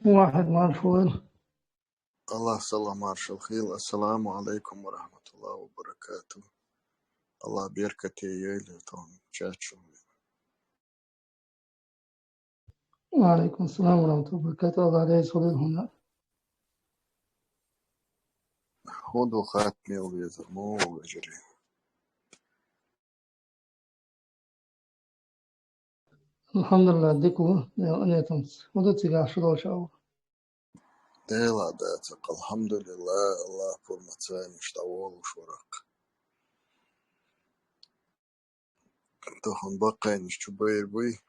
واحد مرفوض. الله صلى مارش الخيل. السلام عليكم ورحمة الله وبركاته. الله بيركتي يلتون تشاتشو. وعليكم السلام ورحمة الله وبركاته. الله عليه صلى هنا. خذوا خاتمي ويزرمو ويجري. الحمد لله ديكو نيتمس ودتي عشرة شاو. ديلا داتك الحمد لله. الله فور متسامي اشتغل وشورك. تخن بقين شبير بي.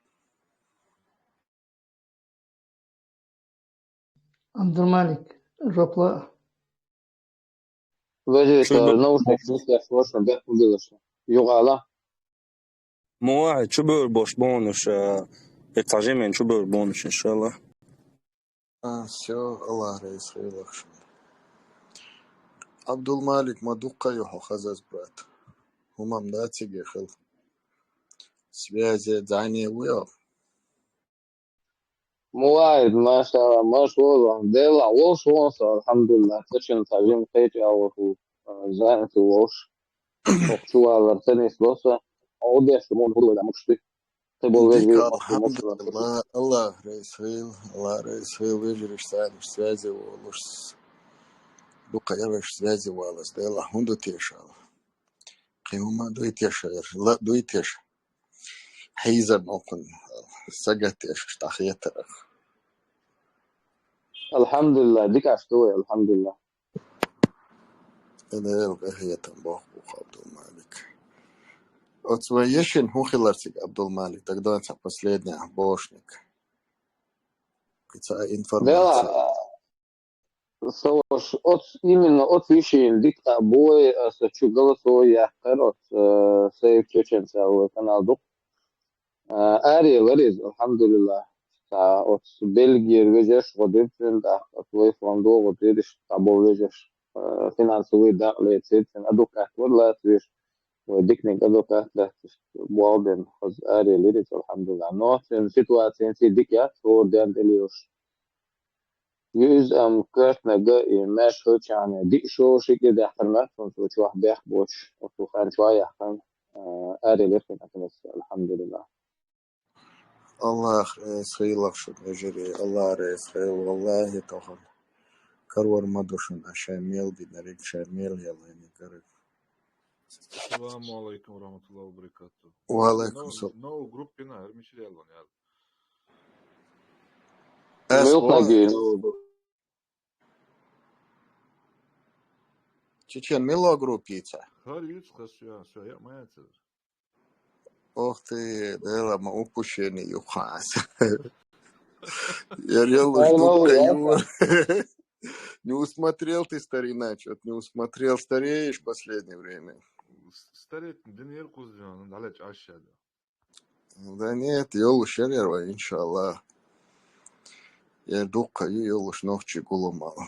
عبد الملك الربلاء. وجهت نوشك نسيح وشن بيت مبيلش يغالا مو واحد شو بيقول بوش بونش الترجمة شو بيقول بونش إن شاء الله. سيو الله رئيس خير لخشن. عبد الملك ما دوقا يحو خزاز برات. هما مداتي خل. سبيازي دعني ويا. مواعيد ما شاء الله ما شاء الله ديلا وش وصل الحمد لله تشن ترجمة خيتي أو هو زائد وش وشو على التنس بس أودي أسمون هو ولا مشتي تبغى ديك ويجي الحمد لله. الله رئيس خيل. الله رئيس خيل ويجري سازي ولوش دوقا يبش سازي والس ديلا هندو تيشا. قيمة دوي تيشا لا دوي تيشا. حيزة نوكن سجت تيش تحية الحمد لله ديك عشتوي الحمد لله إذا يلقى هي تنبوخ عبد الملك. أتويشن هو خلرتك عبد الملك تقدر تحبس ليدنا بوشنك. كتا إنفورماتيا. ديلا سوش именно от вишен дик бой с чугалсо я карот сейф чечен сау каналду арي وريز الحمد لله تا от Бельгии вежеш годен да твой фондо годеш табо вежеш финансовый да лецен адукат вلا твиш وديكنيك адукат да بوالدن خز арي وريز الحمد لله نوت سيتواتسيون سي ديكيا فور دان دليوش يوز كرتنا جاي ماش هوش يعني دي شو شيء كده احتمال فنسوي واحد بيحبوش وخان شوية احتمال اري لفن اكنس الحمد لله الله خير لخشن يجري. الله رئيس خير والله توخن. كرور مدوشن أشاميل بنريك شاميل يلا نكرر. السلام عليكم ورحمة الله وبركاته. وعليكم السلام. نو جروب هنا مش يلا يعني. Чечен мило группица. Харюц хасуя я маятся. Ох ты, дела ма упущение юхас. Я реально что-то не усмотрел ты, старина, что-то не усмотрел. Стареешь в последнее время. Стареть динер куздян, далеч ашада. Да нет, ёлу шерерва, иншаллах. Я дука ёлу шнохчи гулумала.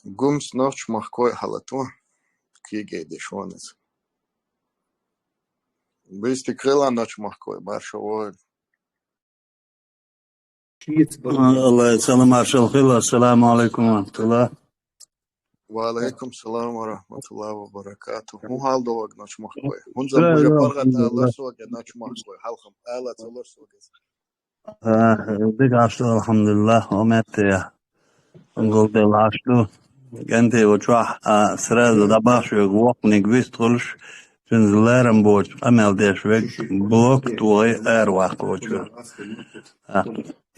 Гумс ночь махкой халату. Киге дешонец. Быстрый крыла ночь махкой, баршевой. الله يسلم عشان الخير. السلام عليكم ورحمة الله. وعليكم السلام ورحمة الله وبركاته. مو حال دوق نوش مخوي. هنزل بوجه برغة الله سوق نوش مخوي. حلقم آلة الله سوق. ديك عشرة الحمد لله ومات يا نقول دي العشرة. كنتي وتروح سراد دباش وقوق نقبيست خلش تنزلارن بوج أمل ديش ويك بلوك توي أرواح كوچو.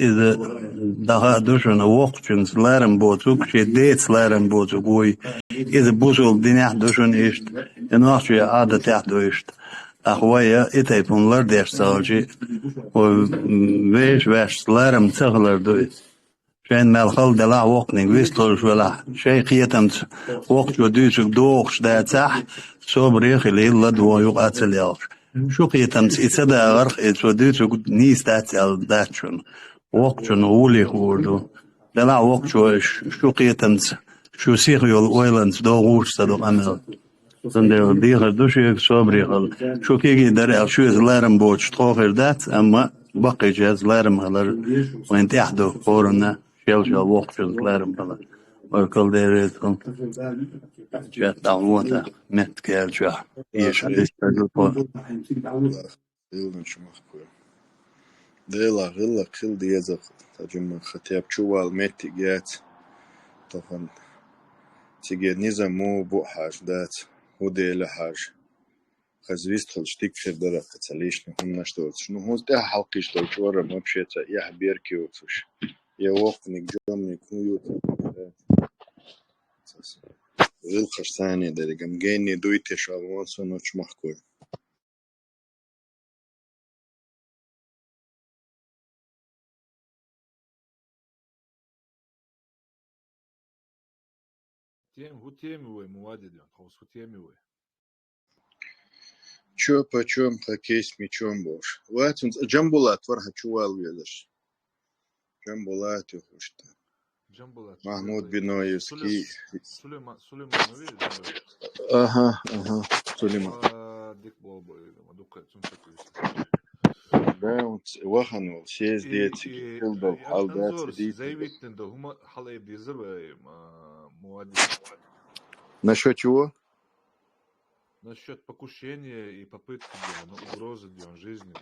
إذا دها دوشن وقت تنزلارن بوجوك شي ديت لارن بوجوي. إذا بوزول دينح دوشن إشت إنواشي عادة تحدو إشت. أخويا إتايبون لرديش سالجي ويش لارن تغلر دوي. شين مالخل دلع وقت نقويستلش ولا شي قيتمت وقت ودوشك دوغش دا تح صبريخ اللي إلا دوا يقاتل يالش شو قيتمت إتدا غرق إتودوشك نيس داتل داتشون وقتشون أولي خوردو دلع وقت شو قيتمت شو سيخيو الويلنس دوغوش تدو أمل Zonder die gaat dus je صبري شو كي دري شو زلارم بوش تخوفر ذات أما بقي جاز زلارم هلا وين تحدو كورونا شيل وقت زلارم هلا وكل ديريتكم جات دعوته مت كيل شو يش آخر تلفون الله خيل نشوف كوي ديلا غلا خيل ديزق تجمع ختياب شوال متي جات طبعا تيجي نظام مو بو حاج دات هو ديلا حاج خزويست خلشتيك في درا قتليش هم نشتوت شنو هو ده حلقي شتوت ورا ما بشيت يا بيركي وفش يا وقتني جومني كويوت غير خرساني ده جم جيني دويتي شالوان سنوش محكوي هو تيمي وي موادد يعني خلاص هو تيمي وي چوپا چوم خكيس مي چوم بوش واتن جنبولات ورها چوال ويلش جنبولات يخشت جنبولات محمود بنويفسكي سليمانوي جنبولات اها سليمان ديك بابا ما دوك تمسك باونت وخنو سيز ديتسكي كل الحال دات انزورس ديت زي ويتن ده هما حلقة ديزر مواد نشو чего насчет покушения и попытки Диона, угрозы Дион жизни.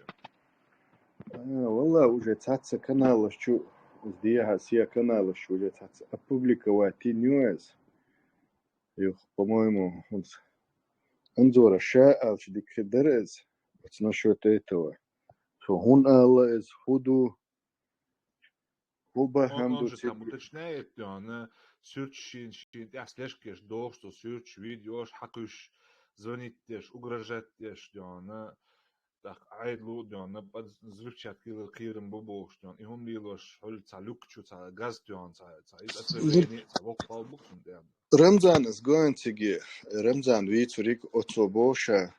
والله уже цаца канала что здесь сия канала что уже цаца опубликовать ньюс их по-моему انظر الشائع في ديك الدرس بس насчет этого что он الله из худу хуба Он хамду же там уточняет, Диона, сюрчин, я слежкешь, что сюрч, видеош, хакуш, звонит деш, угрожать деш, Диона, так, айдлу, Диона, под взрывчатки киром бобош, Диона, и он билош, холь цалюкчу, ца газ, Диона, ца отравление, ца вок палбуксун, Диона. Рамзан is going to get Рамзан вицурик отцобоша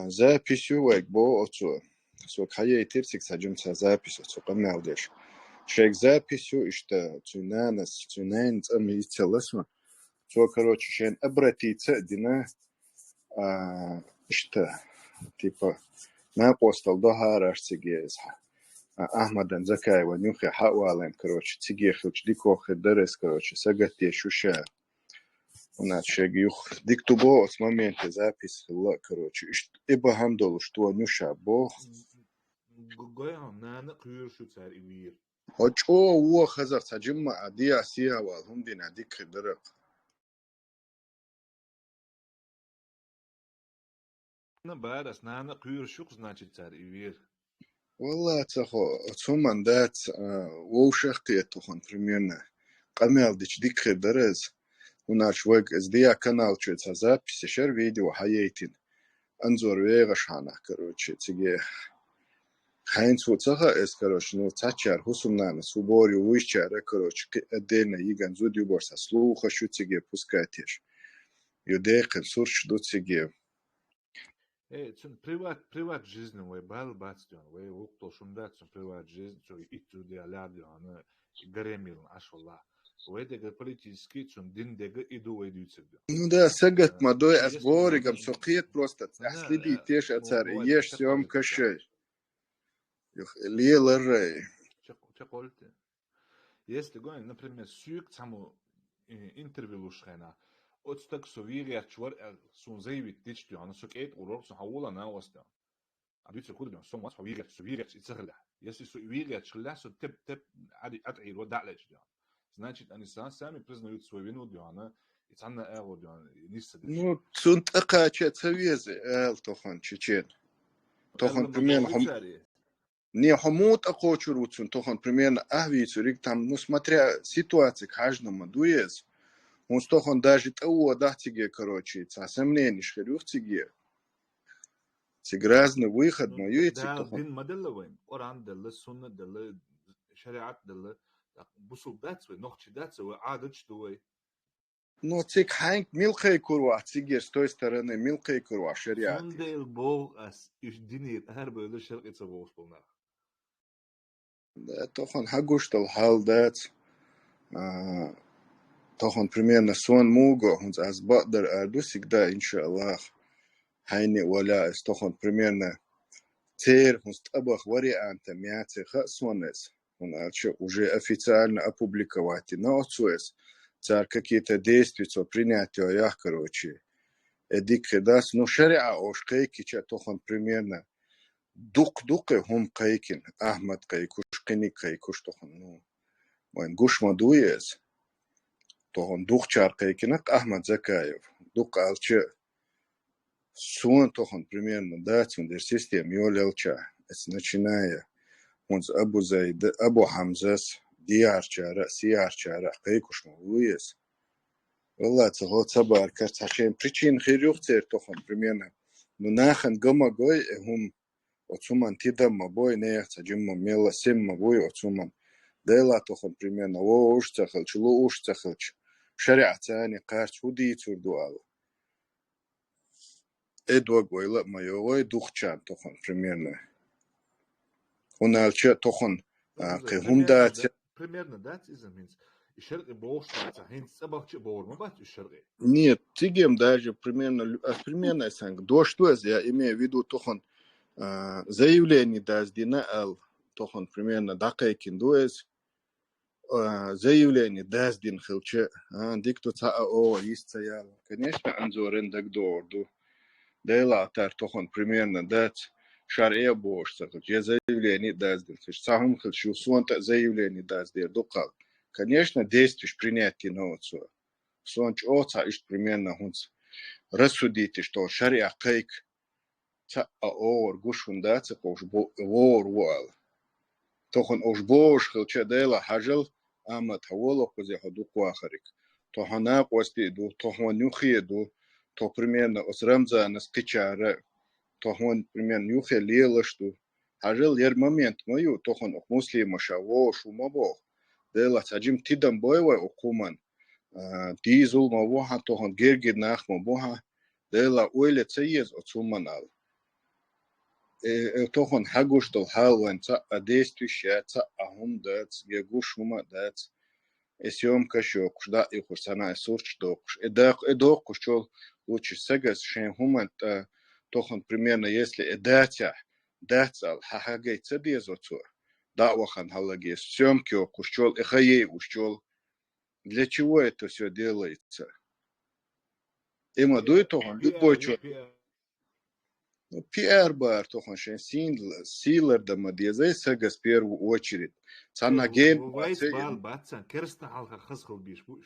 записью бо отцо so кая тирсик саджумца запись отцо камалдеш шек записью что цунанас цунан цамицеласма so короче шен обратиться дина что типа на апостол дохараш цигез Ахмадан Закаева нюхи хавален короче цигехилч дикох дерес короче сагатте шуша у нас шегюх диктубо с момента запись короче ибо хамдол что нюша бо Гоя, нана, кюршу царь и вир. очо уо хазар саджимма адия сия вал хундина дик дерек На барас, нана, кюршу, значит царь и вир. والله تخو ثم دات ووشختي تخون примерно قمال ديك درز وناش وق از ديا канал чуть запись шер видео хаейтин انظر ويغشانا короче تيجي хайнц уцаха эс короче ну цачар хусумнана субори уищара короче отдельно иган зуди борса слуха шутиге пускатеш юдеқен сурш дуциге Цун приват жизнь, вой бал бацтион, вой уктол шундат цун приват жизнь, цун иту диаляди, ана гаремил ашвалла. Вой дега политический цун дин дега иду вой дюцегда. ну да сагат мадой асборигам сокиет просто аслиби теш ацар еш сём кашей лиеларей Чекольте. Если говорим, например, сюк саму интервью лушхена, от так совирия чвар сун заявит тичти, она сокет урок сун хаула на оста. А бит сокуд бен сун мас совирия ицерла. Если совирия чхла со теп ади ат'ир wada'laj диан. Значит, они сами признают свою вину диана, и цанна эго диан, нисса диш. ну цун такача цавезе эл тохон чечен тохон примерно не хомут акочурутсун тохон примерно ахвицурик там ну смотря ситуации каждому дуез он тохон даже того датиге короче сомнений шхерюхтиге грязный выход мою эти тохон دين مدلة وين؟ قرآن دلة، سنة دلة، شريعة دلة، بسوق داتسوي، نقش داتسوي، عادش دوي. но цик ханк милкай курва цигер с той стороны милкай курва шариат Сундел бог ас иш динит هر böyle şerq etse boğuz bulnar. да тохон хагуштал халдат طخن примерно сон муго, хунз аз бадр ардусик да, иншаллах, хайни вала эс طخن примерно تير хунз табах варианта мяце хасонес. Он уже официально опубликовать на отцуэс. Цар какие-то действия принятия я, короче. Эдик дас, ну шариа ош кайки, ча طخن примерно дук-дуке хум кайкин, Ахмад кайкуш, кини кайкуш طخن, ну, وين гуш мадуес. طخن дух чар кайкинак Ахмад Закаев. Дук алче сон طخن примерно дать он der систем йолелча. Es начиная он Абу Зайд, Абу Хамзас, Диарчара, Сиарчара, кайкуш мадуес. والله تهو تبار كرتخين причин خيريوخ تير طخن примерно. Ну нахен гама гой هم отсуман тидам бой неях цаджимма мела семма бой отсуман. Дела طخن примерно во уж цахалч, ло уж цахалч. شريعة ثاني قارش ودي تردوال. إدوا قويلة ما يوغي دوخشان طخن примерно. هنالشي طخن قيهم دات. Примерно дать из-за минц. И шерги боушта, хин собачи боор, мы бать шерги. Нет, тигем даже примерно санг. До что я имею в виду طخن заявление даст дина ал طخن примерно дакайкин дуэс. заявление даст дин хилче. Дикту цаа о истаял. Конечно, анзорен дагдорду. Дела тар طخن примерно дать шария бош сахалч. Я заявление даст дин. Сахам хилчу суанта заявление даст дир дукал. Конечно, действуешь принятие на отцу. Сонч оца ишь примерно хунц. Рассудите, что шария кайк ца оор гушундаца кош вор вал. طخن ош бош хилче дела хажал амат хаволо козе хаду куахарик. То хана кости ду, то хванюхи ду, то примерно осрамза на скичара, то хван примерно нюхи лелашту. Хажал ер момент мою, то хон муслима шаво шумабо. Дела цаджим тидам бойва окуман. Дизул мавоха, то хон герги нахма боха. Дела уйле цеез отсуманал. То хон хагуштал халван ца действующая ца ахум дац, ягушума дац. Эсьем кашо кушда и курсана сурч докуш. Эдок кушчол лучше сегас шен хуман то хон примерно если эдатя дацал хахагай цадез отцу. Давахан халаги съемки кушчол эхае ушчол. Для чего это все делается? Има дует он любой человек. Пиар бар тохан шен силер да мадезай сегас в первую очередь. Цана ген Вайц бал бацан керста халха хасхал биш буш.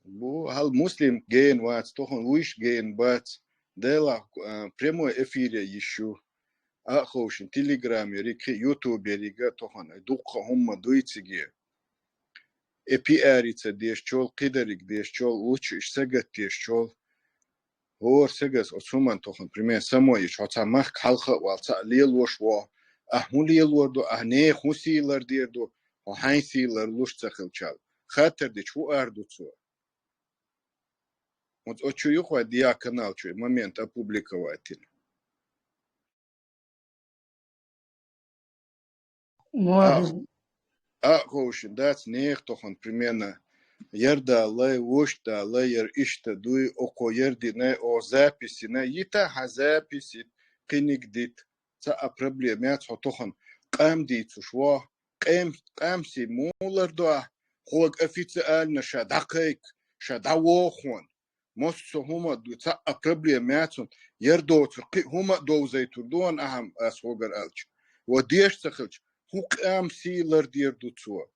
бу хал муслим ген вац тохан уиш ген бац дела прямой эфире еще. А хошин телеграме рик ютубе рига тохан духа хумма дуйциге. Пиарица дешчол кидарик дешчол лучше сегат дешчол. Or segas osuman tochen primer samoy chota mach halcha walta lelwosh wa ahmul lelwordo ahne khusiler dirdo o hainsiler lushtzakhlchal khater de chu ardu tso вот очую хва dia канал чу момент опубликовать واحد хошин дац нех тоchen примерно Ярда лай вошта лайер ишта дуй око ярди не о записи не ита ха записи кыник дит ца а проблема ца тохан кам дит шва камси муларда хог официально ша дакайк ша давохон мос хума ду ца а проблема ца ярдо хума доузай турдон ахам асхогар алч водеш цахч ху камси лардир дуцо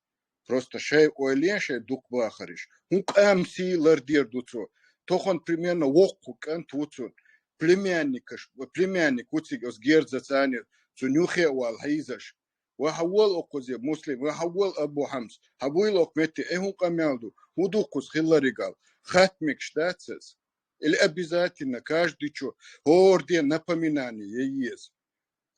Просто шей ойлеше дук бахариш. Хук амси лардир дуцо. Тохон примерно вокку кан туцун. Племянник уциг os герзацани цунюхе вал хайзаш. وحول أقوزي مسلم وحول أبو حمز حول أقمتي إيه قميالدو هدوكوس خلا رجال خاتمك شتاتسس الأبيزاتنا كاش ديشو هور دي напоминание ييز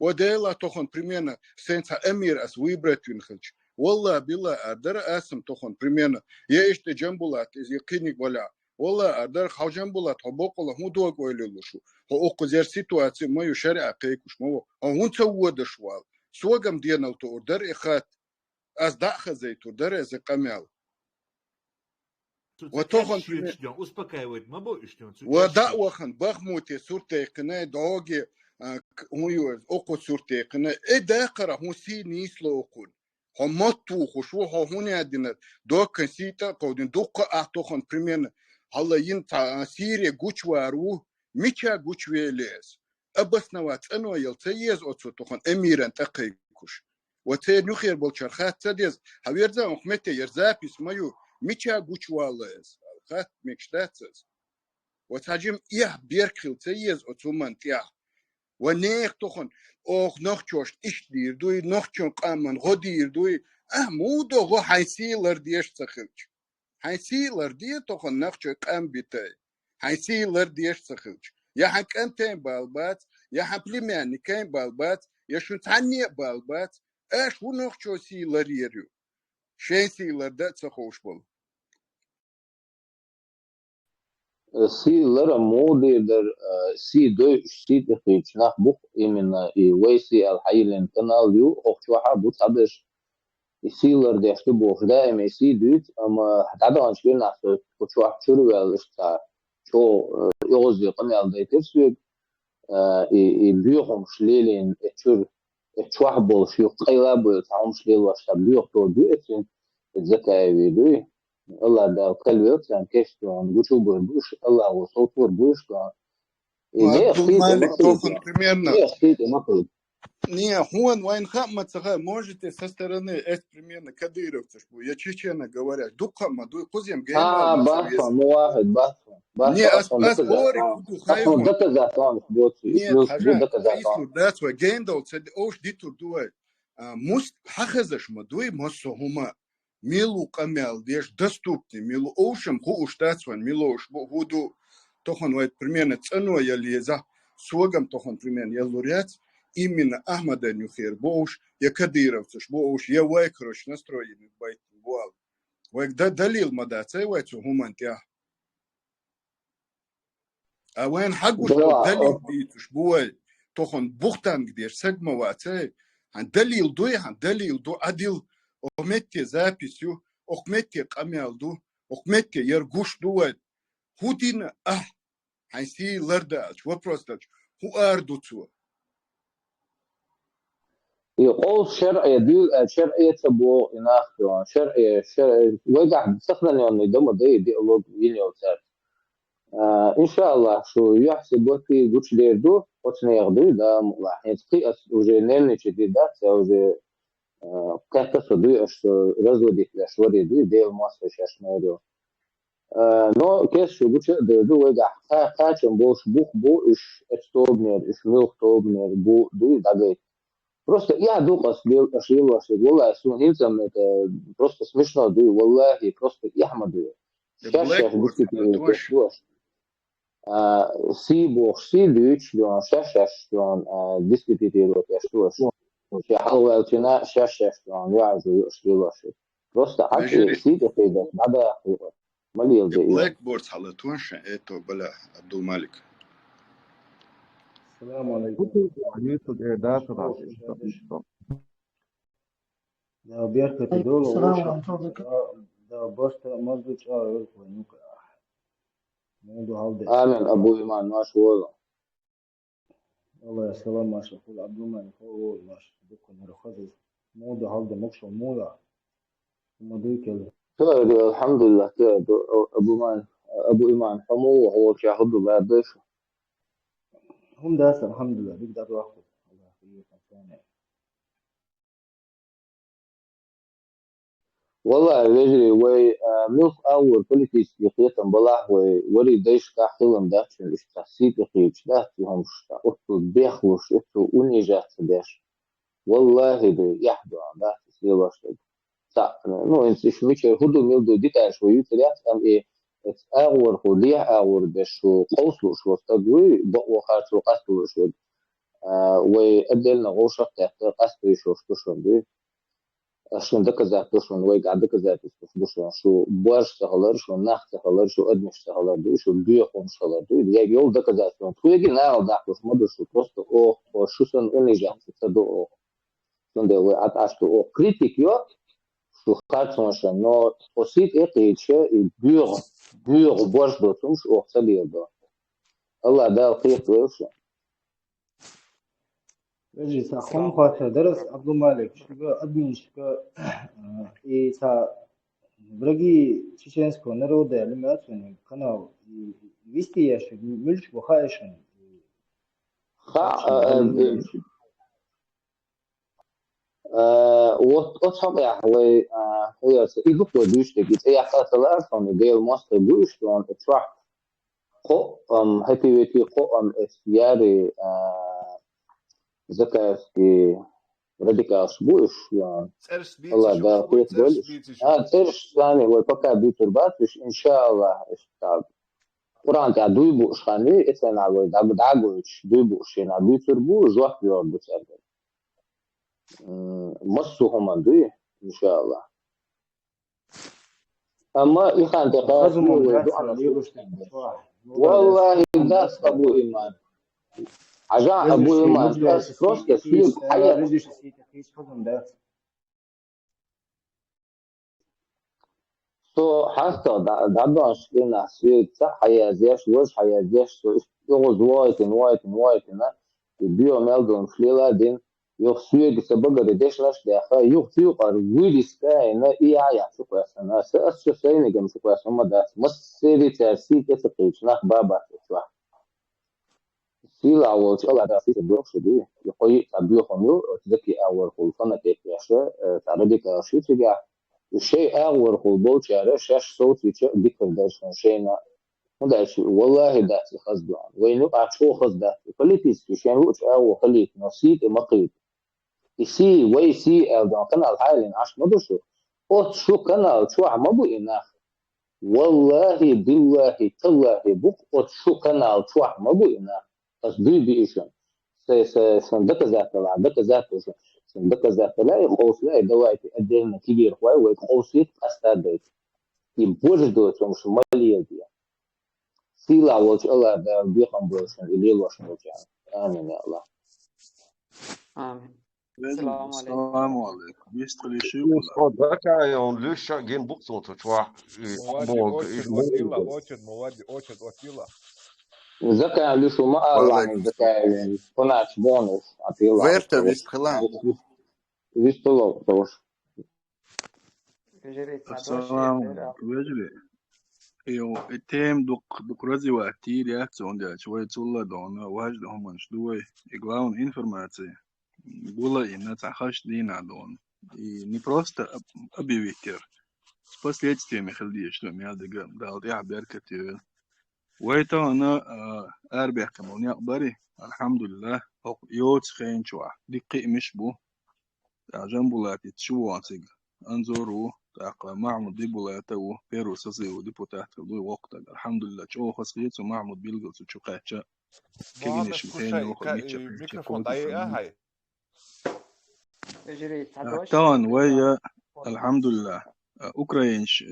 وديلا тохон примерно сенца эмир ас выбратвин хылч والله بالله أدر أسم تخون примерно я إشت جنبولات إز يقينك ولا والله أدر خو جنبولات حبوق الله مو دوق ويلو شو هو أقزير سيتواتي ما يشارع قيكوش ما هو هون سوود شوال سوغم دينا تودر إخات أز داخل زي تودر إز قمال وتوخن успокаивает, ما بو اشتون. ودا وخن بخموتي سورتي قنا دوغي هو اوقو سورتي قنا داقرا هو سي نيسلو اوقون هم مطو خشو هون عندنا دوك سيتا قودين دوق اعتوخن بريمين هلا ينتا سيري غوچوارو ميچا غوچويليس ابسنوات انو يلتيز اوتو توخن اميران تقيكوش وتي نخير بالشرخات تديز هاويرزا حكمتي يرزابيس مايو ميچا غوچواليس خات ميكشتاتس وتاجم بيركل تيز اوتومان تيا ونيخ توخن اوخ نوخچوش اش دير دوي نوخچون قامن غدير دوي مودو غو حيسيلر ديش تخلج حيسيلر دي توخن نوخچو قام بيتاي حيسيلر ديش تخلج يا حق انتين بالبات يا حبليمان كاين بالبات يا شو تعني بالبات اش ونوخچو سيلر يريو شي سيلر ده تخوش بول سي لرا مودي در سي دو سي تخيش ناخ بوك именно и ويسي الحيلين كانال يو اختوحا بوت عبش سي لر دي اختو بوخ دائما سي دوت اما حتى عن شكل ناخ كوتشوح شروع الاشتا شو يغزي قميال دايترسوك и بيوخم شليلين اتشور اتشوح بول شيو قيلا بول تعوم شليل واشتا بيوخ تو دو اتين اتزكاي ويدوي الله دا كلوت كان كيشتون بوشو بوش الله وصوتور بوش كان ليه عبد خيط المالك مقلب توخن يعني примерно ليه خيط مقلب Не, он вайн хаммацага можете со стороны это примерно кадыровцы, я чечено говорят, дукама, кузем геймал بحث масавез. مو واحد بحث Не, اصلا ас دكا اوري زعتان كنتو اصلا خايفون. دكا زعتان مش بوتي Нет, دو хажа, دكا زعتان хаислу датва гейндал, цед ош дитур дуай. Муст хахазаш ма дуай массо хума. Милу камял, деш доступный, милу ошем ху уштацван, милу ош буду тохон вайт примерно цену я леза, согам тохон примерно я луряц. Именно Ахмада Нюхер, боуш, я кадыровцаш, боуш, я вайкрош настроенный байт вуал. Вайк далил мада, цей вайцу гумантя. А вайн хагуш то далил битуш, буай, тохон бухтан гдеш, сегмова, цей, хан далил ду, адил, охметте записью, охметте камялду, охметте яргуш дуай. Худина, хан си лардач, вопрос дач, ху ардуцу. يقول شرعي دي شرعي تبو يناخدون شرعي وقع بسخن يعني دم دي لوج ينيو سات ان شاء الله شو يحسب وقتي قلت لي دو قلت لي يغدو دا راح يتقي уже نلني تشدي دا уже как-то сюда что разводить ляш води дي المؤسسة شاش ميرو но كيس شو قلت دو وقع خاتم بوش بو ايش اتوبنر ايش ملك توبنر بو دو داغي. Просто я дух ошибил, والله сунизм это просто смешно, да, والله просто яхмаду. Сейчас дискутируем, си бог, си дюч, да, сейчас дискутируем, что я حاول تنا сейчас да, я ошибил. Просто حتى си это надо مليل ده. بلاك بورد على توانش ايتو بلا عبد المالك. السلام عليكم. Da bjerkate dole ušao, da boste možda čao veliko nuka. Modu halde. آمين أبو إيمان ماش والله. والله السلام ماش أقول عبد الملك هو ماش دكتور مرخص. موdu halde مقصو مودا. موdu كله. كده الحمد لله كده أبو إيمان حمو وهو شاهد بعد هم داس الحمد لله بيقدر واحد. الله يخليك ثاني. والله رجلي وي ملف أول بوليتيس يقيتم بلاه وي وري ديش كاحلم داش الاشتاسيت يقيتش ده فيهم شتا أطل بيخوش أطل ونجات داش والله ده يحدو عن ده تسليل شتا نو انتش ميكر هدو ميلدو ديتا شو يتريات أم إيه أغور خليح أغور دشو قوسلو شو استدوي بقو خارسو قاسلو شو وي أدلنا غوشة تحت قاسلو شو دي عشان دكزات دوشون ويقع دكزات دوشون شو بورش تغلر شو ناخ تغلر شو أدمش تغلر دو شو بيخون تغلر دو يا يول دكزات شو تويجي ناو داخلش مدرسو просто أو شو سن أنيجات تدو أو سن ده وعطاش تو أو كريتيك يو شو خاطر но осит это еще и бюр больше до том что оцели до الله ده خير وش اجي تا خم السلام خاطر عليكم درس ورحمة عبد الملك شو ادمن شو اي تا برغي чеченского народа алиматун канал вести я что мульч бухаешен خا غالين وصل يا هو هو يدق دوش تجي يا خاطر أصلا ديال مصر دوش لون تروح قو هاتي ويتي قو استياري زكاة راديكال سبوش يعني ترس بيتي الله شو ده شوي قوت ترس بولش بيتي شو ترش ثاني ويبقى بيترباتش إن شاء الله استعب قرآن تاع دوي بوش خاني إتنا على داغوش دوي بوش هنا بيتربو جوح بيور بتسأل مصهم دوي إن شاء الله أما إخان تقاسي خزم من ويدو ذات أنا ليغوش شو صح والله ذات أبو إيمان عجاء أبو رجش إيمان مجلس بس سيتي بروست سوق كيس حياة رجش سيتي كيس خزم ذات سو حتى دابا شكلنا سوق صح حياة زيش وش حياة زيش يغوز وايتن يبيو ميلدون فليلا دين يغ سوق سبقة ديش لاش داخل يغ سوق أرويدي سكاي نا إيا شوف أنا سأس شو سيني جم شوف ما داس مس سيري تأسي كتقيش ناخ بابا تشوف سيلا أول شيء الله داسي تبيو شدي يقوي تبيو خميو تذكي أول خلفنا كيف ياشا تعرضي كاشي تجاه الشيء أول خلبوت شارع شاش صوت يتشق ذكر داش شينا وداش والله داس خزبان وينو أشوف خزدا كليتيس كشان وش أول خليت نصيت مقيت يسي ويسي أو كان الحالين عش مدرسه أوت شو كان شو عمبو إناخ والله بالله تالله بوك أوت شو كان شو عمبو إناخ تصدي بيشان صندوق ذات لا صندوق ذات صندوق ذات لا يخوص لا دواعي أدينا كبير خواي ويخوصيت أستاذ يبوجدوا ثم شمالية دي سيلا وش الله بيقام بروشن اللي لوش نوجع آمين يا الله آمين Vedem, السلام عليكم assalamu ورحمة الله alaikum. Jeste li še Plus ula? od Raka on lyssnar gen bukton så tror موادي bog أوتشد أتيلا أوتشد موادي أوتشد أتيلا زكاة لشو ما الله وعليكم من السلام زكاة كناش بونس أطيلا ويرتا وش فيست خلان ليش طلعوا توش جريت سعدوش Assalamu يدير alaikum. Vejle. Jo, etem dok razi vati reakcija onda čovjek culla dona wahaj da homan šduvaj i glavna informacija была и на цахаш дина дон. И не просто объявитель. С последствиями халди, что меня дал я беркатил. ويتا أنا أربح كمان يقبري الحمد لله يوت خين شوا دقي مش بو عجن بولاتي تشو عصيق أنظروا تاق معمود دي بولاتو بيرو سزيو دي بوتاحت دو وقت الحمد لله شو خصيت ومعمود بيلقل شو قاتشا ما كيجنش بس كل متين شيء وخل ميتشا ميكروفون دقيقة هاي جريت سعدوش تان يدير ويا الحمد لله أوكراينش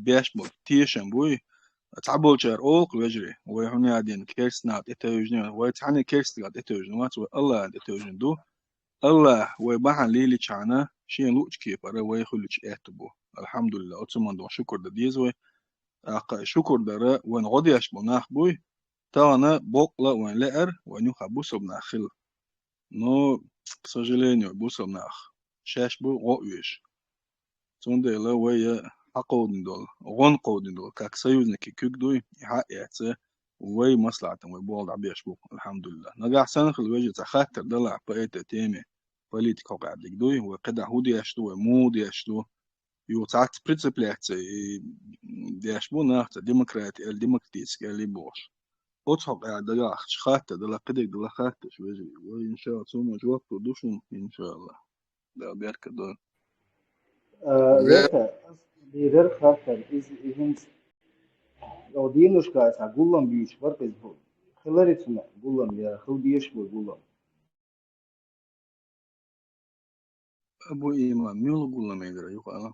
بيش بو تيشن بوي تعبوا شر أوق وجري وهنا عادين كيرسنات إتوجن ويتحني كيرسنات إتوجن وات الله عند إتوجن دو الله ويبحن ليلي شانا شين لوش كيف أرى ويخلش إهتبو الحمد لله أتمنى دو شكر دديزوي شكر درا وين غديش بناخ بوي تانا بوقلا وين لأر وين يخبوس بناخل но к сожалению بوصل ناخ شاش بو غويش تونده لا ويا حقودن دول غون قودن دول كاك سيوزن كي كيك دوي يحق يعتسى وي مصلحة وي بول عبيش بو الحمد لله نقع سنخ الوجه تخاتر دلع بقيت تيمي بوليتيكا قاعد دوي وقدع هودي يشتو ومود يشتو يو تعت برينسيبل يعتسى ديشبو ناخت ديمقراطي الديمقراطيس اللي بوش أتحق قاعد دلع خاتر دلع قدك دلع خاتر شويجري وإن شاء الله سوما جواب دوشون إن شاء الله ده بيركض دول Zeta, lider خاطر إذن لو دينوش كاس عقولهم بيش فرق إزبول خلارتنا قولهم يا خل بيش بول قولهم أبو إيمان ميول قول ما يقدر يقال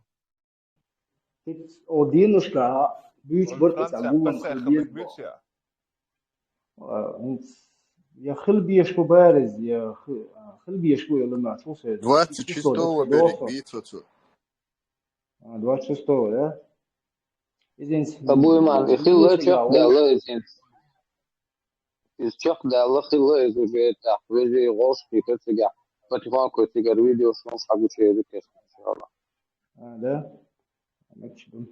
أو دينوش كا بيش برقص فرنسا عقولهم بس خل خليك بيش بول بيتسيا يا خل بيش بو بارز يا خل بيش بو يلا ما شو سيد 26 شو ده берег خدوخه битвацу. 26 ja. Izins أبوي مان يخلى Lucy تشق ده Gawel. الله يتشق ده الله خلى يزوجي تحويجي غوش في كتجع فتفان كتجع فيديو شلون حقو شيء ذكر إن شاء الله. ده مكشبون.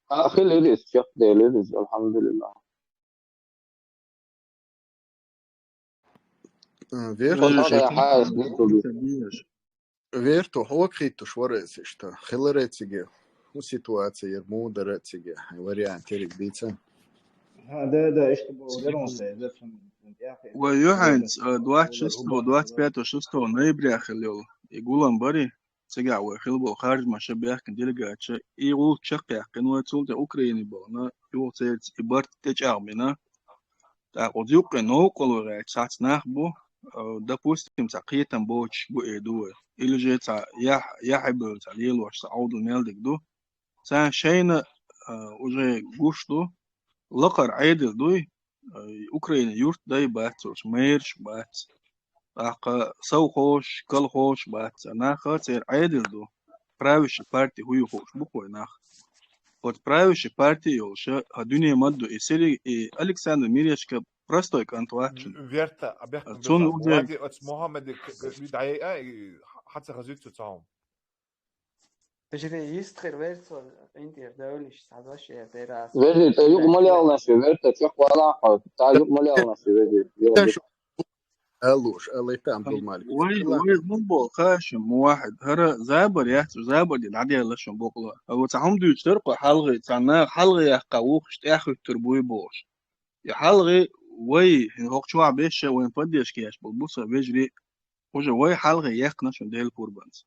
خلى يدرس تشق ده يدرس الحمد لله. Верту, فطاطا يا رجل حارس شكرا نيتو تبيش Верту, هو كريتو شوريسشتا خلريتسيجي وسيتواتسي يرمو دريتسيجي واريان تيريك بيتسا ده اشتباه درونسة ده من يا أخي ويوحنس دوات أول شستو هو دوات بقى بيتو شستو نيبري خليو يقولون بري سجع وخلبو خارج ما شبه كن ديلقا يقول شقيا كن وتسولت أوكراني بونا يقول تيت إبارت تجع منا تاقو ديوك نو قلو غايت ساعت ناخبو допустим تقيتن بوش بو إيدوه إلو جي تا يحبو تا ليلوش تعود الميلدك دو سان شينا وجه قوشتو لقر عيدل دوي أوكرانيا يورت داي باتوش ميرش بات أقا سو خوش كل خوش بات ناخا تير عيدل دو правящий партии هو خوش بقوي ناخ вот правящий партии يوشا هدوني مدو إسيري ألكسندر ميريشكا простой контуачин Верта, أبيحكم تون بزا وجه موادي أتس محمد دقيقة حتى غزيت تتعاهم. بجري يستخر فيرتو انت دولش تعدوش يا تيراس فيجي كل يوق مالي كل الله نشي فيرتا تشق ولا حاجة تا يوق مالي الله نشي فيجي يوم شو ألوش أليتا عبد الملك وي بومبو خاشم واحد هرا زابر يحتو زابر دي العدي لشم بوقلا هو تعهم دو يشترقوا حلغي تعنا حلغي يحقاوخش تاخد تربوي بوش يحلغي وي هوق شو عبيش وين فديش كياش بالبوصة بيجري وجه وي حلغي يقنش ديل بوربانس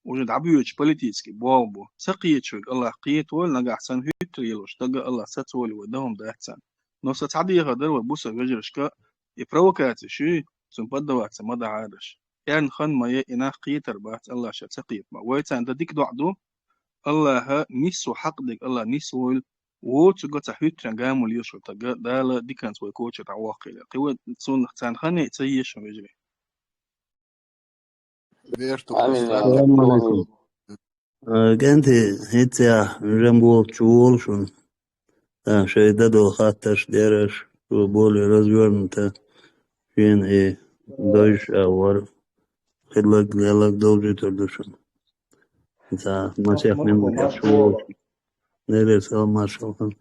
وجه دعبيوش بوليتيسكي بوابو سقيتشو الله قيت ول نقع حسن هيتريلوش تلقى الله ستولي ودهم ده احسن نوصة تعدي غدر وبوصة بيجرشكا يبروكات شي سنبدوات سمدا عادش يعني خن ما ينا قيتر بات الله شا سقيت ما ويتان ديك دعدو الله ها نيسو حق ديك الله نيسو وتشجع تحويت رجام وليشو تجا دالا دي كانت ويكوتش تعواقل قوة تسون تان خني تسيش ويجري فيرتو آمين يا السلام رب السلام عليكم دوني كنتي هيتيا جنبو تشول شون شيدا دو خاطش ديرش بولي رزورنتا فين دوش أور خلق ليلك دولجي تردشون تا مسيح مخو من ما شاء تشول الله نيري سلام ما شاء الله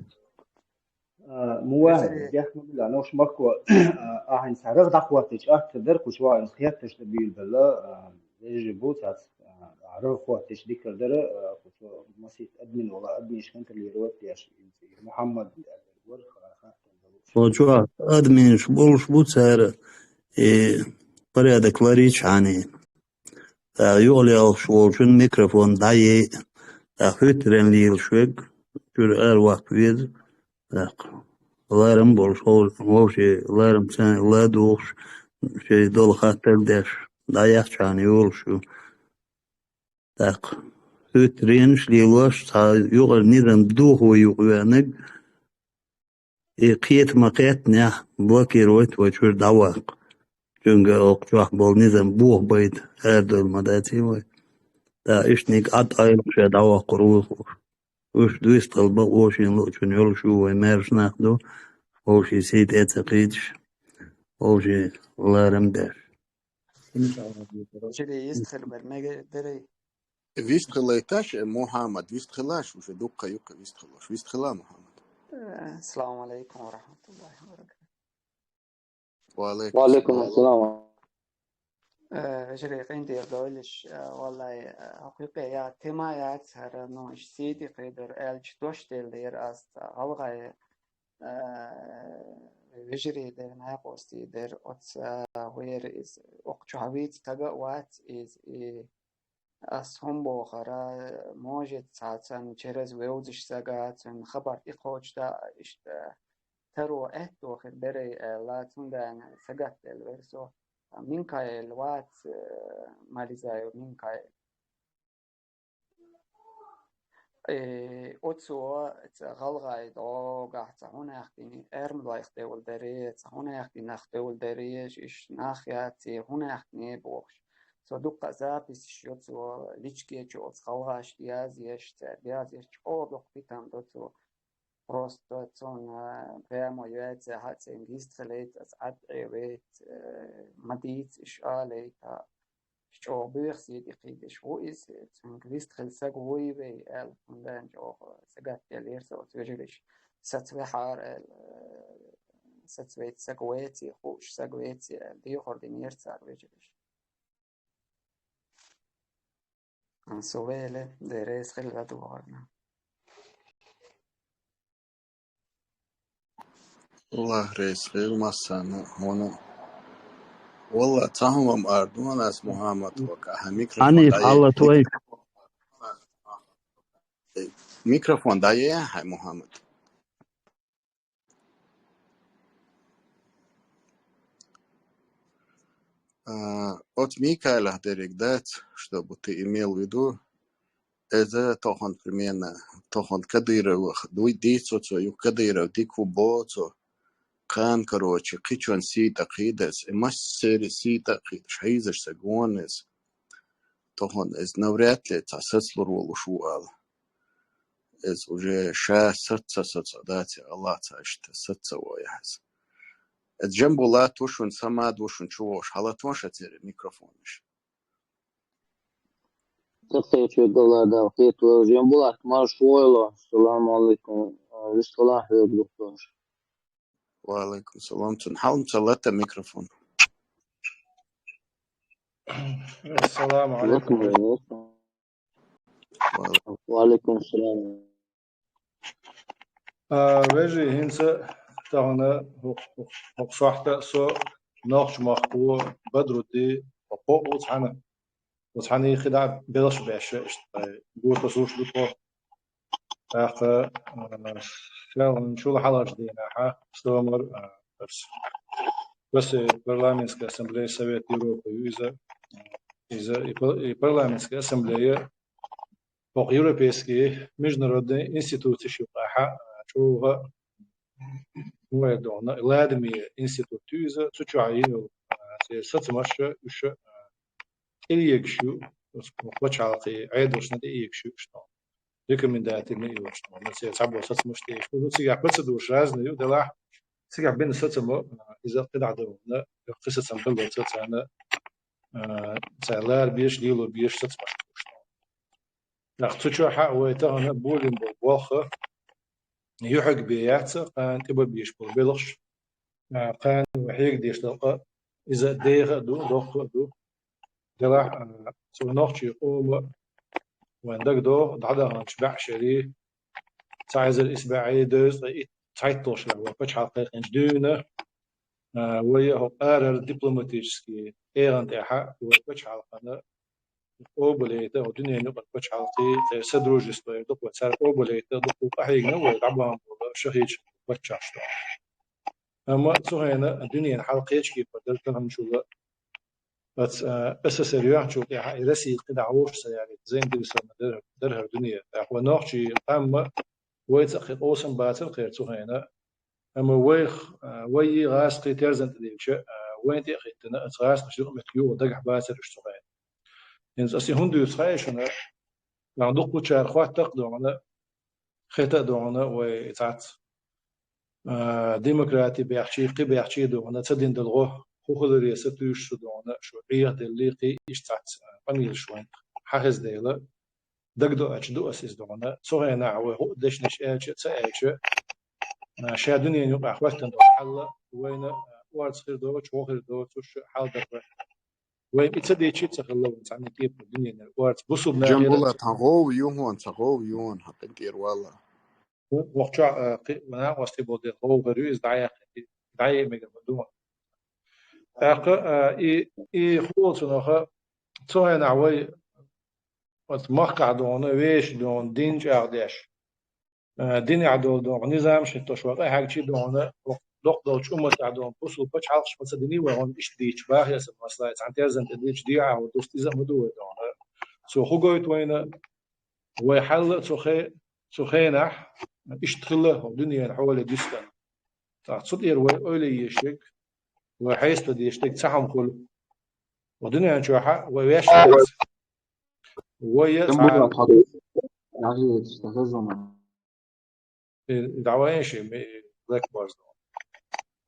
مو واحد بجري بدي أحكي لا نوش مكو أهين سعر دخواتش تقدر كشوا إن خياتش تبيل بلا يجي بوتات عرف خواتش دي كردر كشوا مسيت أدمن ولا أدمن شكنت اللي روت ياش محمد ور وشو أدمين شبول شبوت سعر بريادك لاريش عني يولي أو شوال شون ميكروفون داي هوترين ليل شوك جور أرواح بيد لارم بول وشي لارم سان لا دوش شي دول خاطر داش دايخ شان يول شو هوترين شليلوش تا يغل نيرم دوغو يغوانك قيت مقيت نح بوكي رويت وشور دواق جنگا اوقجوح بول نيزم بوه بيت هردول مداتي وي دا اشنيك عد ايل شي دواق روح وش دويس طلبا وشين لوچون يول شو ويمارش ناخدو وشي سيد اتقيدش وشي لارم داش بجري يستخر برمجة دري فيست خليتاش محمد فيست خلاش وش دقة يوكا فيست خلاش فيست خلا محمد السلام عليكم ورحمة الله وبركاته. وعليكم وعليكم السلام السلام بجري قيمتي دولش والله حقيقة يا تما يا تسهر نوش سيدي قدر الج دوش ديل دير است غلغة بجري در ناقوستي در أتس وير إز أقشعبيت تجا وات إز as hombo خرا موجة ساعتن چرز ويوزش ساعتن خبر إقوش دا إشت ترو إهتو خبري لا تندن ساعت الورسو من كاي الوات ماليزايو من كاي أتسو غلغاي دوغا هنا يختني إرم لا يختول دري هنا يختني نختول دريش إش ناخياتي هنا يختني بوش صدق زابس شيوتو ليشكيتشو خلاش ديازيش ديازيش أوضح بيتام دوتو просто цон прямо является хатсен гистрелет as адвет мадит шале та что бирси дикидеш wo is цон гистрел сагвойве эл фунден jo сагат ялерсо твежелиш сатвехар сатвет сагвети хуш сагвети ди координерца твежелиш ansovele de res relvadorna والله رئيس غير مسانا هنا والله تهم أردوان از محمد وكا أني الله توي ميكروفون دايه هاي محمد от Микаэля директат, чтобы ты имел в виду, это тохан примерно, тохан кадыровых, дуйдицо, ю кадыров, дику боцо, кан, короче, кичуан сита кидес, и мас сери сита кидес, хайзеш сагонес, тохан из навряд ли тасацлурвал ушуал, из уже ша сатца, дати, Аллах цашта, сатца вояхас. الجنب لا توشون سماد وشون شوش حالا توش أتير ميكروفونش تخيل الله دا خيط جنبولات مارشويلو السلام عليكم الصلاح يا دكتور وعليكم السلام تنحاول مسلطة ميكروفون السلام عليكم وعليكم السلام وجي هنسا تانا صحت سو ناقش مخبو بدرتي وقوق وصحنا خدع بلاش باش قلت صوش دكتور فعلا شو الحلاج دينا ها استمر بس برلمانская ассамблея Совета Европы إذا برلمانская ассамблея فوق европейские международные институты شوقها شو هو دونا لادمي институтиза сучаи ساتمش وش إليكشو وشعلقي عيدوش ندي إليكشو شنو ريكومنداتي ميوش شنو مثلا تعبوا ساتمش تيش وتسيع بتصدوش رازني ودلا سيع بين ساتمو إذا قطع دونا قصة سامبل ساتنا سالار بيش ديلو بيش ساتمش شنو نختشوا حق ويتهنا بولين بالواخة يحق بيعت قان تبى بيش بالبلش قان وحيق ديش تلقى إذا ديغ دو دلا سو نوختي يقوم وعندك دو دعدا شبع شري تعز الإسباعي دوز تعيطوش له وفتش حقيقة جدونة ويا هو قرار دبلوماتيسكي إيران تاعها وفتش حلقة أوبليته ودنيا نقطة فتش حلقة سدروج استوى دق وتسار أوبليته دق أحيقنا ويلعبها شهيد فتش عشتو أما سهينا الدنيا حلقة كيف بدلت لهم شو بس أساس الرياح شو تاعها يرسي قدعوش سياري زين درسنا درها الدنيا هو نوعشي قام ويتأخي قوسم باتل خير سهينا أما وي غاس قيتيرزن تديش وين تأخي تنا غاس قشيق متيو ودقح باتل سهينا إنس أسي هندو يسخيشنا لعندق بتشار خوات تقدونا خيتا دونا ويتعت ديمقراطي بيحشي قي بيحشي دونا تدين دلغو خوخ الرئاسة تيش دونا شوعية الليقي يشتعت قنيل شوين حاجز ديلا دقدو أجدو أسيس دونا سوهينا عوي هو ديش نش أجد سأجد شادوني أن يقع خواتن دو حلا وين وارد خير دو شوخر دو توش حال دقوة وين إتصدي شيء تخلو إنسان كيف الدنيا وارد بصو جنبولا تغو يوم حقيقي والله وقتها وانا وستي بودي هو غير دعاية ميجا بدون إي خلص نخا توين عوي وتمقع دون ويش دون دينج أرداش دين عدو دون نظام شتوش وقع حاجة شيء دون دق شو ما تعدون بوصل بتش حالش مصدني وهم إيش ديش باه يا سما صلاة عن تيزن تديش ديع أو دوست إذا مدوه دون سو خجوت وين ويحل سخينح اشتغله الدنيا حول ديستان تعصد إير وأولي يشك وحيث تدي يشتك تحم كل ودنيا نشوحها وياش دات ويا كم تاع بقى تحط يعني تستفزنا دعوة شيء بلاك بارز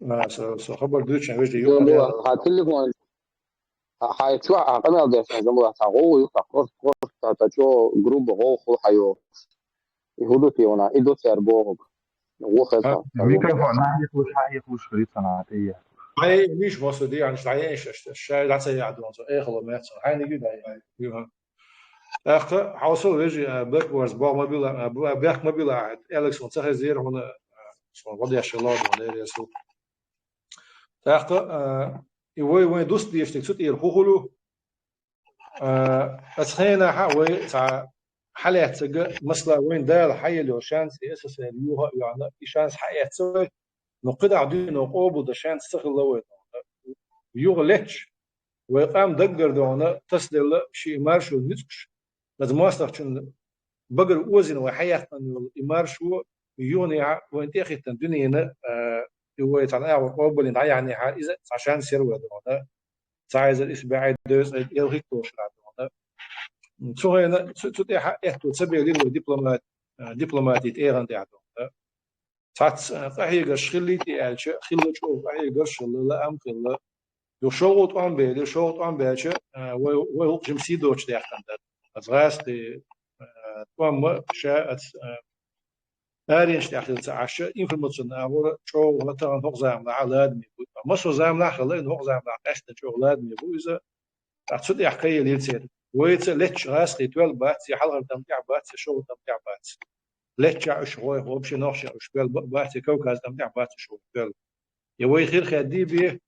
ما سو خبر دوتش ويش دي زي يوم بقى عليها هتلك حيتشوى عقنا ده زي بقى تعو يفتح قرص تشو جروب غو خو حيو يهودو تيونا إدو تربوه وخزها ميكروفون ناحية وش حقيقة وش خريطة صناعتية هاي مش وصل دي يعني شتعيش الشاي لا تسيع عدوان ايه خلاص ما يحصل هاي نجي ده يوم اخر حوصل يجي بلاك بارز با ما بيلا باك ما بيلا اليكس وان صح زير هنا شو وضع الشلاد ولا يسوق اخر يوي وين دوست دي يشتكي صوت يرخولو أتخينا حوي تاع حالات تجا مثلا وين دار حي لو شانس اساس اليوها يعني شانس حياة تسوي نقد عدين نقوب ده شانس تخلوه يغلتش ويقام دقر دونا تسدل شيء مارشو نتش لازم ما استخدم بقر وزن وحياة المارشو يوني وين تأخذ الدنيا هنا هو يتعنى وقوب اللي يعني إذا عشان سيروا دونا تعايز الإسبوع دوس يلغي توش دونا شو هنا شو تيجي إحتو تسبي لي دبلوماتي إيران تعدو ساعات قاعد قرش خلي تعالش خلي شو قاعد قرش لا أم خلا لو شغل طعم به لو شغل طعم بهش وهو جمسي دوش ده يحتمل أزغاس دي طعم شاء أريش تأخذ عشاء إنفورماسيون أول شو مثلا هو زعم على آدمي ما شو زعم لا خلا إنه هو زعم لا عشت شو آدمي إذا أقصد حكاية اللي تصير ويتلتش غاس يتول بات يحلق تمتع بات شو تمتع بات لتشع شوي هو بشي نوشع شبل بات كوكاز تمتع بات شو بل يوي خير خدي بيه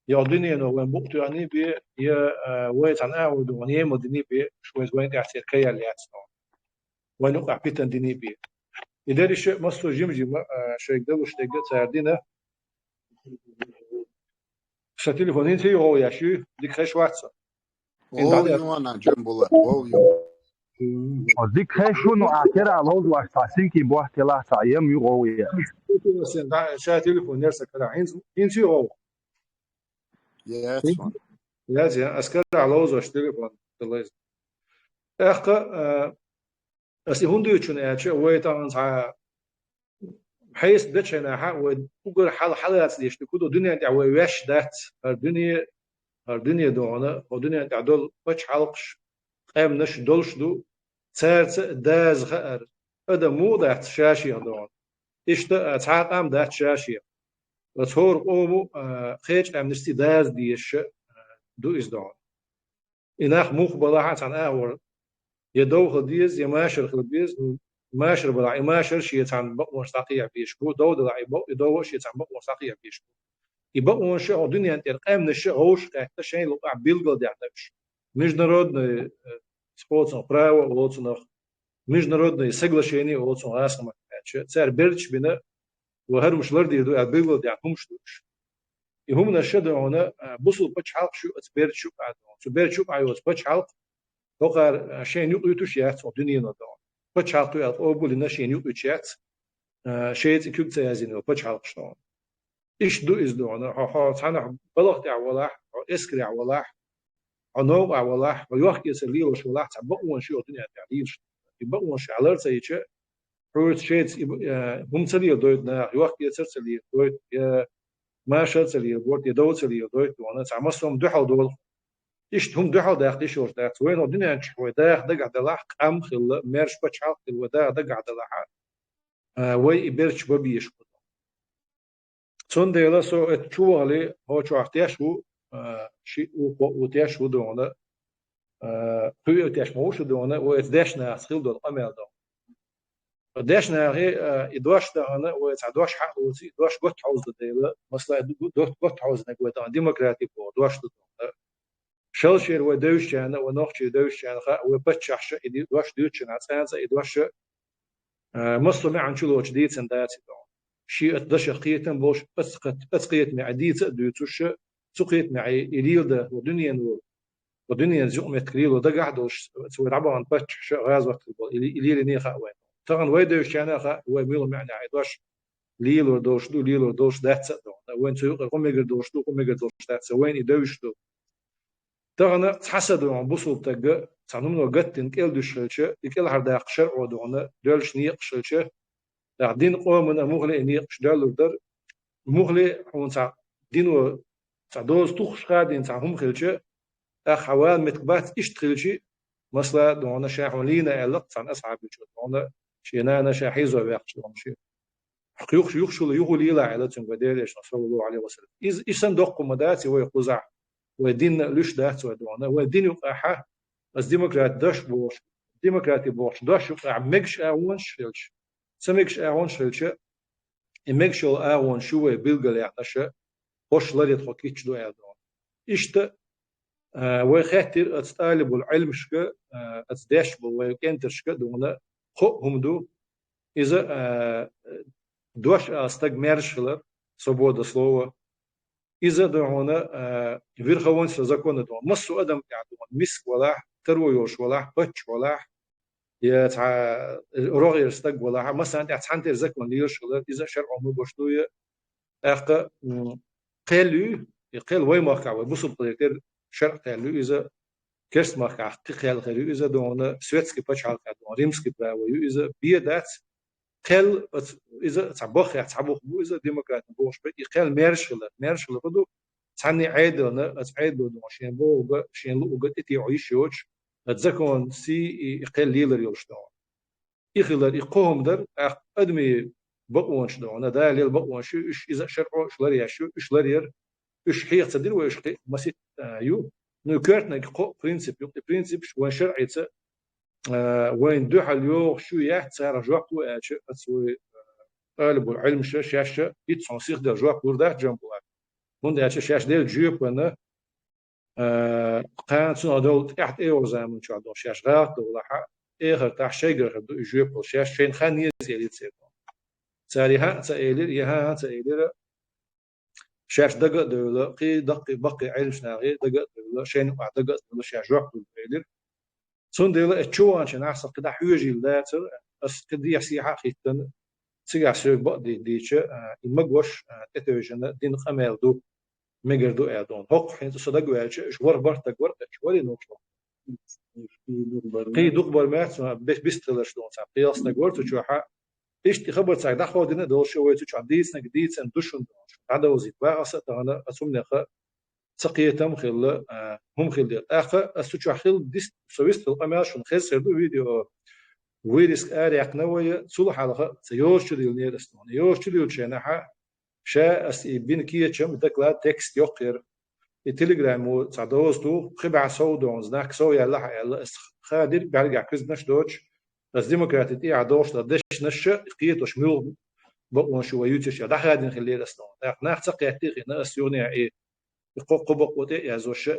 يا دنيا نو وين بوقت يعني بيه يا ويت عن أعود ونيه مدني بيه شوي وين تعسير كيا اللي يعسنون وين وقع بيتن دني بيه إذا الشيء مصر جمجي شيء دلوش تجد سردينه ستليفونين تي هو يا شو ديك خش واتساب إن أو بعد يوانا جنبولات أو يو قصدك هي شنو آخر على الوضع واساسين كي بوحت لا تعيم يقوي شا تليفون يرسل كذا إن تي هو ياتسون لازم أسكر على وضع تليفون دلائز أخا أسي هندو يشون أشي ويتان صع حيث دشنا حق وقول حالات ليش تكودو دنيا دع ويش دات الدنيا دونا ودنيا دع دول بتش حلقش قام نش دولش دو سارت داز خير هذا مو دات شاشي هذون إيش تعاقم دات شاشي وثور قومو خيج أم نستي داز ديش دو إز دون إناخ مخ بلاحة عن أول يدوخ ديز يماشر خلبيز ماشر بلا ماشر شيء عن بق مستقيع بيشكو دو دلا يدو شيء عن بق مستقيع بيشكو يبقى ونشأ الدنيا أنت قام نشأ هوش كحتى شيء لو بيلقى دعتش международные способы права лоцунах международные соглашения лоцун асма царь берч бина وهرمش لردي دو أبيلو دي همش دوش يهم نشدوا هنا بصل بتش حلق شو أتبرد شو بعد تبرد شو بعد بتش حلق توقع شيء يقول تشيات الدنيا نضال بتش حلق تو أقول لنا شيء يقول تشيات شيء تكتب تيازين بتش حلق شلون إيش دو إز دو أنا ها ثنا بلغت عولاح أو إسكري عولاح عنو عولاح ويوحكي يسليل وش ولاح تبقون شو الدنيا تعليل يبقون شو على رأسي حوت شيء هم سليل دويتنا يوحكي يسليل دويت ما شال سليل بورت يدور سليل دويت وأنا تعمسهم دحل دول إيش هم دحل داخل إيش ورد داخل وين الدنيا نشوي داخل دقع دلاح قام خل مارش بتشعل خل ودا دقع دلاح وي إبرش ببيش صن ديلا سو تشوف عليه هو شو احتياجه شيء وتياجه دونه هو تياج موش دونه وإتداشنا خل دول أمر دون داشنا غير إدواش دهنا وإتعدواش حق وإتدواش قط حوز ديلا مثلا قط حوز نقول دون ديمقراطي بو دواش دون شل شير ودوش يعني ونخشي دوش يعني خا وبتشحش إدواش دوش يعني أنت إدواش مسلم عن شو لو جديد سندات دون شيء أتدش قيتن بوش أسقيت مع ديت دوتش سقيت مع إليل ده ودنيا زومت كليل وده قاعدوش سوي ربع عن بتش غاز وقت إليل نيخا وين طبعا ويدوش يعني خا هو ميلو معنى عيدوش ليل ودوش داتس دون وين سوي قوم يقدر دوش دو قوم يقدر دوش داتس وين يدوش دو تغنى تحسدوا عن بصوب تجا تعنون وجدت إن كل دشلشة يكل هرداق شرع ودونا دولش نيقشلشة دين قومنا مغلي نيقش دول در مغلي هون تع دينو تع دوز توخش قادين تع هم خلشة أخوان متقبات إشتخلشي مثلا دونا شاحولينا ألق تع أصحاب الشو دونا شينا شاحيزو بيقش دونا شيء حقيقش يخشوا يهولي لا على تنقدر إيش صلى الله عليه وسلم إذ صندوق مداتي ويقزع ودين ليش دات ودونا ودين يقاحة بس ديمقراط داش بوش ديمقراطي بوش داش يقاح مجش أون شلش سمجش أون شلش مجش أون شو بيلقى يعطشه خوش لريت خوكيتش دو أدوان إشت وخاتر أتطالب العلم شك أتداش وكنتر شك دونا خو هم دو إذا دوش أستجمرشلر свобода слова إذا دونا верховенство закона دونا مسو أدم يعدون مسك ولا ترويوش ولا بتش ولا يتع رغير استق ولا مثلا يتعنتر زكون ليشلر إذا شرع مبشتوية أق قالوا يقال وين ماكع وبصل قدر شرع قالوا إذا كرس ماكع قال غير إذا دونا سويتسكي بتش على دونا ريمسكي براوي إذا بيدات قال إذا تعبخ يتعبخ بو إذا ديمقراط بوش يقال مارشل بدو تعني عادل عادل دو شين بو شين لو قد تي عيش يوش تذكرون سي يقال ليلر يوش دو يخلر يقوم در أدمي بقونش دو أنا دا ليل بقونش إيش إذا شرعه شلر يشو إيش لرير إيش حيق تدير وإيش حيق مسيت يو نكرتنا يقو برينسيب برينسيب شو شرعي وين دو حليو شو يحتار جوق وأش أسوي طالب العلم شاش يتصنصيخ در جوق ورده جنبه من ده شاش دل جيب وأنا قان سنة دول تحت إيو زمان شو عدو شاش غاق ولا حق إيه تحت شجر هدو جيب وشاش شين خان يزيد يتصير ساريها تأيلر يها تأيلر شاش دقة دولة قي دقي بقي علم شناغي دقة دولة شين وعد دقة دولة شاش جوق دولة سون ديلا اتشوان شن أحسن كده حيوجي لاتر بس كده يحسي حقيقة سيجع سيرك بقى ديتش المجوش تتوجنا دين خمال دو مجر دو أدون حق حين تصدق وعش شوار برتك ورق شواري نوشوا قي دخبر مات بس تلش دون سام قياس نقول تشوف حق إيش تخبر ساعد دخوا دينا دول شوية تشوف عديس نقديس ندوشون دون هذا وزيد بقى أصلا أنا أسمع خ سقيتهم خل هم خل آخر أستشعر خل ديس سويست القماش شون خل سردو فيديو ويرس أريق نوية صلح على سيوش شدي النيرستون يوش شدي وشناحة شا أستبين كيه شم دكلا تكست يقر التليجرام وتصدوستو خبع سودون زناك سويا لح يلا خادر برجع كزنش دوتش بس ديمقراطية عدوش لدش نش قيتوش ميل بقون شو يوتش ده خادين خليه رستون ناخ تقيتي ناس يوني قبق وتي يزوش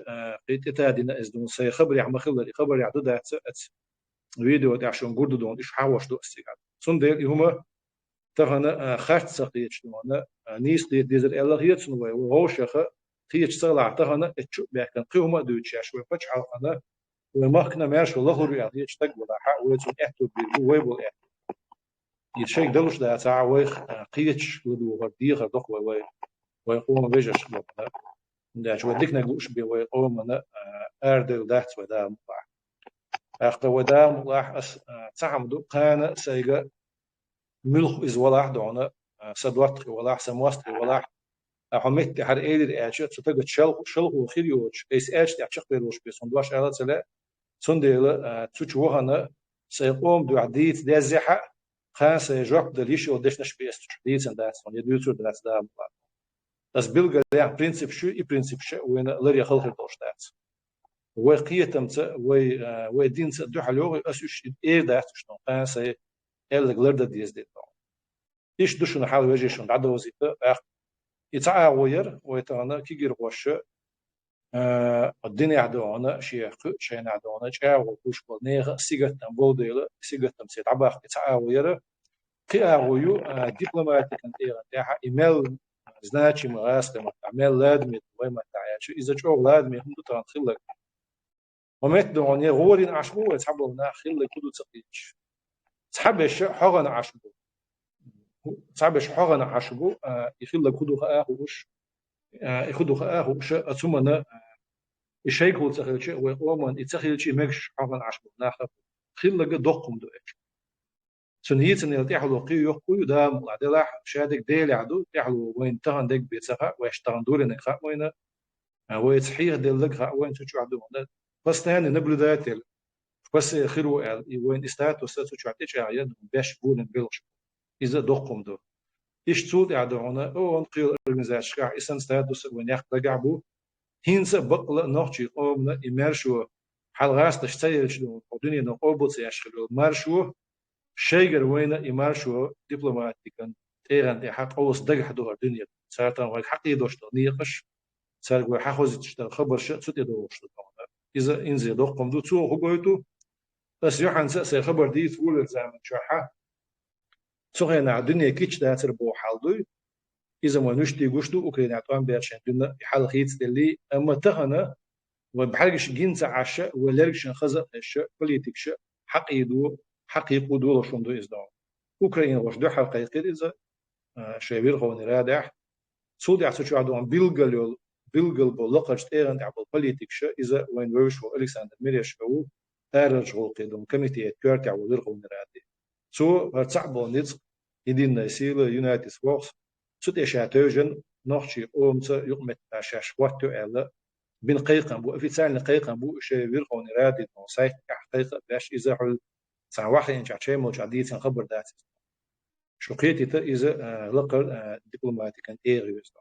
قيت تادينا ازدون سي خبر يعمل خبر يعدو ده فيديو تعشون جودو دون إيش حاوش دو استيقاد صنديل هما تهنا خارج سقيتش دونا نيس دي ديزر الله يتسنو وهوشخ قيتش صلع تهنا اتشو بيكن قيوما دوتش شوي فتش حلقنا وما كنا ماشي الله رياض يشتق ولا حق ويتون احتو بيرو ويبل يشيك دلوش ده تعويخ قيتش ودو غرديغ دق ويقوم بيجش لونا ده شو ديك نقولش بي ويقوم انا اردل دات ودا مقع اخت ودا مقع تعمدو قانا سيغا ملخ إز ولاح دونا سدوات ولاح سمواست ولاح حميت حر إيدر أشياء ستجد شلق وخيريوش إس أش تعشق بيروش بيسون دواش على سلا سنديل تشوهنا سيقوم بعديت ده زحة خاص يجوب دليش ودش نش بيست ديت سنداس من يدوتر داس دا بس بيلقى ده برينسيب شو إي برينسيب شو وين لري خلق الدوش داس وقيتم ودين سدو حلو أسوش إيه داس شنو خاص اللي غلرد ديز دي إيش دوشون حال وجهشون بعد وزيته يتعاوير ويتانا كيجير وش الدنيا عدوانا شيخ شين عدوانا جاو وش بنيغ سيجتنا بوديل سيجتنا سيد عباخ يتعاوير كيعاويو دبلوماتيك انتيرا تاعها إيميل زناتشي مغاس لما تعمل لادمي وما تعيش إذا جو لادمي هم تران خلك ومت دوني غورين عشبو يتحبوا خلك كدو تقيش صحابش حغنا عشبو صحابش حغنا عشبو يخلى كدو خاهوش يخدو خاهوش أتمنى الشيء هو تخيل شيء ومن يتخيل شيء مكش عمل عشب ناخذ خيل لقى دقم دو إيش سنيت إن يتحلو قيو يقوي دام وعدلا شادك ديل عدو يحلو وين تهان ديك بيتسخا ويشتغل دول إنك خا وين ويتصحيح ديل لك خا وين تشو عدو بس تاني نبلو ذاتل بس خيرو وين استات وستو شو عتيش عياد باش بولن بيلش إذا دقم دو إيش تود عدونا أو نقيل أرجنزاش كع إسان ستاتوس وين ياخد جعبو هينس بقل نوحشي قومنا إمارشوا حلقاس تشتغل شنو الدنيا نقوبوت يشغلوا مارشوا شيء وين إمارشوا دبلوماتيكا تيران دي حق أوس دق حدوها الدنيا سارتان وين حقي دوش نيقش سار وين حخوز تشتغل خبر شيء سوت يدوش إذا إنزل دقم دو تو هبويتو بس يوحنا سأسي خبر دي تقول الزمن شرحه سوغينا الدنيا كيتش داتر بو حالدو إذا ما نشتي قشتو أوكرانيا توان بيرشين دنا حال خيت اللي أما تهنا وبحرقش جنس عشاء ولرقش خزق الشاء بوليتيك شاء حق يقودوا لشون دو إزدان أوكرانيا وش دو حقيقي إذا شابير غوني رادح سودي عسوشو عدوان بيلقل بلقش تيران عبال بوليتيك شاء إذا وين ويشو ألكسندر ميريش هو أرج غوقيدون كميتية كورتي عبال غوني رادي سو هرتصعبو نيز يدين سيلا يونايتد ستيتس سوت إشاتوجن نوحشي أومت يقمت عشاش واتو ألا بين قيقا بو في تسال قيقا بو شيء بيرقون رادي نو سايت حقيقة باش إذا حل ساعة واحد إن شيء موجودين سن خبر ذات شو قيتي تا إذا لقر دبلوماتيكا إيريوس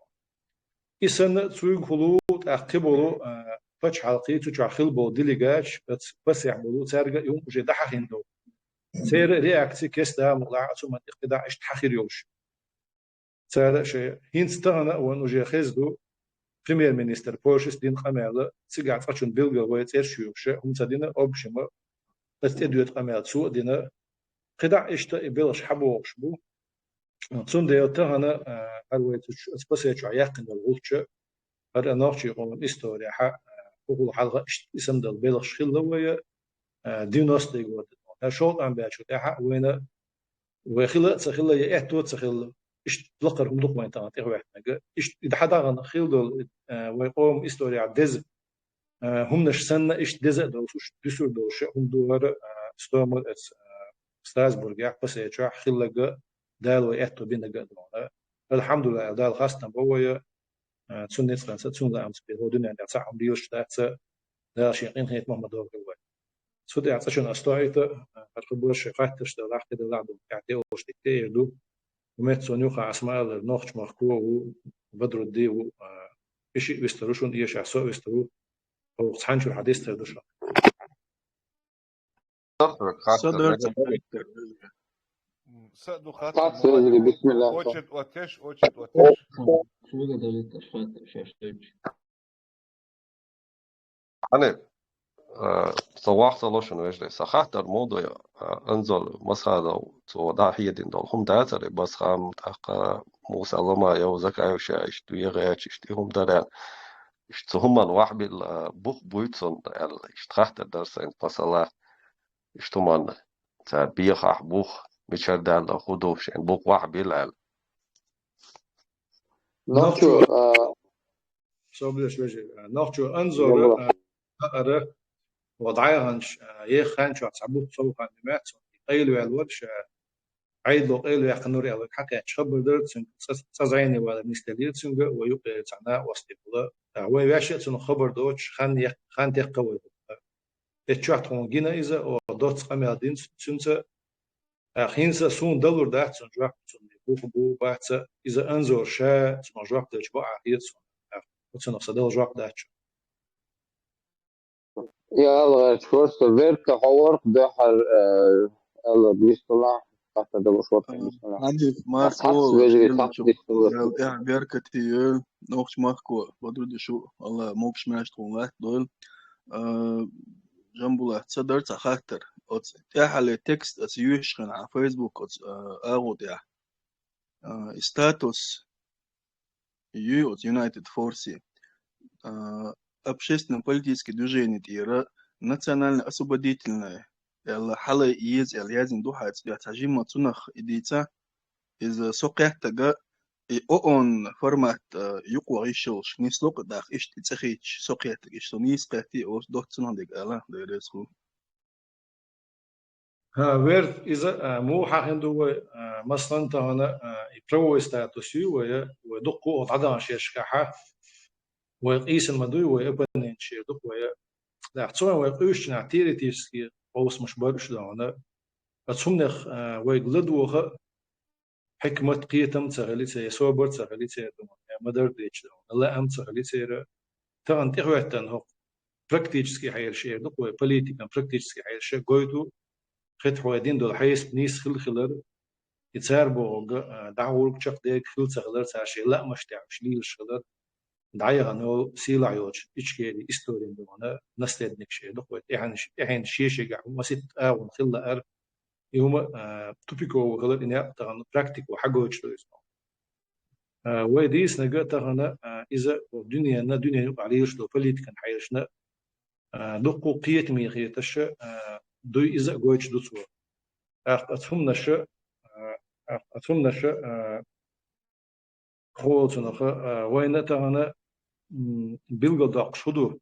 إسن تسوق خلود أقبلوا فتش حلقي تجع خلبو ديليجاش بس يعملوا ترجع يوم وجد حقيندو سير رياكتي كستا مطلع ثم اقتداء اشتحخير يوش سير شيء هينستانا ونوجي خزدو بريمير مينستر بورشس دين قمالة سيقعد فتشون بيلغا ويتير شيوشة هم تدينا أبشما بس ادويت قمال سوء دينا قدع اشتا بيلش حبو وشبو تون ديوتانا هلويت اسبسيتشو عياقن الغلطشة هر اناخشي قوم استوريا حق وقول حلقة اسم دل بيلش خلا ويا ديناستي قوات هالشوط عم بيعشو تاحق وينا وخلا تخلا يأتو تخلا إيش تلقر هم دق وين تانت واحد نجا إيش إذا حدا عن خيل دول ويقوم إستوريا دز هم نش سنة إيش دز دول وش دسور دول شيء هم دول ستومر ستراسبورغ يا بس يشوا خيل لجا دال ويأتو بين لجا دول الحمد لله دال خاصة بويا تسون نتفرنس تسون لا أمس بيهو دنيا عند ساعة مليوش تاعت دال شيء قين هيت محمد دول جوا سودي عطشون أستوعيت أرخبور شيء قاتش دول أحد دول عدو كعتي وش تكتير دو ومات سونيوخا عسمال النوخش مخكو وبدرو الدي و إشي ويستروشون إيش عسو ويسترو أو صحنشو الحديث تردوشا صدر سأدو قاس خاطر رجلي بسم الله أوشت واتش شو قدرت أشفت شاشتج أنا صواحت لوشن وجدي سخحت الموضوع أنزل مسخة ودا هي دين دول هم داتر بس خام تحقق موسى لما يو زكاة وشا اشتوي غيرش اشتيهم داران اشتهم الواحد بالبوخ بويتسون اشتخت الدرسين مثلا اشتمان بيخ بوخ مشر دال خدوش ان بوخ واحد بالعل نوحشو صوبلش وجه نوحشو أنظر أرى وضعها يخان شو عصبوه صوفا نمات قيلوا يا الورش عيد لو قيلوا يا قنوري على حكى خبر درت سازعيني ولا مستدير سنجا ويقع تعنا واستقبال وياشي سنو خبر دوتش خان تقوي اتشعت هون جينا إذا ودوت قمة دين سنسا خينسا سون دلور دات سن جواب سن بو بات إذا أنظر شا سن جواب داتش بقى عيد سن صدق جواب داتش يا الله شورس فيرك حوار دحر الله بسم الله تحت دبر شوط بسم الله عندك قاس ماركو وجري يلا تحت شو بسم الله يا بيركتي نوخش ماركو بدرد شو الله موكش ماش تقول دول جنبه تصدر خاطر يا حال تكست أسيوش خن على فيسبوك أغود يا ستاتوس يو يونايتد فورسي общественное политическое движение тира национально освободительное ال حلا يز ال يزن دوحة يتعجم مطنخ إديتا إذا سقيت تجا اون فورمات يقوى يشوش نسلوق داخ ايش تسخيش سوقيتك ايش تونيس قاتي او دوت سنندق الا ديرسكو ها وير إذا مو حاهندو مثلا تهنا يبرو ستاتوسي ودقو عدم شيشكاحة ويقيس المدوي ويبنين شيء دق لا تصور ويقيش نعتيري تيسكي قوس مش برش دهنا أتصمنخ ويقلدوها حكمة قيتم تغلي سي صوبر تغلي سي مدر ديش دهنا لا أم تغلي سي تغن تغويتن هو براكتيسكي حير شيء دق وبوليتيكا براكتيسكي حير شيء قويتو خد حوادين دول حيس نيس خلر يتسار بوغ دعور بشق ديك خل تغلر ساشي لا مش تعمش ليل شغلر دعيها نو سيلا يوج إشكالي إستورين دونا نستدنك شيء دقوة إحن شيء قاعد مسيت آون خلا أر يوم توبيكو غلط إنها تغن براكتيك وحاجة وجدويس وديس نجا تغن إذا الدنيا يبقى عليش دو بوليتيكا حيرشنا دقو قيت ميغيتش دو إذا جوج دوتسوا أتفهمنا شيء أتفهمنا شيء خوتنا وين تغن بيلغ داق شدو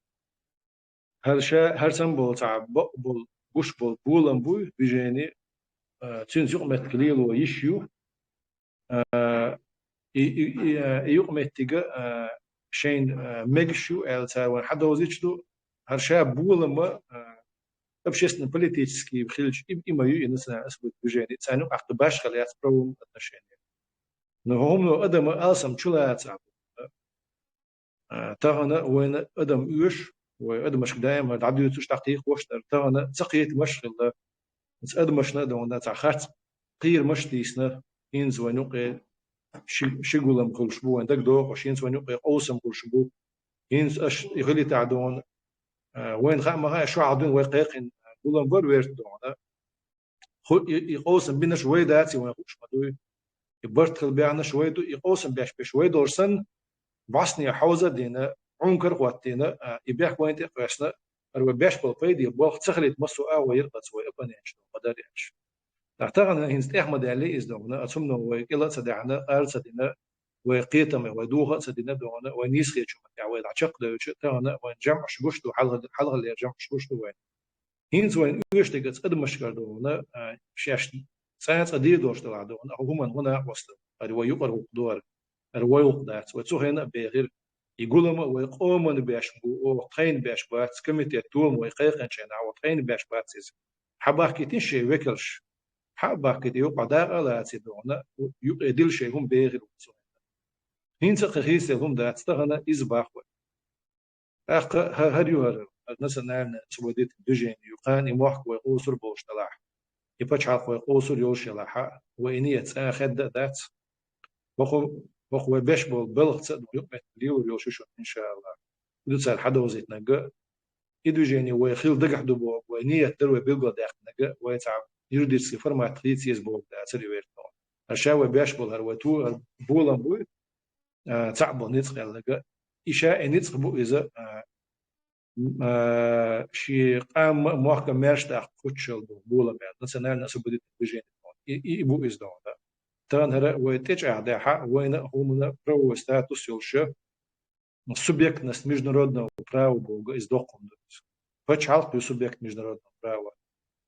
هر سن بول تعب بول بوش بول بولن بوي بيجيني تنزيق متكليل ويشيو يوق متيجا شين ميجشو التا حدا وزيشدو هر شا بولن ما ابشيسن بوليتيكسكي بخيلش إما ينسى اسبوع بيجيني تانو اقتباش خليات بروم التشين نهم لو ادم السم تشلات تغنى وين ادم يوش وادم مش دائما تعدي توش تحقيق وش تغنى تقيت مشغل ادم مش ندون تاخات قير مش تيسنا ينز ونقي شغلم كل شبو عندك دو وشينز ونقي اوسم كل شبو ينز اش يغلي تعدون وين ما شو عدون ويقيقن كلهم غير ويرت دون يقوسم بينا شوي داتي وين خوش مدوي يبرت بيعنا شوي دو يقوسم بيش بشوي دورسن باسني حوزه دينا عنكر قوتينا يبيح وين تقاسنا أرو بيش بالبيدي بوق تخليت مسوا ويرقص ويبنيش قدريش تعتقد هنست أحمد علي إزدونا أتمنى ويلا صدقنا قال صدقنا وقيتم ودوها صدقنا دونا ونيس خير شو متعود عشق ده تانا ونجمع شوش دو حلقة اللي جمع شوش دو وين هنز وين إيش تقص قدم مشكلة دونا شاشتي ساعات قدير دوش دونا هم هنا وصل أرو يقرأ دور أرو يقدات وتسوهنا بغير يقولوا ويقومون بيشبو وقين بيشبات كمية توم ويقيقن شينا وقين بيشبات سيز حباكتين شيء وكلش حباكتي يقع داء لا تدونا يقدل شيء هم بيغير هين تقخيس هم دا تستغنى إزباق أخ هريوهر الناس نعم سوديت دجين يقان يموحك ويقوسر بوش تلاح يبتشعق ويقوسر يوش يلاحا وإنية أخد دات وخو بيشبول بلغ تصدق يقمت ليو يوشوشو إن شاء الله يدوسال حدا وزيت نجا يدو جيني ويخيل دقح دبو ونية تروي بيلقى داخل نجا ويتعب يردي سفر ما تخليت يزبوك دا تري ويرتون الشاوي بيشبول هروتو بولن بوي تعبو نتخ نجا إشاء نتخ بو إذا شي قام موحكا ميرش داخل كوتشل بولن بعد نسنا نسو بديت بجيني يبو إزدون تان هذا ويتج أعداء وين هم برو ستاتوس يلشة سубъект международного права Бога из документов. Почему субъект международного права?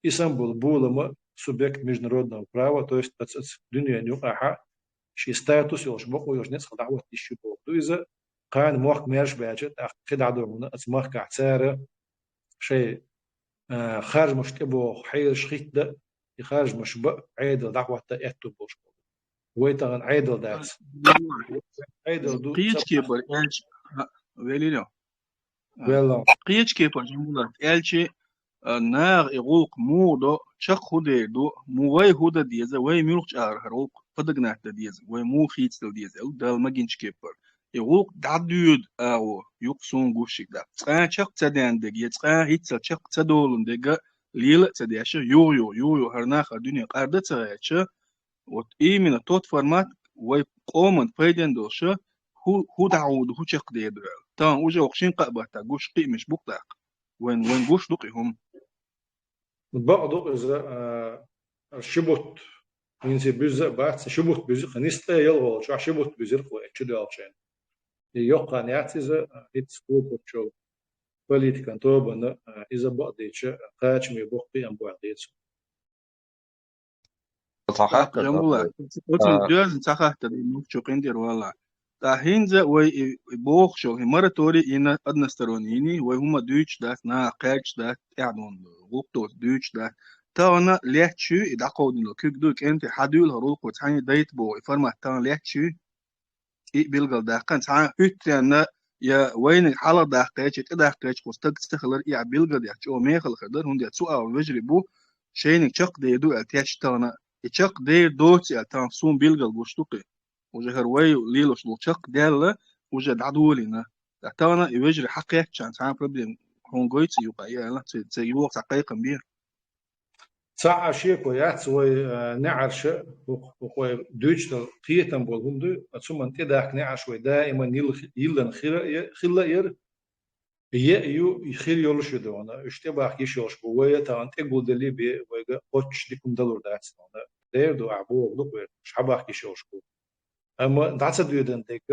Исамбул был субъект международного права, то есть дунья нюаха, شيء ستاتوس يلش بقى يرجنس خدعوة الشباب. تو إذا كان موق ميرش بيجت أخذ عدونا أسمح كعسارة شيء خارج مش تبغى حيل شخيت ده خارج مش بق عيد دعوة تأتو بوش ويتغن عيدل دات عيدل دو قيج كيبر إلش ويلينو ويلا قيج كيبر جملة إلش ناغ يغوق مودو شق هودي دو موي هودا ديزا وي ميلوخ هروق فدقنا ديزا وي مو خيتل ديزا أو دال ماجينش كيبر يغوق دعدود أو يقصون قوشك دا تقان شق تدان دقيا تقان هيتل شق تدولن دقا ليل تدياشا يو هرناخ الدنيا قاردة تغيشا وإيمن توت فورمات ويقومن فايدن دوشة هو دعود هو شق ديدو تان وجا وقشين قابتا قوش قيمش بقتاق وين قوش دقيهم بعض إذا شبوت إنسي بيزق بات شبوت بيزق خنيستا يلغو شو شبوت بيزق خو اتشدو ألشين يوقع نياتيزا هيت سكول بوتشو بوليت كانتوبنا إذا بقديتش قاش مي بوقي أم بقديتش صحات جنبولا قلت جاز صحات إنه شو قندير والله تاهينزا وي بوخ شو مرة توري إن أدنسترونيني وهم دوتش دات نا قاش دات يعني غوطوس دوتش دات تانا ليتشو إذا قودن لو كيك دوك أنت حدول هروق وتحني دايت بو فرما تانا ليتشو إيه بيلقى داقن تانا هتنا يا وين حالا داقيش داقيش قصتك تستخلر إيه بيلقى داقش أو ميخل خدر هندي تسوء أو وجري بو شينك شق ديدو التياش تانا يشق دير دوت تانا سون بيلقى البوشتوقي وجه هروي ليلوش لو شق ديلا وجه دعدولنا تانا يوجري حقيقة كان تانا بروبلم هون قويت يبقى يلا تسيبوه حقيقة بيه ساعة شيء كويات وي نعرش وكوي دوتش قيتم بولهم دو ثم أنت داك نعرش وي دائما يلن خلا ير يو يخير يولش يدونا اشتباه يشوش بوية تا أنت قول دلي بي ويجا قطش ديكم دلور داتس دونا دير دو عبو دو وير شباه يشوش بو أما داتس دو يدن ديك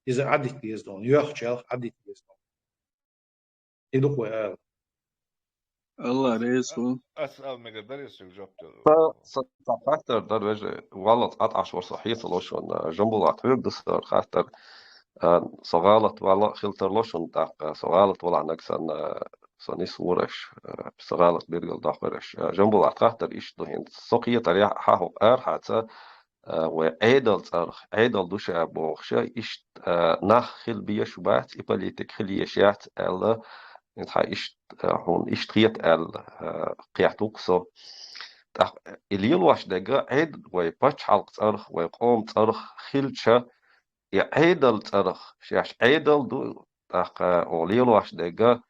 إذا عدت بيز دون يخشل عدت بيز دون يدوك وير الله ريسو أسأل مقدر يسوق جبت خاطر در وجه والله قطع شور صحيح لوشون جنبولات هيك دستور خاطر صغالت والله خلتر لوشون داق صغالت والله نكسن سنيس ورش صغالت بيرجل داخرش جنبولات خاطر إيش دهين سقية تريح حاو حتى وعيدل تارخ عيدل دوش أبوخشة إيش نخ خل بيشوبات إبليتك خليشات ألا انتها إيش هون إيش تريت قيعتوقسو اليل واش دقة عيد ويبتش حلق تارخ ويقوم تارخ خلشة يعيدل تارخ شاش عيدل دو تاق وليل واش دقة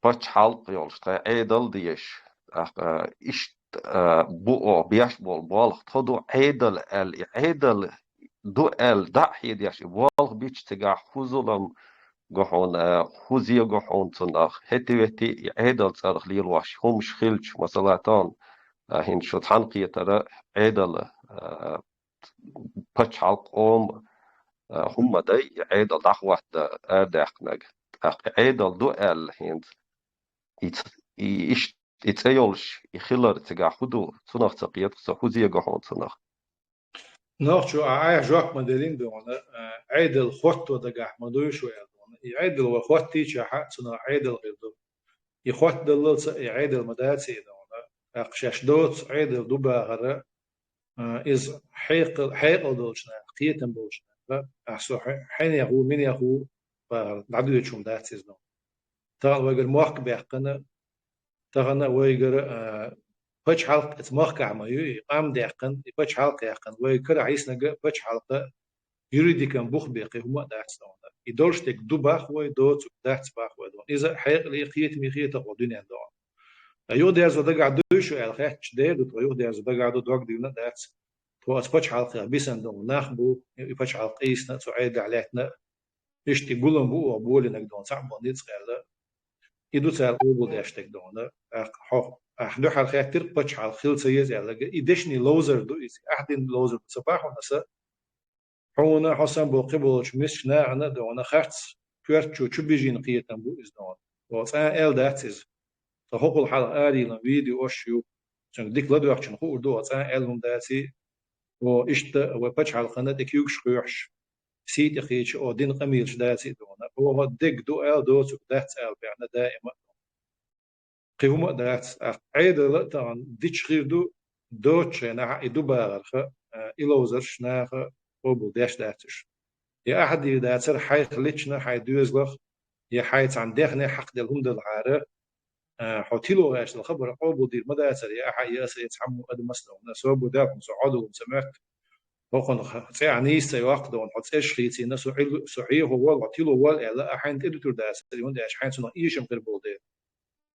بتش حلق يولش تا عيدل ديش تاق إيش بو بياش بول بالغ تدو عيدل عيدل دو دحي ديش بالغ بيش تقع خزلم جحون خوزية جحون تناخ هتي عيدل تارخ ليل واش همش خلش مسلاتان هين شو تحنقية ترى عيدل بتش حلق هم داي عيدل دخوة أرداخناج عيدل دو هين إيش يتسيولش يخلر تجا خدو تناخ تقيت خوزية جحون تناخ نوع عاية جوك مدلين دونا عيدل خط ودقع مدوي شوية دونا عيدل وخطي شاحة سنا عيدل غير دو يخط دلل عيدل مداتي دونا أقشاش دوت عيدل دوبا غرا إز حيق دولشنا قيتم بولشنا أحسو حين يغو من يغو بعدو يشوم داتي دونا تغن ويقر موق بيحقنا تغن ويقر بتش حلقة اسمه كعمايو قام دقن بتش حلقة يقن ويكر عيسنا بتش حلقة يريد كان بوخ بيقي هما داعس دونا يدورش تك دوباخ ويدوت داعس باخ ويدون إذا حيق لقيت ميخيت الدنيا دون أيو ديرز ودقع دوشو الخيتش دير دوت أيو ديرز ودقع دوت دينا داعس تو بتش حلقة بيسن دون ناخبو بتش حلقة إيسنا تعيد عليتنا إيش تقولن بو وبولي نقدون صعب نيت خير يدو سال أول داشتك دونا أحدو حال خياتر بتش حال خيل سيز يلا إدشني لوزر دو إس أحدين لوزر صباح ونسا حونا حسن بوقبلش مش ناعنا دونا خرص كورت شو بيجين قيتن بو إز دونا وصا إل داتز فحق الحال آري لن فيديو أشيو شن ديك لدو أخشن خور دو وصا إل هم داتي وإشت وبتش حال خنا ديك يوكش خيوش سيت خيش أو دين قميلش داتي دونا هو ديك دو إل دو سو داتس إل بيعنا دائما قيوم دات عيد لطان ديش غير دوتش نح يدو باغرخ إلوزرش ناخ أبو داش داتش يا أحد داتر حي خليتشنا حي دوزلخ يا حي تعندخنا حق دلهم دلعارة حوتيلو غاش الخبر أبو دير مداتر يا أحد يا سيتحمو أد مسلم نسوبو داكم سعودو سمعت وقن يعني سيواقد ونحط إيش خيتي نسو صحيح هو وعتيلو هو لا أحد إدتور داتر يوم داش حين سنا إيشم غير بولدير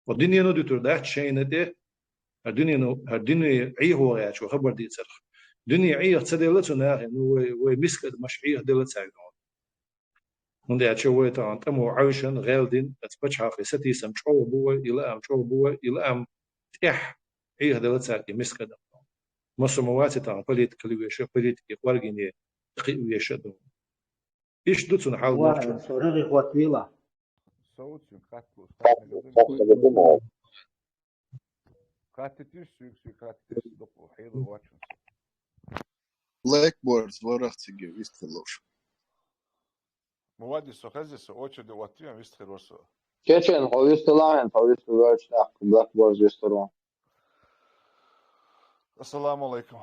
والدنيا نو دكتور ده شيء ده الدنيا عيه هو يا شو خبر دي صرخ دنيا عيه تصدق له إنه ومسك مش عيه دلت ساعدون من ده شو هو تان تمو عايشن غالدين تبتش حافي ستي سمشوا بوا إلى أم شو بوا إلى أم تح عيه دلت ساعد مسك ده مصر مواتي تان بوليتيك ويشة بوليتيك ورجيني ويشة دون إيش دوتون حال نوتشو وصورة إخوات ويلا صوت قاتل قاتل قاتل سوق قاتل دق وحيد واتشون Black Boards ورق تيجي ويستلوش. مواد السوخزة سوتش دو واتيا ويستخر وسو تشيتشن هو يستلاين هو يستلاش تاع بلاك بورز يسترون. السلام عليكم.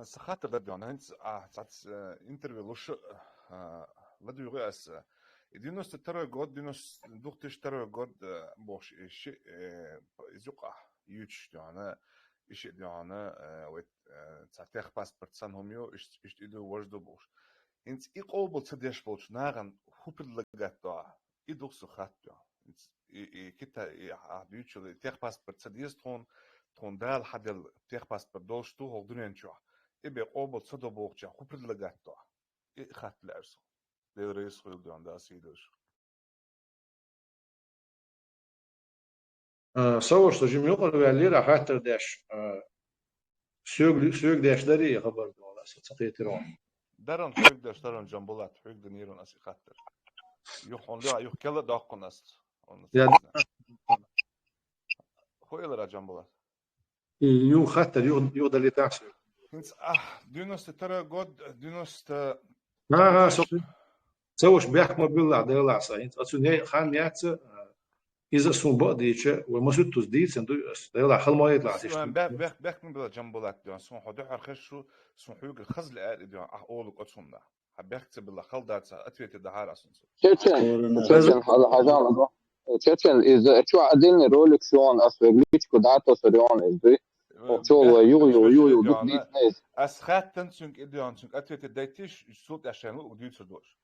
سخات بدي أنا هنت ساعات انترفيو لوش بدي يقول أس دينوس ترى جود دينوس دوختش ترى جود بوش شيء يزقع يوتش يعني إيش يعني ويت ساعتها باسبورت سان هميو إيش يدو ورد بوش إنت إقابل تديش بوش ناقن هوبل لقطع يدوخ سخات يعني كتا عديوتش تيخ باسبورت تديس تون دال حد تيخ باسبورت دوش تو هو دنيا نشوا إبي قابل صدق بوش هوبل لقطع إخات لأرسو للرئيس خلد عند أسيدش صور سجيم يقول ويالي راح حتى داش سوق داش داري خبر دولا ستقيترون درن حوق داش درن جنبولات حوق دنيرون أسي خاطر يخون لا يخ كلا داقون است يعني هو إلا را جنبولات يو خاطر يو دالي تاعسو هنس دينوس ترى جود دينوس سوش بيحكم بالله ديلا ساينت أتوني خان ياتس إذا سون بقديش ومسوت تزديد سندو ديلا خل ما يطلع تيش بيحكم بالله جنبولات ديون سون حدو حرخشو سون حوق الخزل آل ديون أولك أتصنع بيحكم بالله خل دات أتويت الدهار أصلا تشيتشن حاجة تشيتشن إذا شو عدين رولك شون أسويجليش كداتو سريون إزاي شو يو ديت ناس أسخات تنسونك إديون سونك أتويت الدايتيش صوت عشان لو وديت سدوش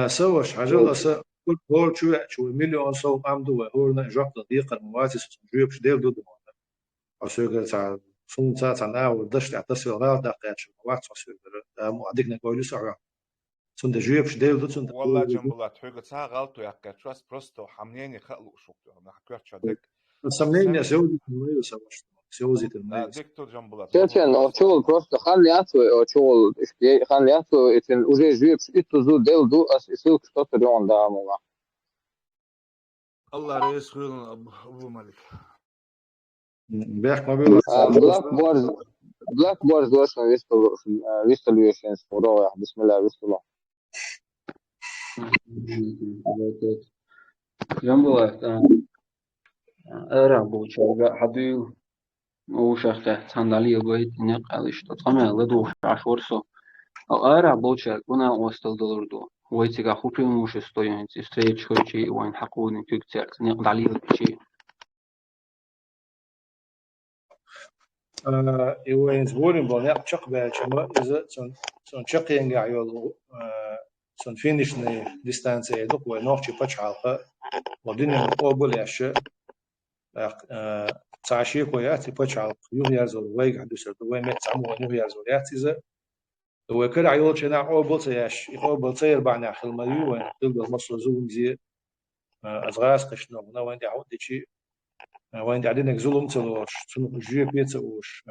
سوش حاجة لسه كل هول شو مليون صوت عمدو هولنا جواب دقيقة المواسس جوبش ديل دو دمونا أسويجل تاع صون تاع ناو دش تعتصل غير دقيقة شو وقت أسويجل مو عديكنا كويلو سعوا صون جوبش ديل دو صون والله جنبولات حوجة تاع غلطو يا كاتشواس بروستو حمنيني خلو شوكتو أنا حكيت شادك سمنيني سوزي الميل سوزي الميل دكتور جنبولات تشيتشن أشول بروست خلي أتو أشول إشتي خلي أتو إتن وجه جوبش إتو زو ديل دو أس إسوك شو تريون دا مولا الله رئيس خيرون أبو مالك بيحكم بالله بلاك بورز واسمه ويستلويشنز وروح بسم الله ويستلو جنبولات أرى بوشة حدو وشخص صندلية قويت نقلش تطمع لدوش عشورسو أرى بوشة كنا وصل دولردو ويتيجا خوبي ومش استوين تستيج شوي وين حقوني تكتر نقد عليه شيء وين زبورين بنيا شق باشما إذا سون شقين قاعيولو سون فينيش ديستانس يدق ونوخشي بتش عالقة ودنيا قبل يعش تعشيق وياتي بتش عالقة يهيازول ويق حدوسر وين متعمو يهيازول ياتي إذا وكل عيول شنا قبل تياش قبل تير بعنا خلمايو وين تلقى مصر زوم زي أزغاس قشنا هنا وين يعود شيء وين عندنا ظلم تلوش سنو جيه بيتوش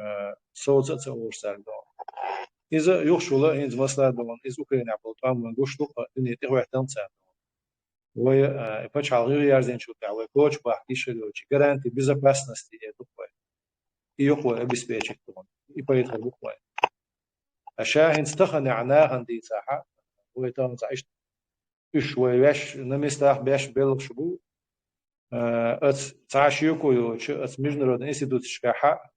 صوت تلوش سالدو إذا يخشوا إنز مثلا دون إذا أوكرين عبد طعم ونقوش لقى إن تروح تنسى وي بتش على غير يارزين شو تعوي كوتش بحكيش لوش جرانتي безопасности يدقوا يقوى обеспечить دون يبيت خلقوا أشاهد استخن عناه عندي ساحة ويتم تعيش إيش ويش نمستح بيش بيلق شبو تعشيكو يوش международный институт шкаха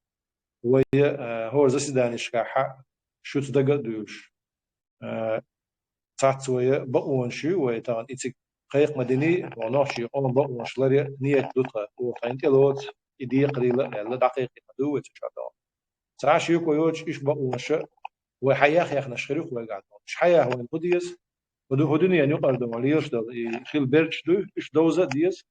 وهي هو заседание шкаха شو تدقدوش تعطوية بقون شو ويتان إتك قيق مدني وناشي أم بقون شلري نية دوتها وقاين تلوت إدي قليلة لا دقيقة مدوة تشعر تعشيكو يوش إيش بقون شو وحياخ يخنا شخريخ ويقعد مش حياه وين بديس ودو هدنيا نقدر دوليش دو خيل بيرش دو إيش دوزة ديس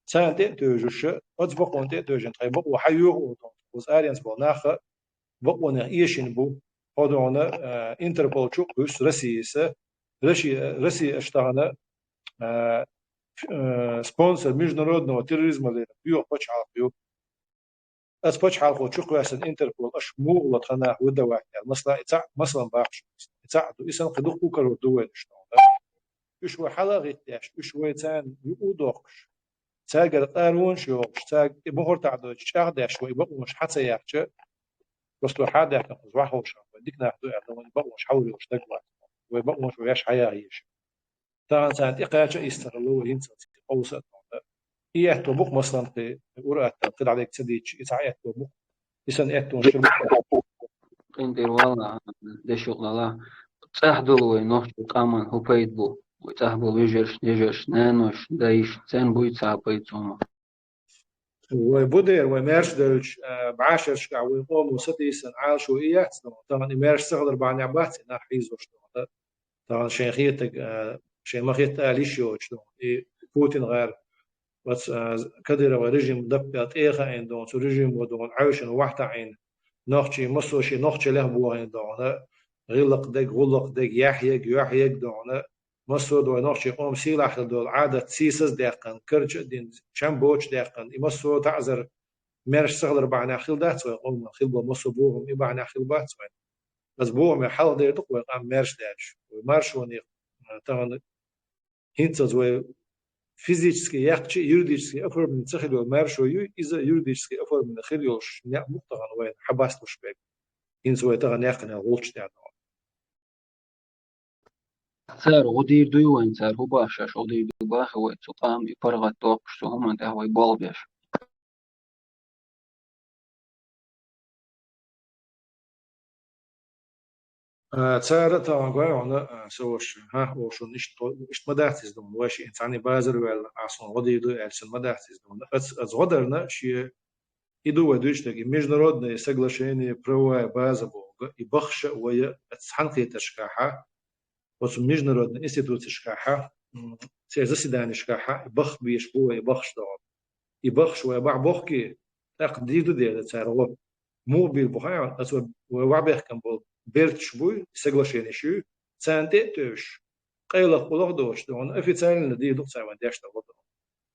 سان تأتوجش أتبقون تأتوجن طيب بقوا حيوه وز أرينس بناخ بقوا نعيشين بو هذونا إنتربول شو بس رسي اشتغلنا سبونسر международного терроризма اللي بيو بتش على بيو أسبوع حالكو شو قاسن إنتربول أش مو لطخنا ودا واحد مثلا باقش يتعدوا إسان قدوق كوكر دوين شنو إيش هو حلقة إيش هو تان يودوقش تاجر قارون شو تاج مهر تعدو شاغد شوي بقوا مش حتى يحكي بس لو حد يحكي صباح وش ديك ناخذ يعني بقوا مش حولي وش تقوى وبقوا مش وياش حياة هيش تان سانت إقاعة يستغلوا ينسى أوسط إيه تبوك مثلا في ورقة طلع عليك تديش إسعاء تبوك إسان إيه تنشر إنتر والله ده شغل الله تحدل وينوش قامان هو بيتبو وتحبل يجرش نانوش دايش تان بوي تعبيت هما وبودر ومارش درج بعاشر شقع ويقوم وستي سن عاش وإيه طبعا مارش صغر بعد عبات إنها حيزوش طبعا شيخيتك شيخيت آليشيو بوتين غير بس كدر ورجيم دبقت إيخا عندهم رجيم ودون عايشن واحدة عين نخشي مصوشي نخشي له بوه عندهم غلق دق غلق دق يحيق دون مصود ونخشي قوم سيلاح دول عادة سيسس دقن كرج دين شامبوش دقن يمصو تعذر مارش صغر بعنا خيل دات ويقوم خيل بمصو بوهم يبعنا خيل بات بس بوهم يحل دير دق ويقام مارش داش ومارش وني طبعا هينتز فيزيكسكي يحكي يريديسكي أفر من تخيل ومارشو إذا يريديسكي أفر من خيلوش نعم مقطعا وين حباس لش بيك إنس ويتغن يقنا غولش تاعنا سار غدير دوين سار هو باشاش غدير دو باخ ويتقام يفرغ توقش هما ده هو يبال بيش تسارة طبعا قوي عنا سوش ها وشو نشت مدارتز دون واش إنساني بازر ولا عصون غدير دو ألسن مدارتز دون أز غدرنا شيء يدو ودوش تاكي международные соглашения правовая база бога и бахша ويا تسحنقي تشكاحة وس международные институции шкаха все заседания шкаха бах беш бо бахш дон и бахш ويا باع بوخكي تقديد دي تسارو مو بير بوها أسو وعبير كان بول بيرتش بوي соглашение شو سانتي توش قيل قلق دوش دون официально دي دوك سايوان داش دون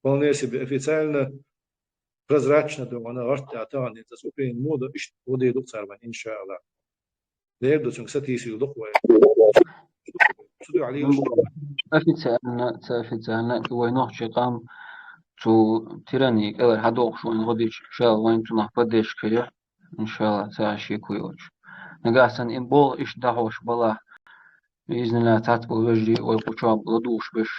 вполне себе официально прозрачно дон арт атан это супер мода иш воды دوك سايوان إن شاء الله ده دوك ساتيسي دوك وي سدو عليه أفيتسالنا وينوش قام تو تيراني كأول حدوق شو إن غديش إن شاء الله وين تنح بديش كده إن شاء الله تعشي كويوش نقاسن إن بول إيش دعوش بلا بإذن الله تعتبر وجري ويقوشاب لدوش بش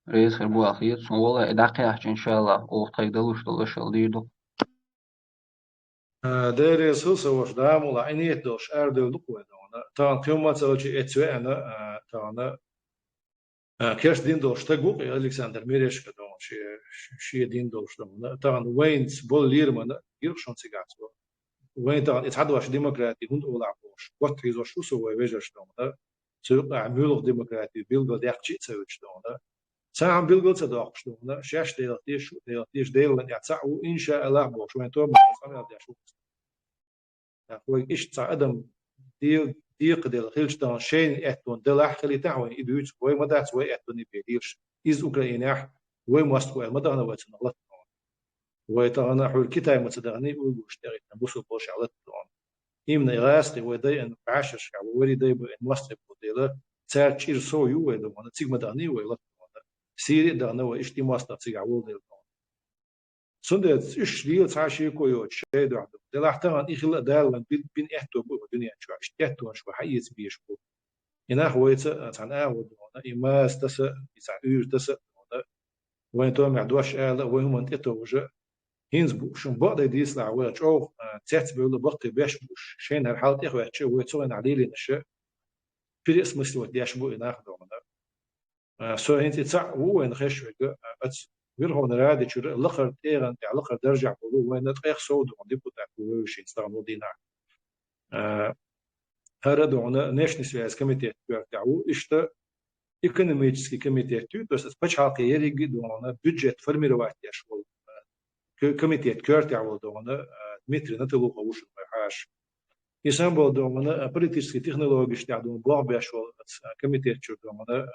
رئيس خربوا أخير سن والله دقيقة إن شاء الله وقتك دلوش دلوش الديدو ده رئيس سوش دام ولا عينيت دوش أردو دوك وين طبعا قيمة سوتشي اتسوي أنا طبعا كيرش دين دوش تقوق ألكسندر ميريش كدون شي دين دوش طبعا وين بول ليرمان يرشون سيجات وين طبعا اتحدوا ديمقراطي هند ولا عبوش وقت يزوش شو سوى ويجرش دون سوق عملوه ديمقراطي بيلغو ديحكي سويش دون ساعة بيلغو تدوقش دون شاش ديلتيش ديلن يعتسعوا إن شاء الله بوش وين توم سامع ديشو هو إيش تعدم ديق ديل خيلش دون شين إتون دل أحكي تعوين إدوش وين ما دات وين إتون يبيديش إز أوكرانيا وين مستوى ما دهنا وين تنغلط وين تغنى حول كتاي ما تدغني ويقولش تغني نبوس البوش على الدون إمنا يغاستي ويدي أن بعشر شعب وري دي بإن مستوى بديلا تار تشير سو يو وين دون تيج ما دغني وين سيري دغنا وإيش دي مستوى تيج عول ديل سندت إيش ديل تعشي كويوت شيء ده عندهم ده لاحتمال إخلا دالن بين إحتو بو الدنيا شو إحتو شو حيز بيش بو هنا هو عن أول إما استس يسعير تس وين توم يعدوش آل وين هم أنتوا وجه هينز بو شو بعض يديس لعوات أو تحت بيقول بقي بيش بوش شين هالحالة إخوة شيء ويتسوين عليه لنشة في اسم سوى ديش بو يناخذوا منه سو هنتي تسع وين خش وجه ويرهون رادي شو لقر تيران تاع لقر درجع بقولوا وين تقيخ صود عندي بتاع وش يستعملوا دينا هذا دونا ناشنال سويس كوميتي تاعو إشتا إيكونوميكسكي كوميتي تو بس باش حاقي يريق دونا بودجت فرميروات يا شغل كوميتي تاعو دونا دميتري نتلو قوش الحاش يسمى دونا بوليتيكسكي تكنولوجي تاع دونا بوع باش كوميتي تشو دونا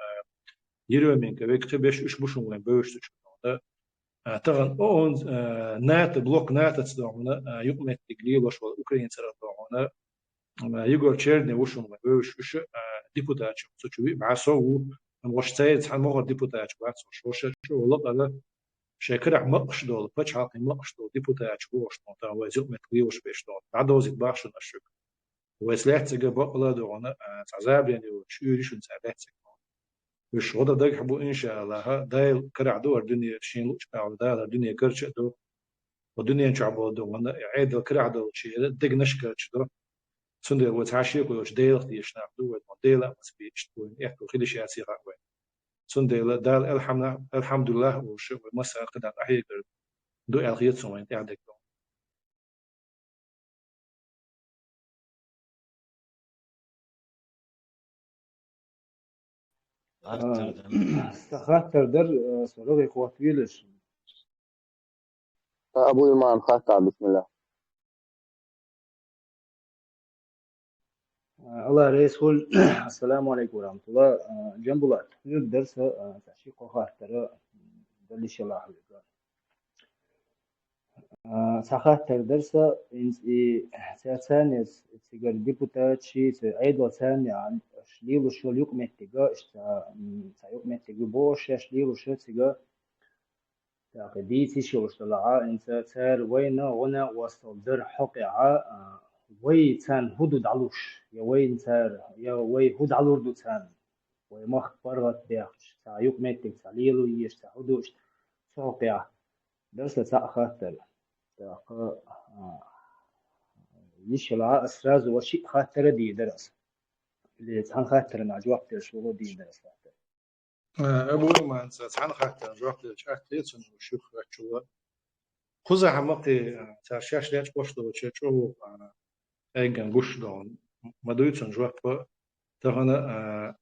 يرومين كبيك تبيش إيش بوشون وين بوش تشو دونا تغن اون نات بلوك نات تصدعونا يقمت تقليلوش والأوكرين صدعونا يقول تشيرني وشو وش ديبوتات شو مع سو وش تايد حن مغر ديبوتات وش شو لقى شكرا مقش دول بتش عاقي مقش دول ديبوتات وش نوتا وزيق متقليوش بيش دول بعد وزيد باخشن الشك وسلاح تجا بقلا دونا تعذاب يعني وشيوري شو تعذاب وش غدا دق حبو إن شاء الله دايل كرع دور الدنيا شين لوش بعد دايل الدنيا كرش دو والدنيا نشعبو دو وانا عيد الكرع دو شيء دق نشكرش دو سندي وتعشي كويش دايل خديش نعبدو ودايل أمس بيش تقول يحكو خديش ياسي غاوي سندي دايل الحمد لله وش مسا قدر أحيي كرد دو الخيط سوين تعدك دو خاطر در سرقي قوات ويلش أبو إيمان خاطر بسم الله. الله رئيس كل السلام عليكم ورحمة الله جنبولات درس تعشيق خاطر دلي شلاح سخاطر درس ثاني سيجار ديبوتات شيء أيضا ثاني عن شليل وشو يقمة تجا يقمة تجا بوش شليل وشو تجا تقديتي شو طلعا إنت ثار وين غنا وصل در حقعة وي ثان هدود علوش يا وين ثار يا وي هود علور دو ثان وي مخ برغت بيخش يقمة تجا شليل ويش هدوش حقعة درس سخاطر يشلع أسراز وشيء خاطر دي درس اللي عن خاطر مع جواب شغل دي درس أبو ما أنت عن خاطر جواب تشأكل وشوف شو خذ حمقي تعشاش ليش بوشلو تشو أيجان بوش دون ما دويتون جواب تهنا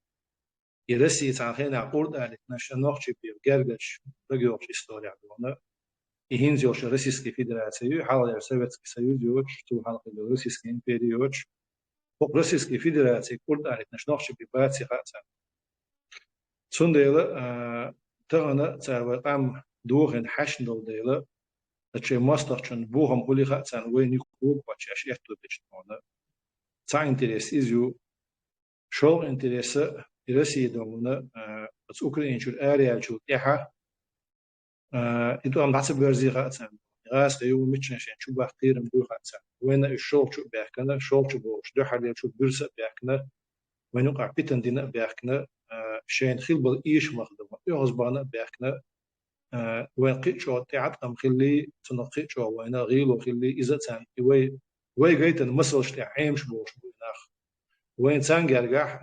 يرسي تعرفين عقود على نشان نقش بيرجعش رجعش إستوريا دونا إهين زوج روسيسكي فيدراسيو حاول Советский Союз يوش تو حلقة روسيسكي إمبريا يوش فوق روسيسكي فيدراسي كل على نشناخش بباتي خاطر سنديلا تغنا تعال قام دوغن حشن دوليلا تشي ماسترشن بوهم كل خاطر وين يكوب وتشاش يحتو بيشتونا تا انتريس إزيو شو انتريس روسيا دونا بس أوكرانيا شو الأريال شو تيحة إنتو أم تعصب جرزي خاطر غاس غيو متشن شان شو بختير مدو خاطر وين الشغل شو بيحكنا شغل شو بوش دو حاليا شو برسة بيحكنا وين يقع بيتن دينا بيحكنا شان خلبل إيش مخدمة يغزبانا بيحكنا وين قيت شو تعد أم خلي تنقيت شو وين غيلو خلي إذا تان وي جيتن مسلش تعيمش بوش بيناخ وين تان جرجح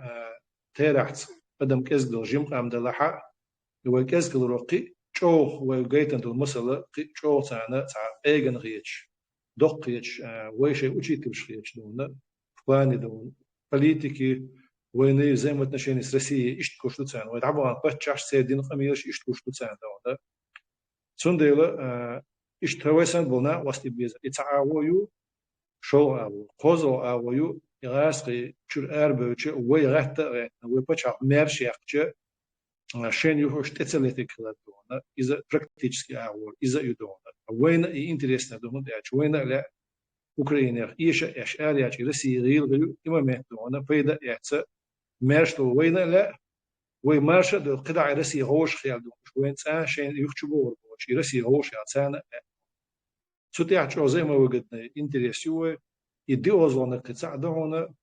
تيرحت قدم كزدل جيم قام دلحة وي كزدل رقي شو وجيتن دول مسألة شو تانا تاع إيجن غيتش دق غيتش ويشي وشيت مش غيتش دونا فلاني دون بوليتيكي وين زي ما تنشين روسيا إيش تكوشتو تانا ويتعبوا عن بتشاش سيدين قميش إيش تكوشتو تانا دونا سنديلا إيش تويسن بونا وستي بيزا يتعاويو شو أبو خوزو أبويو يغاسقي شر أربعة ويغتا ويبتشع مارش يحكي شين يهوش تتلاتي كلا دونا إذا practically أول إذا يدونا وين إنتريسنا دونا داش وين لا أوكرانيا إيش آلية روسيا غير إما ما دونا فيدا يحس مارشلو وين لا وين مارش دو قطع روسيا هوش خيال دونا وين تان شين يخشبور بوش روسيا هوش يعتنا سوتي شو زي ما وجدنا إنتريسيو يدي أوزونا قطع دونا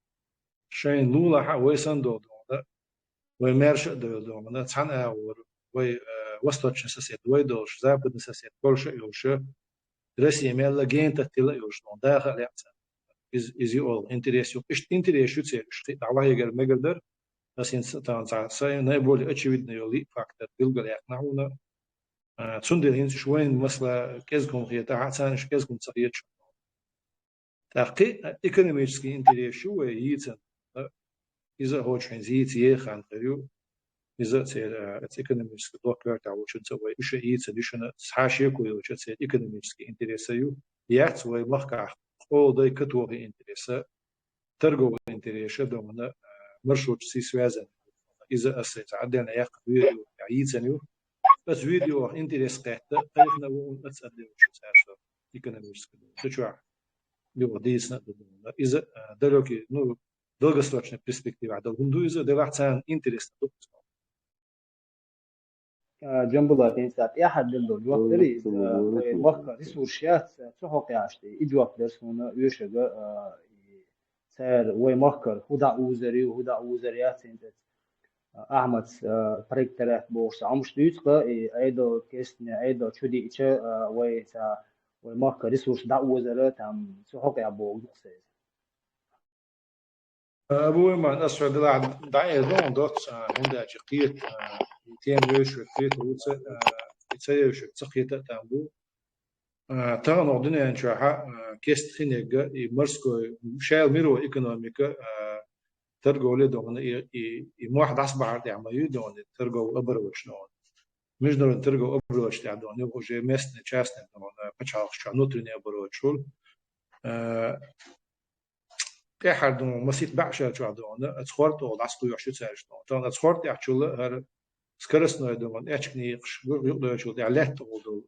شين لولا حويسن دونا ومارش دونا تان أول وي وستوچن ساسيت ويدوش زابدن ساسيت كلش يوش روسيا ميلا جين تتلا يوش نون داخل يعتن إز يقول إنتريسيو إيش إنتريسيو تسيرش دعوة يقدر مقدر بس إنسان تعصي نقول أشيودنا يولي فاكتور بيلقى يقنعونا تسندل هنس شوين مثلا كذكم هي تعسان ش كذكم صحيح تحقيق إيكونوميسكي إنتريسيو وييتن إذا هو ترانزيت يخان قريو إذا تصير إيكونوميسكي دوكر تعو شو تسوي إيش ييتن إيش حاشية كويو شو تصير إيكونوميسكي إنتريسيو يعتوي مخكع قول ضي كتوه إنتريسا ترجو إنتريسا دومنا مرشوش سيسوازن إذا أسيت عدنا يقوي ييتن يو بس فيديو انتريس قاعدة قيفنا ونتسأل شو سعر economics شو لو ديسنا إذا دلوقتي نو долгосрочная перспектива да гундуиза девахцан интерес جنب تنسات أحد دل جواب دريز ومخر ريسورشات تحقق عشتي إجواب درسونا يشجع سعر ومخر هدا أوزري وهدا أوزريات سنتت أحمد بريك ترى بورصة عمش ديتقى أيضا كيسنا أيضا شدي إيش ويسا ومخر ريسورس دا أوزرات هم تحقق بوجوكسي أبوي ما أسرع دعاء دون دوت عند أشقية تيم ويش وكيت روتس يتسير شو تسقيت تامبو ترى نقدنا نشوفها كيست خنيجة مرسكو شايل ميرو إيكونوميكا ترجو له دون واحد أصبح تعمل دون ترجو أبروش دون مش دون ترجو أبروش تعدون يبغى جي مستن شاسن دون بتشارك شو نوترني أبروش شول أحد مسيت بعشرة شو عدونا أتخورت وعصتو يعشوا سعرش دون أتخورت يعشوا هر سكرسنا يدون أشكنيقش يقدر يشوف عليه تقولوا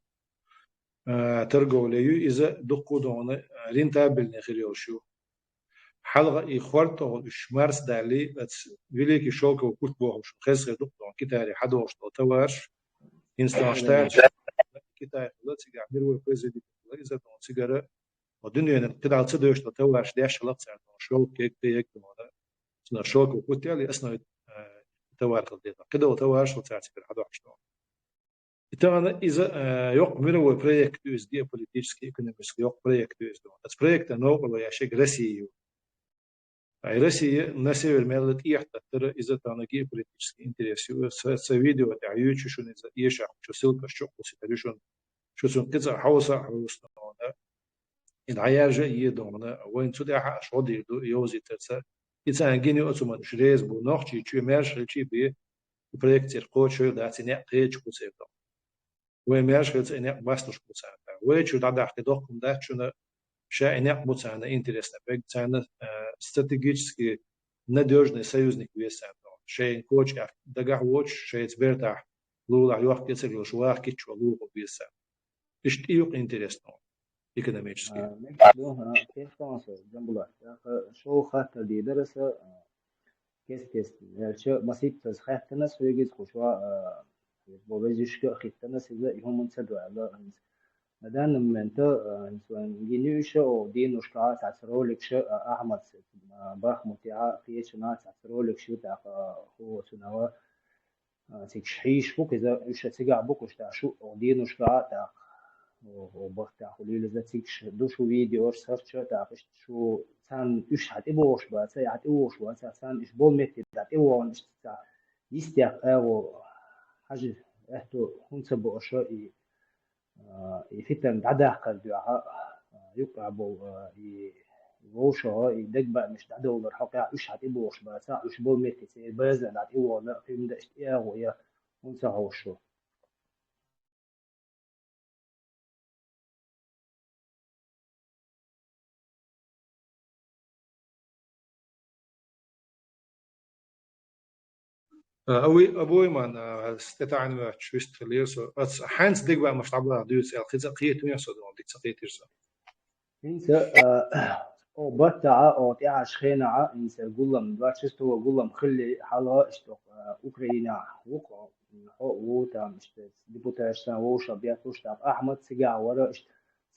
ترجو ليو إذا دقوا دون رينتابل نخيل شو حلقة إخوارته إشمارس دالي فيليك شوك وكوت بوهش خزر دقوا كتاري حدوش توارش إنستانشتات كتاري لا تيجي عمرو كويزدي إذا دون سيجارة والدنيا كده على صدوش توارش داش لا تصير شوك كيك تيك دون سنا شوك وكوت يالي أصلا توارق الديتا كده وتوارش وتصير حدوش دون إذا يق ميرو بروجكت يوز دي بوليتيكسكي إيكونوميسكي يق بروجكت يوز دون بس بروجكت نوع ولا شيء رسيو Россия на север мелет ихта тера из-за танаги политические интересы. С видео это аютчу шун из-за еша, что ссылка что посетаришун, что сон кица хауса хаустона. In عياجة يدونا وين تودع شودي يدو يوزي ترسا. إذا أنجيني أتوما شريز بو نخشي شو مارش هالشي بي بروجكت القوة شو داتي نقيج كوسيدا. وين مارش هالشي نق باستوش كوسيدا. وين شو دادا حدوكم ده شو شاء نقبض عنا интересно проект عنا стратегически надежный союзник весам شيء كوتش دقع ووتش شيء تبرتاح لولا يوح كسر لشواح كيتش ولوه ويسام اشتيوق интересно экономически كيف تنصر جنب الله شو خاطر دي درس كيس شو مسيت تسخيت الناس ويجيز خشوا بوجيش كختناس إذا يهم منسدوا على مدان من أنت إنسان جنيوش أو دين وشكا تعسرولك شو أحمد باخ متاع في شنا تعسرولك شو تاع هو سنوا تكشحيش بوك إذا إيش تجع بوك وش تاع شو أو دين وشكا تاع وباخ تاع خليل إذا تكش دوشو فيديو سيرش تاع شو سان إيش هتبوش بس هتبوش بس سان إيش بول متى هتبوش إيش تاع يستيق أو حاجة إحتو هنسبوا أشياء يفتن عدا قلبها يقع بو يوشوا يدق مش عدا ولا حقا إيش هتبوش بس إيش بول متى سير بازن لا تقول لا في من ده إشتياق ويا هنسا هوشوا أبوي ما استطاع أن يشوست ليسو بس حانس دق بقى مش عبارة دوس الخزق قيت وين صدق ديك سقيت يرسل إنسى أو بتاع أو تاع شخينة إنسى قلهم باشست هو قلهم خلي حلا اشتق أوكرانيا وقع هو تام اشت ديبوتاش سان وش بيات وش تام أحمد سجع ورا اشت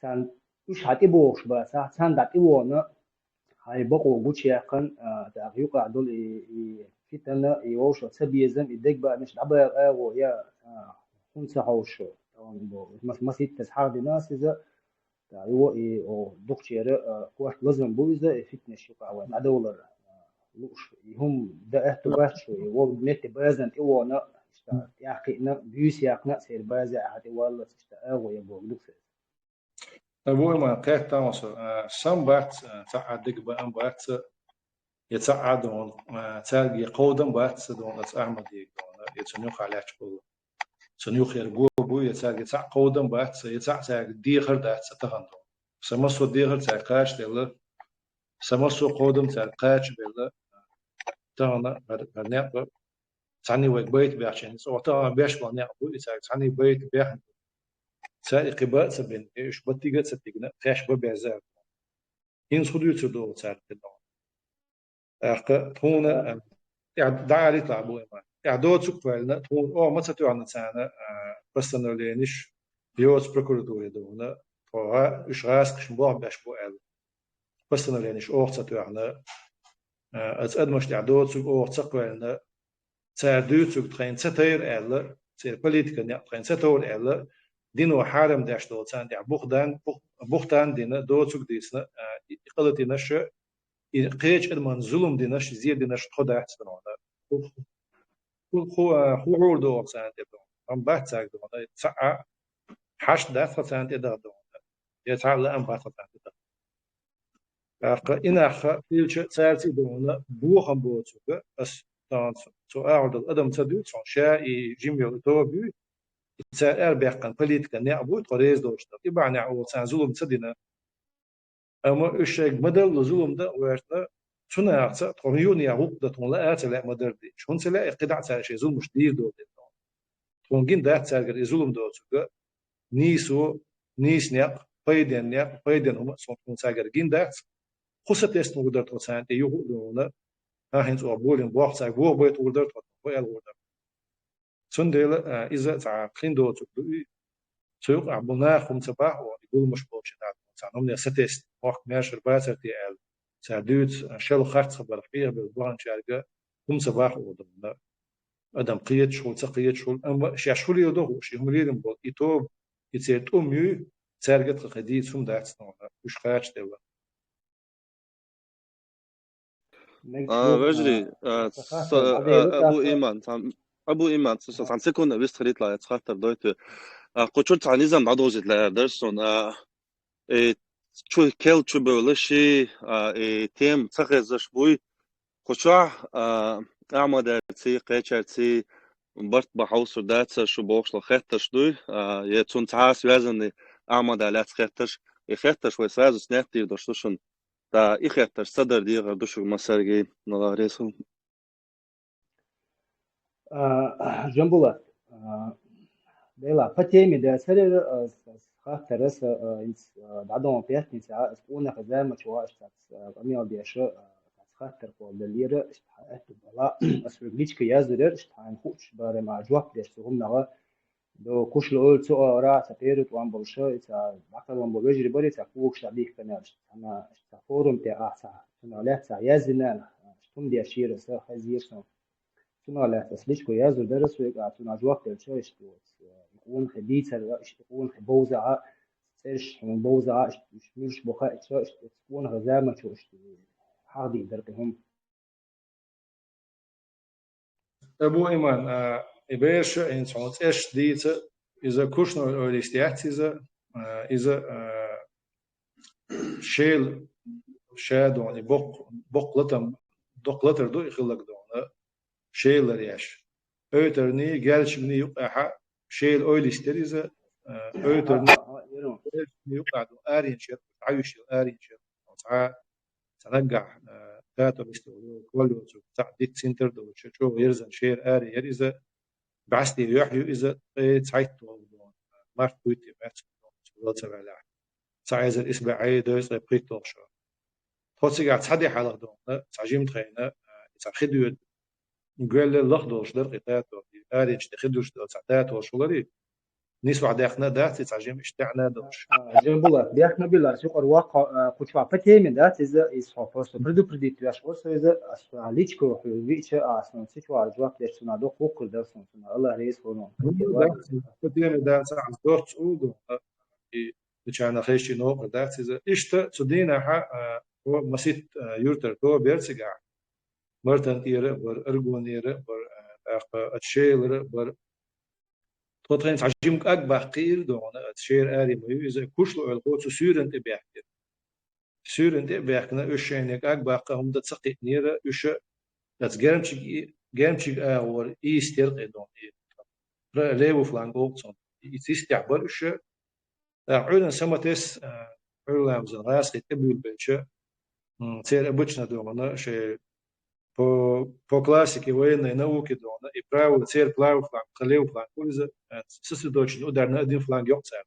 سان وش هتبوش بس سان دتبونا هاي بقوا قوتش يقن تاع يقع دول فتنا يوش سبيزم يدق بقى مش عبارة ويا خمسة حوش ما سيت تسحر الناس إذا تعيو أو دكتور قوة لازم بويزة فتنة يقع وين عدولر لوش هم ده اهتبات شوي وبنت بازن إيوانا اشتا يعقنا بيوس يعقنا سير بازع حتى والله اشتا ويا بوغلوك أبوي ما قيت تامس سام بات تعدق بقى بات يتعادون تلاقي قودم بات دون أحمد يتنيخ على شغل تنيخ يرجو بو يتلاقي قودم بات يتلاقي ديخر ده تتهندو سمسو ديخر تلاقاش ديلا سمسو قودم تلاقاش ديلا تانا برنامج تعني ويك بيت بيعشان صوتا بيش بني أبو إسا تعني بيت بيح سائق قباء سبين إيش بتيجت ستيجنا خاش ببيعزار إن صديو تدو سائق كده تون دعالي تلعبوا إيمان دو سوق فعلنا تون ما ستو عن سنة بس أنا لينش بيوس بروكوراتوري دونا فها إيش راس كشمبوع بيش بوال بس أنا لينش ستو عنا از أدمش دو سوق سقوالنا سادو سوق ترين ستير ألا سير بوليتيكا نيا ترين ستور ألا دينو حارم داش دو سان دع بوختان دينا دو سوق ديسنا يقلتي نش قيج المن ظلم ديناش زيد ديناش خدا سنونا خو عور دو سان دو ام بات ساق دو ساعة حش دافع سان دو يتعلم ام بات سان دو إن فيلش سالتي دونا بوهم بوتشوك أس تان سو أعرض الأدم تدوت سون شاء جيميل توبي سائر بيقن بوليتيكا نعبود قريز دوشتا يبقى نعود سان ظلم تدينا أما الشيء مدل ظلم ده ويرتنا شنو يعطى تقولون يا هوك ده تقول لا أتلا مدردي شون سلا قطع سال شيء ظلم مش دير دو تقول جين ده سال ظلم دوتشوك نيس نيق بيدن هم سون سال جين ده خصت است مقدر توسان تي يو دونا ها هنز او بولين بوخ ساي بو بيت ولدر تو ويل ولدر سندل اذا تاع كليندو تو سوق عبنا خمسة باح ويقول مش بوش تاع سانهم ستست وقت ماشر باسر تي ال سادوت شلو خرط خبر فيه بالبوان شارقه خمسة باح ودنا ادم قيت شغل تقيت شغل اما شغل يدو شي هم ليدم بو يتوب يتسيت امي سارقت قديد سم دات وش خاش دوا وجري أبو إيمان أبو إيمان عن سكون بس خليت لا يتخاطر دويت قلت عن نظام عدوزة لا درسون شو كل شو بولشي تيم تخزش بوي قشع أعمد تي قيشر تي برت بحوص دات شو بوخش لخيتش دوي يتون تعاس وزن أعمد لا تخيتش يخيتش ويساز سنتي دوشتشون تا إخيتش صدر دي غردوش مسارجي نلا ريسو جنبولا بيلا فتيمي ده سر خاطرس بعدهم بيحكي ساعة اسبوعنا خزان مشوار أمي بيش خاطر قول دلير اشتحقت بلا أسرقليش كيازر اشتحان خوش بار مع جواب بيش هم نغا دو كوش لقول سوء راع سبيرت وان بلشة إذا بعد وان بوجري بري تكوش تعبيك كناش أنا اشتفورم تاع ساعة أنا لا ساعة يازنا اشتم دي أشير ساعة خزير سو سنا لا تسليش كيازر درس ويقع سنا جواب بيش اشتوت يكون خديت سر يكون خبوزة سيرش من بوزة مش بخاء تكون غزامة شو حاضي دركهم أبو إيمان إبيش إن صوت إيش ديت إذا كوشنا الاستيات إذا شيل شادون بق لتم دق لتر دو يخلق دون شيل رياش أوترني جالش مني يقع شيل أويل استريزة أوترني يقع دو آرين شيل عايش آرين شيل تنقع تاتو بيستولو كله تعديت سنتر دو شو يرزن شير آري يرزا بعستي يحيو إذا تعيتو مارت بويتي مارت سبلا تبعلا سعيز الإسبع عي دوز بيتو شو توصي قاعد تحدي حالة دون تعجيم تخينا تخدو نقول لخدوش در قتاتو آري تخدوش در تعتاتو شولري نسبة داخنا دات تعجيم اشتعنا دوش جنبولا بيحنا بيلا سوق الواقع كنت فافتي من دات إذا إسحاق برضو بديت وياش ورسو إذا أسفليش كو حلويش أصلا سيشو عجواك ليش سنا دو خوك كل درسون سنا الله رئيس هونو فتي من دات عن دورت أودو كان خيشي نوق دات إذا إشت تدينا ح هو مسيت يورتر تو بيرسجع مرتن إيره بر أرجون إيره بر أتشيل بر توترين تعجيم أكبر قيل دون تشير آري ميوزة كشلو القوت سورن تبعك سورن تبعكنا إشينك أكبر قهم تسقي نيرة إش جرمشي أور إيستير دون ليو فلانغوكسون يستعبر إش عودن سمتس عودن زنغاس يتبول بيتش سير أبوشنا دون شيء по классике военной науки дона и право цель правый фланг, левый фланг польза сосредоточен удар на один фланг ёкцер.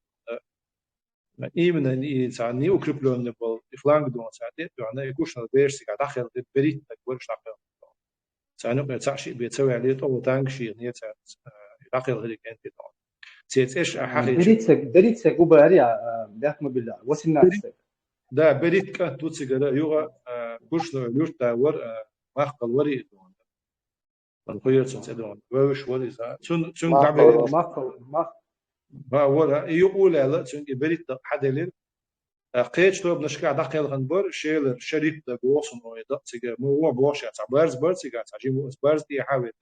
Именно не укрепленный был и фланг дон саатет, она и кушал бешси как дохел берит так больше дохел. سأنو كتعشي بيتسوي عليه طول تانكشي نية داخل هذيك أنت طبعا تيت إيش حقيقي بريتسك وباريا بحكم بالله وسناتسك ده بريت كان توتسي كده يوغا كوشنو يورتا ور ماخقل وري دون الخير سنتدون وش وري سن قبل ما ورا يقول لا سن بريت حدا لين قيتش توب نشكا داخل غنبر شيلر شريط ده بوصن ويدا تيجا مو هو بوش يا بارز تيجا تجيبو بارز دي حاول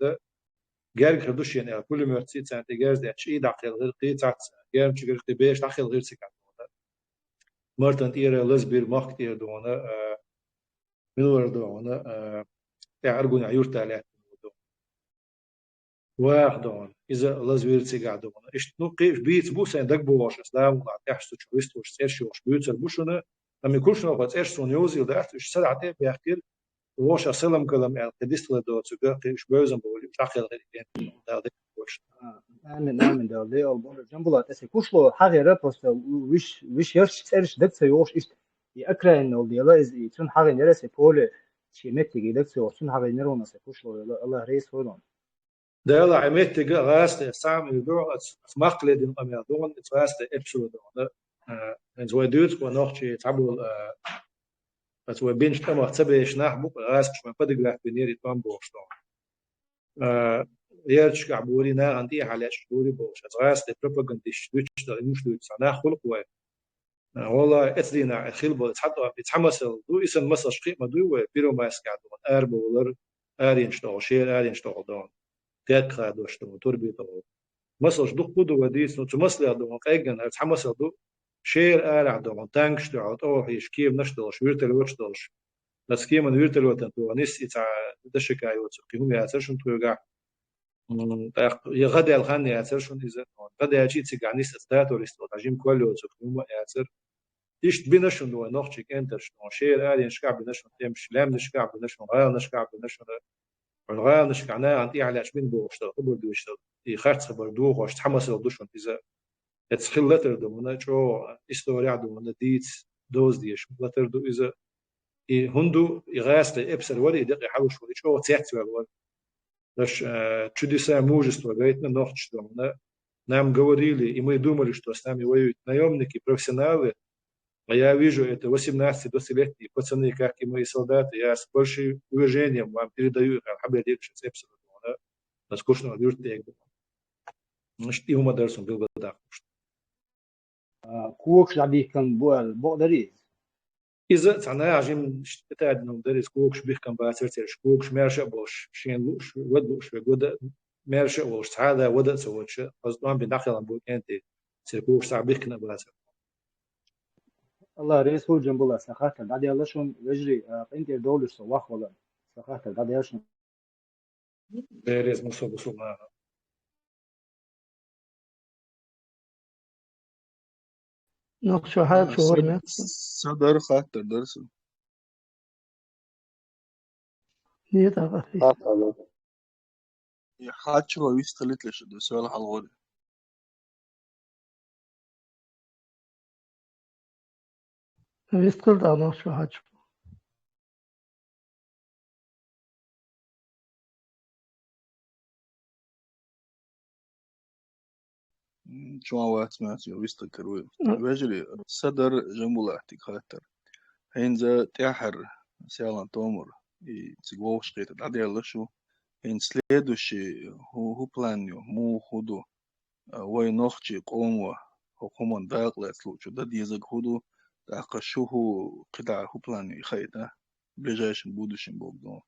جارك خدوش يعني كل مرتين سنة جارز ده شيء داخل غير قيتات جارم شجر قبيش داخل غير سكان مرتين تيرا لزبير ماك تيرا دونا منور دونا أرجون عيور تالات واحد دون إذا لزبير سكان دونا إيش نقيش بيت بوسين دك بوش أسلام ولا تحسوا شو يستوش سيرش وش بيوتر بوشنا لما يكونش نقطة إيش سونيوزي وده إيش سرعة بيحكي وش أسلم كلام يعني قديست لدو تجاه إيش بيوزن بقول داخل غير يعني ده وش آمن ده البور جنبلا تسي كوشلو حاجة رابوس وش يرش دكتور يوش إيش يأكره إنه الله يتون حاجة نرسي بول شيء متى دكتور يتون حاجة نرونه سكوشلو الله رئيس هولون ده يلا عملت غاست سام يدور مقلد أميردون غاست إبسود ده زو دوت ونوع شيء تعبوا بس هو بينش تما تبيش نحبو غاست شو بدك بنيري تام بوشتون يرش كعبوري نا عندي حالش بوري بوش غاست بروباغانديش دوتش ده مش دوتش أنا خلق و والله أتدينا خلبه يتحمس دو اسم مسا شقيق ما دو بيرو ما يسكعدون أربولر أرينشتغل شير أرينشتغل دون تاك خادوشتو تربيتو مسلش دو قدو وديس نو تمسلي دو قيغن اتحمس دو شير ارع دو تانكش دو او هيش كيف نشتلش ويرتل وشتلش بس كيف من ويرتل وتنتو نس يتع دشكاي وتسقي هم ياسرشن توغا يغدا الغن ياسرشن اذا غدا يجي تسقع نس استاتو ريستو تجيم كل وتسقي هم ياسر ايش بنشن دو نوخشك انترش شير ارين شكاب بنشن تمش لام نشكاب بنشن غير نشكاب بنشن الغاية نشكعناه عندي على عشرين بوشتغل قبل دوشتغل يخرج خبر دوخ واش تحمس دوشون إذا تسخيل لتر دومنا شو إستوريا دومنا ديت دوز ديش لتر دو إذا هندو يغاست إبسر ولي دقي حوش ولي شو تيحت والول لش تشدي سام موجست وجايتنا نوختش دومنا نام جوريلي إما يدومر что с нами воюют наемники профессионалы. Я вижу это 18-20-летние пацаны, как и мои солдаты. Я с большим уважением вам передаю их. Алхабедик, сейчас абсолютно. Наскучно виртег. Значит, и هم درسهم بالبداخل. كوكش لعبيه كان بقدري إذا أنا عجيم تعد إنه درس كوكش بيه كان باسرتيش كوكش مارشة بوش شين لوش ودوش وجود مارشة بوش هذا وده سوتش أصلاً بداخل عن بوك أنت سيكوكش تعبيه كنا باسر الله رئيس هو جنب الله سخاته بعد يلا شون يجري انت دولش صواخ ولا سخاته بعد يلا شون درس مصوب معنا نقشو حاب شو هرمت صدر خاطر درسه نيت أخي حاتشو ويستلت لش ده سؤال حلوة ويستقل دا نقشو حاج شو وقت سمعت ويستكر ويجري صدر جنبه احتك خاطر هينزا تحر سيالان تومر تسقوش قيت بعد يلا شو هين سليدوشي هو بلانيو مو خدو وي نوخشي قوموا حكومة داقلة تلوشو دا ديزاق خدو داقا شو هو قطع هو بلانيو يخيطة بلجايشن بودوشن بوغدون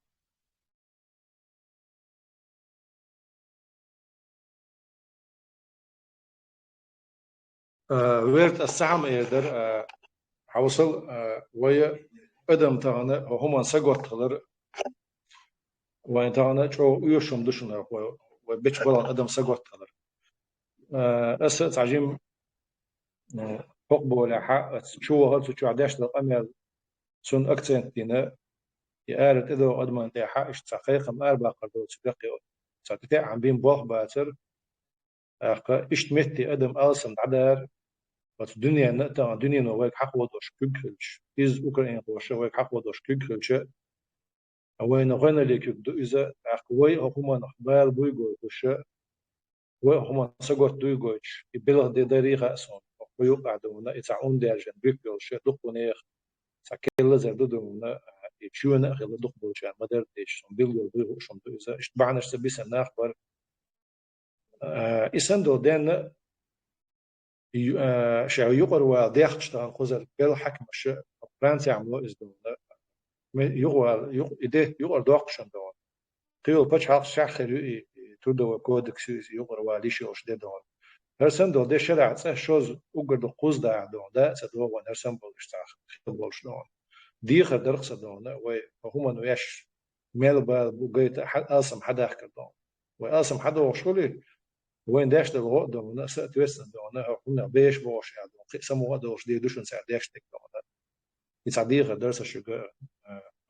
ويرت السحم يقدر حوصل ويا قدم تاعنا هما سقط خلر وين تاعنا شو يوشم دشنا وبيش بلان قدم سقط خلر أسا تعجيم فوق ولا حق شو هذا شو عداش الأمل سون أكسنت دينا يارت إذا أدمان تيحا إش تحقيق أربع قردو تبقي ساتتاع عم بين بوخ باتر إش متي أدم ألسن عدار بس الدنيا نقطة الدنيا نويك حق ودوش كيكلش إز أوكرانيا دوش ويك حق ودوش كيكلش وين غنى لك دو إذا أخوي هما نخبال بويجو دوش وهما سقط دويجوش يبلغ دي دريغة أسون ويوقع دونا إتعون دارجن بيكلش دقونيخ سكيل زر دونا يشونا أخي لدق بولشان ما درتش بيلغ بيلغ شم دو إذا اشتبعنا سبيس الناخبر إسان دو دين شاو يقر وديختشتان قزر بيل حكم الشيء فرنسا عملوا إز دونا يقر دوقشن دون قيل بتش حق شاخر تودو كودكس يقر وليش وش ده دون هرسن دو ده شرع شوز أقر دو قوز دا دون ده سدوا ونرسن بولشتاخ بولش دون دي خدرق دون وهم نويش ميل بقيت أصم حدا حكر دون وأصم حدا وشولي وين داش ده دون سأتوسن دون هم بيش بوش يعني قسموا دوش دي دوشن ساعد داش تك دون يتعدي خدرس شجع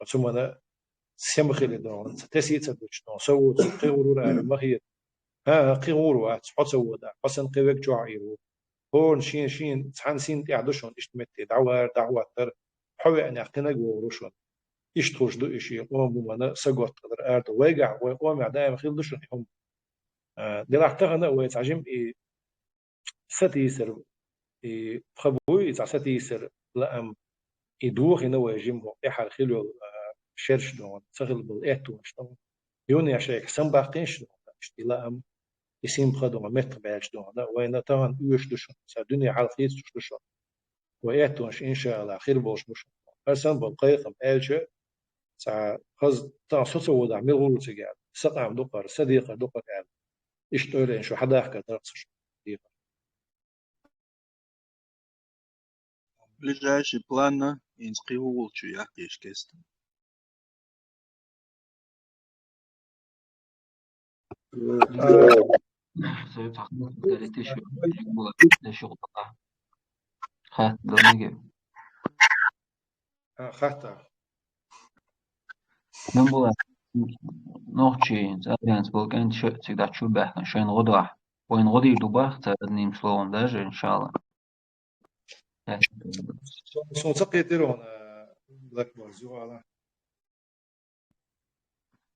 ثم أنا سمخلي دون تسيت دوش دون سو قيورو على مخير قيورو حط سو ده حسن قيوك جوعيرو هون شين تحن سين يعدشون اشتمتي دعوة تر حوي أن يحقنا جوروشون يشتوش دو إشي قوم بمنا سقط قدر أرد ويقع وقوم دائما خيل دشون هم دل اعتقنا ويتعجم ستيسر خبوي ستيسر لأم يدوخ إنه يجمع إحال خيلو شرش دون سغل بالإيتو شتون يوني عشان حسن باقينش دون اشتي لأم يسيم خدوا متر باش دون وين طبعا يوش دشون الدنيا على خيس دشون وإيتوش إن شاء الله خير بوش دشون أرسل بالقيقم ألشة سا خز تعصص وضع ملغول تجار سقام دقر صديقة دقر قال اشتغل شو حدا حكى درس صديقة Ближайший план инский улчу я кешкест. سيد تحقيق داريتي شو بولا شغل خات دونيجي خاطر من بولا نوتشي زاديانس بولكن شو تقدر شو بحنا شين غدوح وين غدي دوباخ تنيم سلون داجر إن شاء الله سون سقيتيرون بلاك بورزو على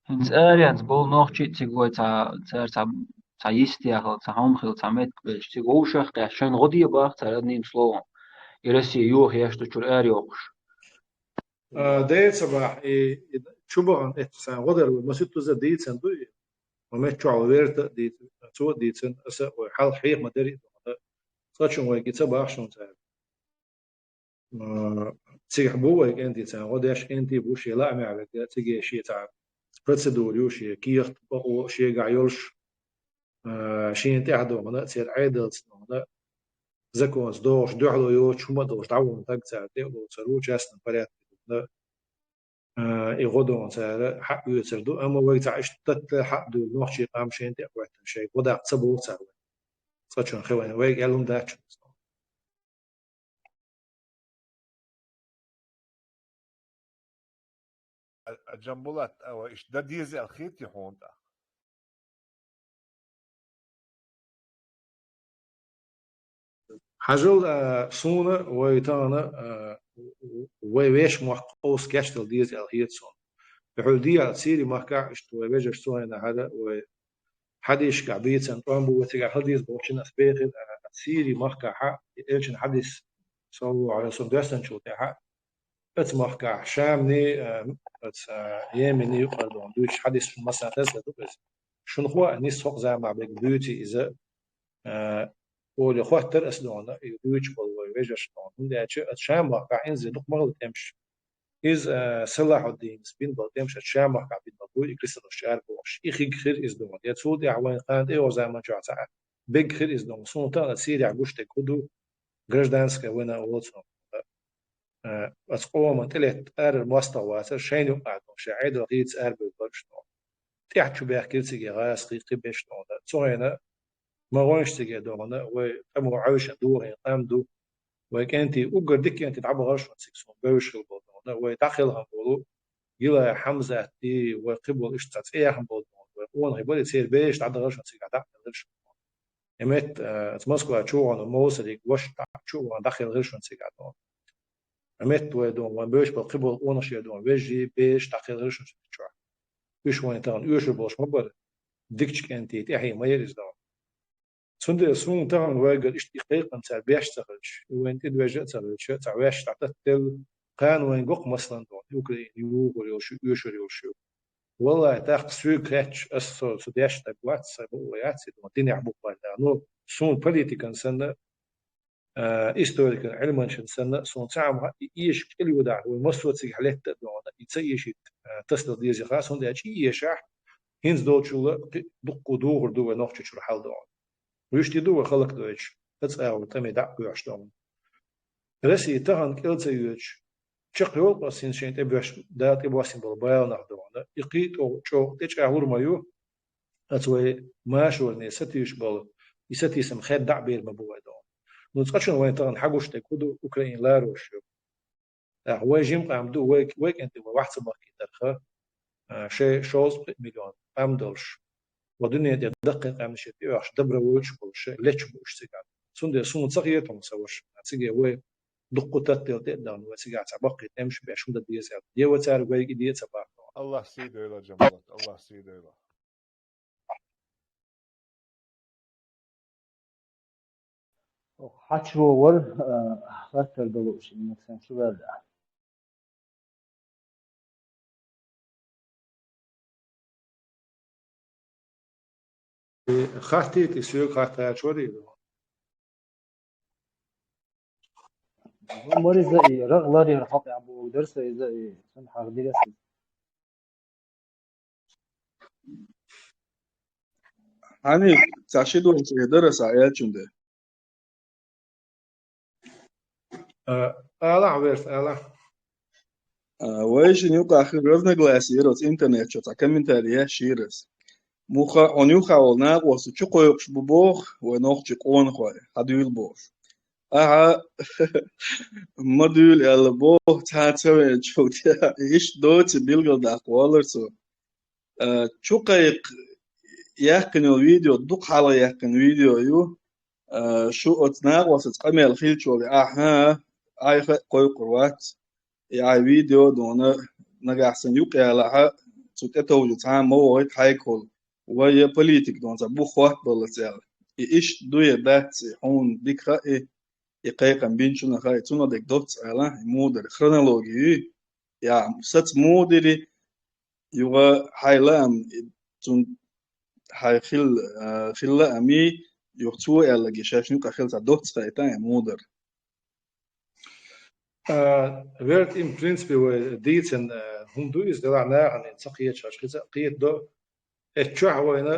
هنز أريانس بول نوتشي تقوي تا يستي أخل تا هم خل تا مت بيش تقو شخ شين غدي باخ تنيم سلون يرسي يوه يشتو شر أريوش ديت صباح شو بقى إتسان غدر ومسيتو زاد ديت سندو وما تشعر ويرت ديت سو ديت سن أس وحال حيق مدري صاتشون ويجي صباح شون تعرف تيجي بوه أنت تسان غداش أنت بوش لا ما على تيجي شيء تعرف بروسيدور يوشي كيخ بقو شيء قايلش شيء أنت عدو منا تصير عادل منا زكونس دوش دعلو يوش شو ما دوش دعوة تقطع تقول صاروا جاسن بريت يغدون سعر حق يسردو أما وقت عشت حق دو نوحشي قام شيء أنت أقوى شيء ودا صبوا سعر صاتشون خوان ويك يلهم داتش الجنبولات أو إيش ده ديزي الخيط يحون ده حجل سونا ويتانا ويش محقوس كاشتل ديزي الخيط سون بحول دي على سيري محكع اشتو ويجر سونا هذا وحديش كعبيت سن طامبو وتقع حديث بوشنا سبيخ سيري محكع حق إلشن حديث سو على سندرسن شو تحق بس محكع شامني بس يمني يقدرون دوش حديث مثلا تسلا بس شنو هو نيس فوق زي ما بيك بيوتي إذا واللي خاطر أسلونا دوش بالوي ويجش لون ده شام محكع إنزل نق مغل تمش إز صلاح الدين سبين بالتمش شام محكع بين بقول إكريس الشعر بوش إخي خير إز دون يتفوت يعوين قاند إيه وزمان جاتا بيج خير إز دون سونتا سيري عبوش تكودو غرزدانسكا وين أولسون بس قوما تلت أر المستوى شين يوم قاعد شاعد وقيت أر بالبرشتون تحت شو بيحكي تيجي غاس قيقي بيشتون صوينا ما غونش تيجي دونا وقاموا عايش دوغي قامدو وكانتي أقر ديك أنت تعب غرش سكسون بيوش البوضونا وتأخلها بولو يلا حمزة تي وقبل اشتات ايه هم بود وان هيبول يصير بيش تعدى غرش نسيق عدا غرش امت تمسكوا تشو انا موسى وش تشو داخل غرش نسيق عدا امت ودون وان بيش بالقبل وانا شي دون بيجي بيش داخل غرش نسيق شو وش وين تان يوش بوش مبر ديكش كانتي تي ما يرز دون سند سون تان واجل اشتي قيقن تاع بيش تخرج وين تدوج تخرج تاع واش تعتل قان وين قق مثلا دون يوكري يوغ يوش والله تاخ سوق كاتش أصل سديش تقوات سبوا ياتي الدنيا عبوك بعد نو سون بوليتيكان سنة هيستوريكال علما سنة سون تعم إيش كل وداع والمصر تسيج حلت دون يتسيش تسلا ديزي خاص هون داش يشاح هينز دوتشو دقو دوغر دو نوختش شو حال دون ويشتي دو خلق دوتش تسأل تمي دعكو يعشتون رسي تهان كيلت يوتش شقيول بسين شين تبيش دات يبوسين بالبايل نخدمنا يقيت أو شو تجعور مايو أتوي ما شو اللي ستيش بال يستي سم خير دعبير مبوع دون نتقشن وين تغن حقوش تكودو أوكرانيا لا روشيو هو جيم قام دو ويك أنت واحد سباقي ترخى شيء شوز مليون قام دولش ودنيا دي دقيق قام شيء يوش دبر ويش بول شيء ليش بوش سيجان سون سون صغيرتهم سوش سيجي وي دقوتات تقدر وسيجا تبقي تمشي بشون ده ديزل دي وتعر ويجي دي تبقى الله سيده إلى جمالك الله سيده إلى حشو ور خاطر دلوش مثلا شو بلا خاطي تسوق خاطي شوري مري زي رغلاري رحق ابو درس زي سن حق دي بس يعني تعشيدو درس عيال شنده ألا عبرت ألا ويش نيوكا آخر رفنا غلاسيروت إنترنت شو تكمل تاريخ شيرس موخا ونيوخا ولناق وسو تشوكو يقش ببوخ ونوخ تشكون خوي هدويل بوخ مدول البوخ تاتوي شوتيا إيش دوت بيلغل داقوالرسو تشوكا يحكن الفيديو دق حالا يحكن فيديو يو شو اتناق وسط قمي الخيل شو ها اي قوي قروات اي فيديو دونا نجا احسن يوقع على تتو جتام مو هيك هايكول وهي بوليتيك دون تبو خوات بلتيال ايش دوي بات هون ديك راي يقيقا بين شنو خاي تنو ديك دوت على مودر خرونولوجي يا ست مودري يوغا هايلام تون هاي خلا أمي يختو على جيشاش نوكا خلتا دوت سايتان مودر werd in principe dit en hun du is daar na en saqiet shash qiet do etchah wena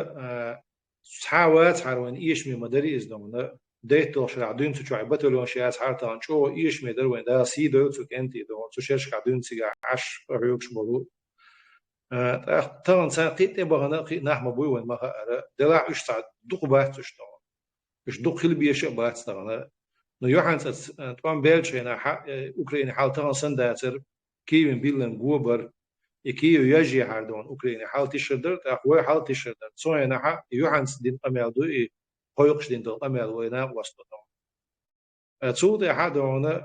سحاوات حروين إيش مي مدري إز دومنا ديت لو شرع دين تشو عبتو لو شيء حارتا أنشو إيش مي در وين دا سيدو تك أنتي دو تشو شرش قاعدين تيجا عش ريوكش بولو طبعا ساقيت بغنا قي نحم بوي وين ما خا دلع إيش تعد دق بات تشتو إيش دق خل بيش بات تغنا نو يوحنا طبعا بيلش هنا أوكرانيا حال طبعا سنداتر كيفن بيلن جوبر يكيو يجي هاردون أوكرانيا حال تشردر تأخوي حال تشردر صوي نحا يوحنس دين أميال دوي قيقش دين دل أميال وينا وستدون تسود هادون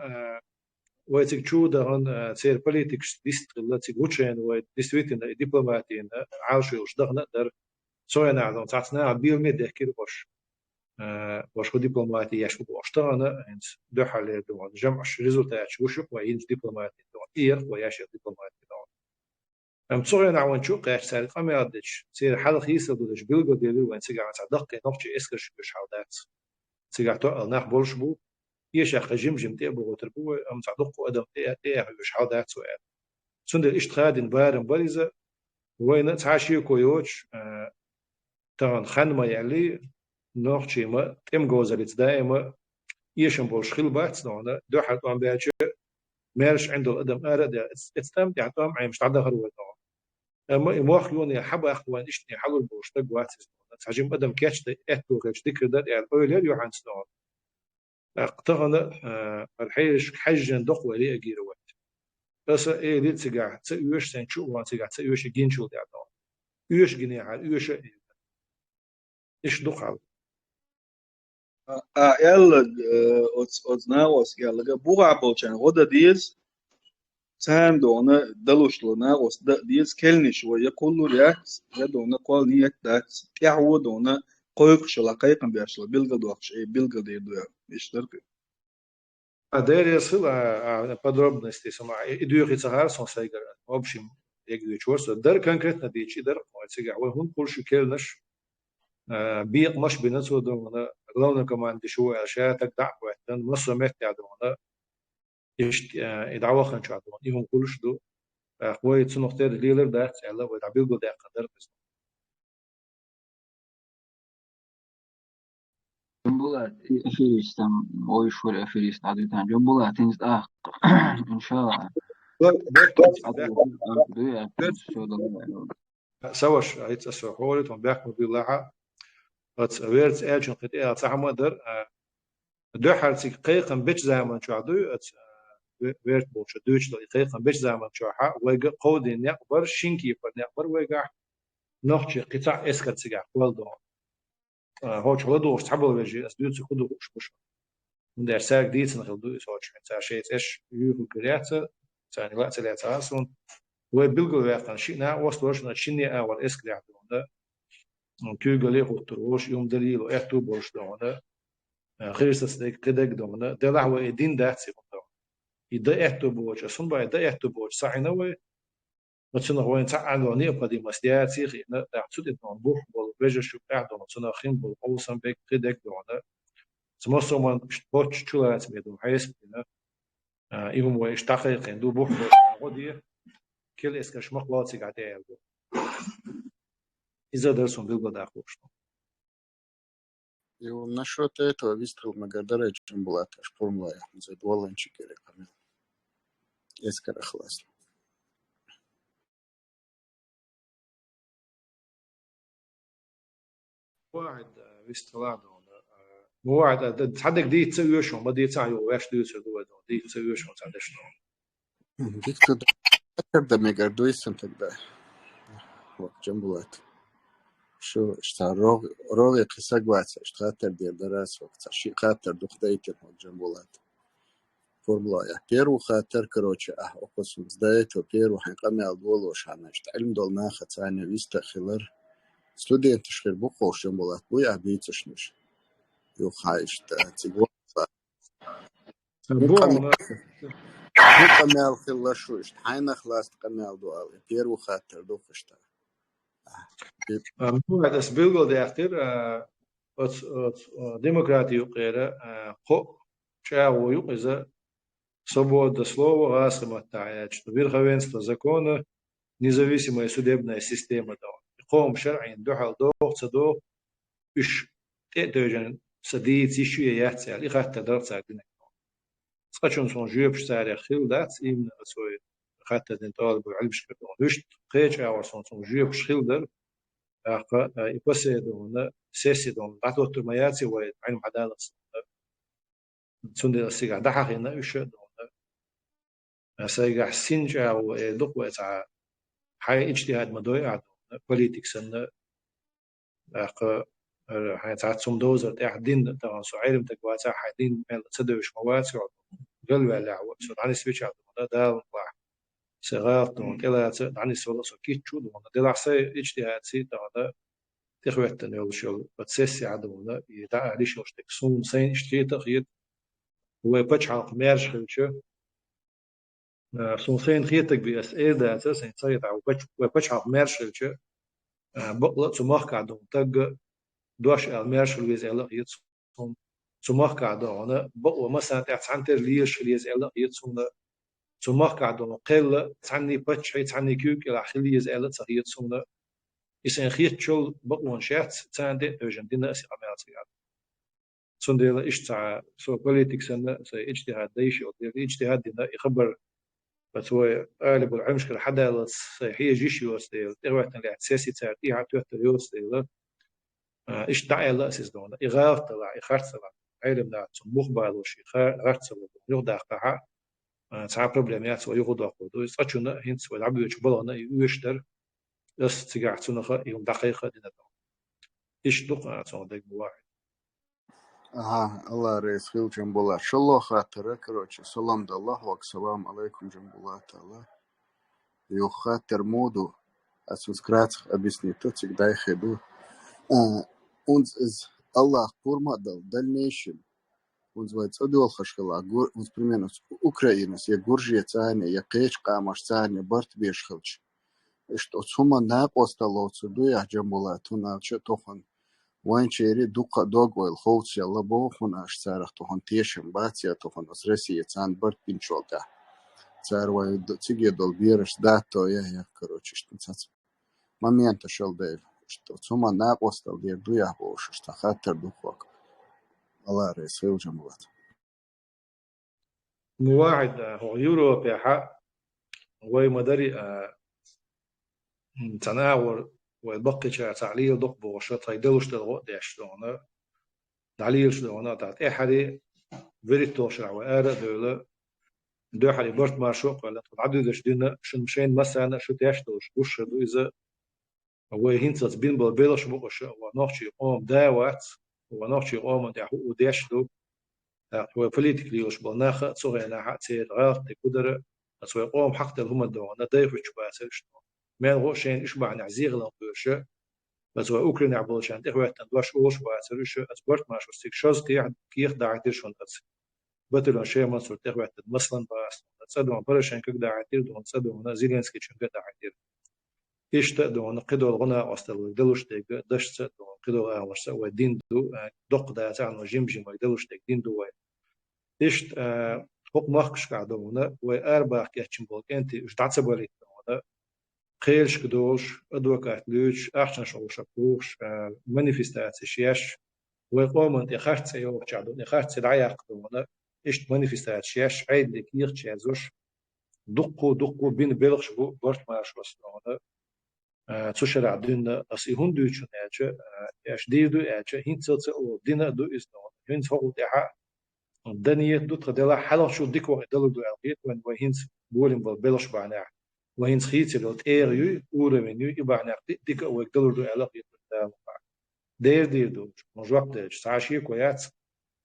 ويتك شو دهن سير بوليتكس ديستريل تيجوتشين وديستويتين دبلوماتين عاشوا وش دهن در صوي نعدون تعتنا بيل ميد كير باش خو دبلوماتي يشوف واشتغلنا انس دو حالة دون جمعش ريزولتات وشوف وينز دبلوماتي دون إير وياشر دبلوماتي دون صغير نعوان شو قاش سارق أمي أدش سير حال خيسة دولش بيلقى ديلو وين سيجا تعدق نقطة إسكش بش حودات سيجا تو ناخ بولش بو يش أخ جم تيبو وتربو تعدق وأدم إيه بش حودات سؤال سند الاشتغال بارم بريزة وين تعاشي كويوش تان خان ما يعلي نقطة ما تم جوزلت دائما يشم بولش خيل بات دونا دو حد أم بيجي مارش عنده الأدم أرد استمتع توم عم مش تعدق هروة أما إمواخيون يا حبا أخوان إشتني حلو البوش تقواتس تحجم أدم كاتش أتو كاتش ذكر ده يعني أولي يوحنا سنون اقتغنا الحيش حجا دقوة لي أجير وقت بس إيه دي تسجع تسويش سنشو وان تسجع تسويش جينشو ده عطوا يوش جنيه على يوش إيش دخل يلا ناقص يلا بوغا بوچن غدا ديز سام دونا دلوش لو ناقص ديز كلني شويه كله رياكس دونا قال نيت دات تعو دونا قويق شلا قيقن بيشلا بيلغ دوخش اي بيلغ دي دو اشترك داير يصل подробности сама идёт цахар сон сайгар в общем я говорю чёрт дар конкретно дичи дар цега вы хун кул шкелнаш بيق مش بنسو دونا لون كمان دي شو اشياء تقطع وقتن نص مت دونا ايش يدعوخن شو دونا يهم كلش دو اخوي تنقطه ليلر ده الله ودعبيل جو ده قدر بس جنبولا افيريستم ويشور افيريست عدوتان جنبولا تنز ان شاء الله سوش هيت اسوحورت وباك بالله ات ويرت اجن قد ايه صح مدر دو حالتي قيقا بيش زمان شو عدو ات ويرت بوش دوش دقيقا بيش زمان شو حق ويقا قودي نقبر شينكي بر نقبر ويقا نوخشي قطع اسكت سيقع والدو هوش ولدو وش حبل ويجي اسدوت خدو وش من der sag dies nach du ist auch schön sag ich jürgen gerät seine letzte letzte und wo bilgo werden schina was du schon schini awal es gerät und kügele und روش يوم دليل وقتو بوش ده خيرس ده كده ده هو الدين ده سيبطه يدا اتو بوش اصلا بقى ده اتو بوش صحيح هو مثلا هو انت عنده نيه قديم مسياتي ده تسود انه بوح والبيج شو قاعد مثلا خين بالقوسم بك كده ده سموسو من بوش شولات ميدو حيس بنا إيهم ويشتاق يندو بوح غودي كل إسكاش مخلاصي قاعد يعملوا إذا درسون بيلقى داخلش يو نشرت это вистрел магадара чембулат шпурмлая за дволанчики рекомендую эскара خلاص واحد ويستلادو واحد تصدق دي تسوي شو ما دي تسوي واش دي تسوي دي تسوي شو تصدق شنو ديك تقدر ميجردوي سنتك وقت جنبوات شو اشتغل روغي قصة قواتس اشتغاتر دي درس وقت شي خاطر دوخ دايتر وقت جنبولات فورمولا بيرو خاطر كروتش اوقسم زدايت وبيرو حنقمي الدول وشعناشت علم دول ناخد ثانية ويستخلر ستودنت شخير بوخوش جنبولات بويا بيتشنش يو خايش تيجوا بون نقمي الخلاشوش حين خلاص تقمي الدول بيرو خاطر دوخشتا واحد اسبيلو دي اختير демократию قيرة خو شاو يقزا свобода слова гасхаматтая, что верховенство закона, независимая судебная система, قوم شرعي دحل دوق صدوق إيش تأتوجن سديد إيش يحتسي على إخت درت ساعدينك سقطون صون جيب شتاري خيل دات إيمن أسوي خدت دنتال بعلمش كده وش قيش أو صون جيب شخيل در يقصدون سيسدون بعثوا ترمياتي وعلم عدالة سندي السيجا ده حقنا إيش سيجا سينج أو دق وتع حي اجتهاد مدوي عد politics إن حي تعتصم دوزر تحدين طبعا سعيرم تقواتها حدين من تدوش مواتع قلب على عو سو عن سويتش عد ده واحد صغار دون كلا عن سولا سو كيتشو دون ده لحظة اجتهاد سي ده تخوت إنه شو بتسيسي عدونا يدعى عليش وش تكسون سين اشتري تخيط هو بتش على مارش خلشه سون سين خيطك بس إيه ده أساسا يتصيد أو بتش على مارش خلشه بقلة سماخ كعدون تج دوش المارش خليز إلا يتصون سماخ كعدون بقوا مثلا تعتنتر ليش خليز إلا يتصون سماخ كعدون قل تعني بتش هي تعني كيوك إلى خليز إلا يتصون إسان خيط شل بقون شات تاندي أوجن دينا أسي عملت يعني سنديلا إيش تاع سو politics أن سي اجتهاد ديش أو اجتهاد دينا يخبر بس هو غالب العمش كل حدا هي جيش يوستيل إغواتنا اللي سياسي تاع إيه عتوتر يوستيل إيش دعي الله أسيس دونا إغاف طلع إخارت طلع علم لا تنبخ بالوش إخارت طلع يغدى قاعة تعب проблемات ويغضوا قدو يصحنا هنس والعبوا يجبلنا يوشتر بس تجعتنا يوم دقيقة دينا إيش دق صندوق واحد الله رئيس خيل جنبولا شلو خاطر كروتش سلام الله والسلام عليكم جنبولا تعالى يو خاطر مودو أسوسكرات أبيسني توتك داي خدو uns is Allah kurma dal nation uns vajag adol khashkala uns примерно Украина я Гуржия цане я Кеч камаш цане барт бешхалч что сума на посталоцу ду я джамбула туна че тохан вайн чери дука догвел холч я лабо хунаш царах тохан тешем бация тохан с России цан барт пинчолта цар вай циге дол бирш дато я короче что цац момента шел дэв что сума на постал я ду я бош что хатер духок الله رئيس الجمهورية واحد هو يورو بيحق ومدري تناور ويبقي تعليل دق بوشط هيدلوش دلوقتي داشتونا تعليل شلونا تاعت احدي فيريتو شرع وآرة دو حالي برت مارشوق ولا تعدو داش دينا شنمشين مثلا شو تاشتوش وش دو إذا هو هينتس بين بالبيلش بقش ونوخشي قوم داوات ونوخشي قوم داشتو هو politically وش بالناخ صغير ناحة تير غلط تقدر سوى قوم حق هم الدوانا ضيف وشباسر شنو ما هو شيء إيش معنى عزيغ لهم بيرشة بس هو أوكرانيا عبالشان تخوات تندواش أوش باسر شو أسبرت ماش وستيك شوز كيخ داعتير شون تس بتلون شيء مصر تخوات مثلا باس تصدقون برشان كك داعتير دون تصدقون زيلينسكي شون كك داعتير إيش تقدرون قدر الغنى أصل دلوش تيج دش تقدرون قدر أورس ودين دو دق ده تعالوا جيم دلوش تيج دين دو إيش حق مخش قاعدونا وأربع كاتشين بولكنتي إيش تعتبري دونا خيرش كدوش أدوكات لوش أحسن شو شكوش مانيفستاسي شيش وقومن تخرت سيوك شادو تخرت سدعيا قدونا إيش مانيفستاسي شيش عيد لكير تشازوش دقو بين بلغش بورت ماش وصلونا تشرع عدنا أصيهون دوشون أجا إيش ديدو أجا هنتسلت أو دينا دو إسنون هنت فوق تحا الدنيا دوت خدلا حلا شو ديكو دلو دو الغيت وين وهينس بولين بالبلش بعناع وهينس خيت لوت ايريو اورمنيو يبعناع ديك او دلو دو الغيت دير دو مجوق ديش ساشي كويات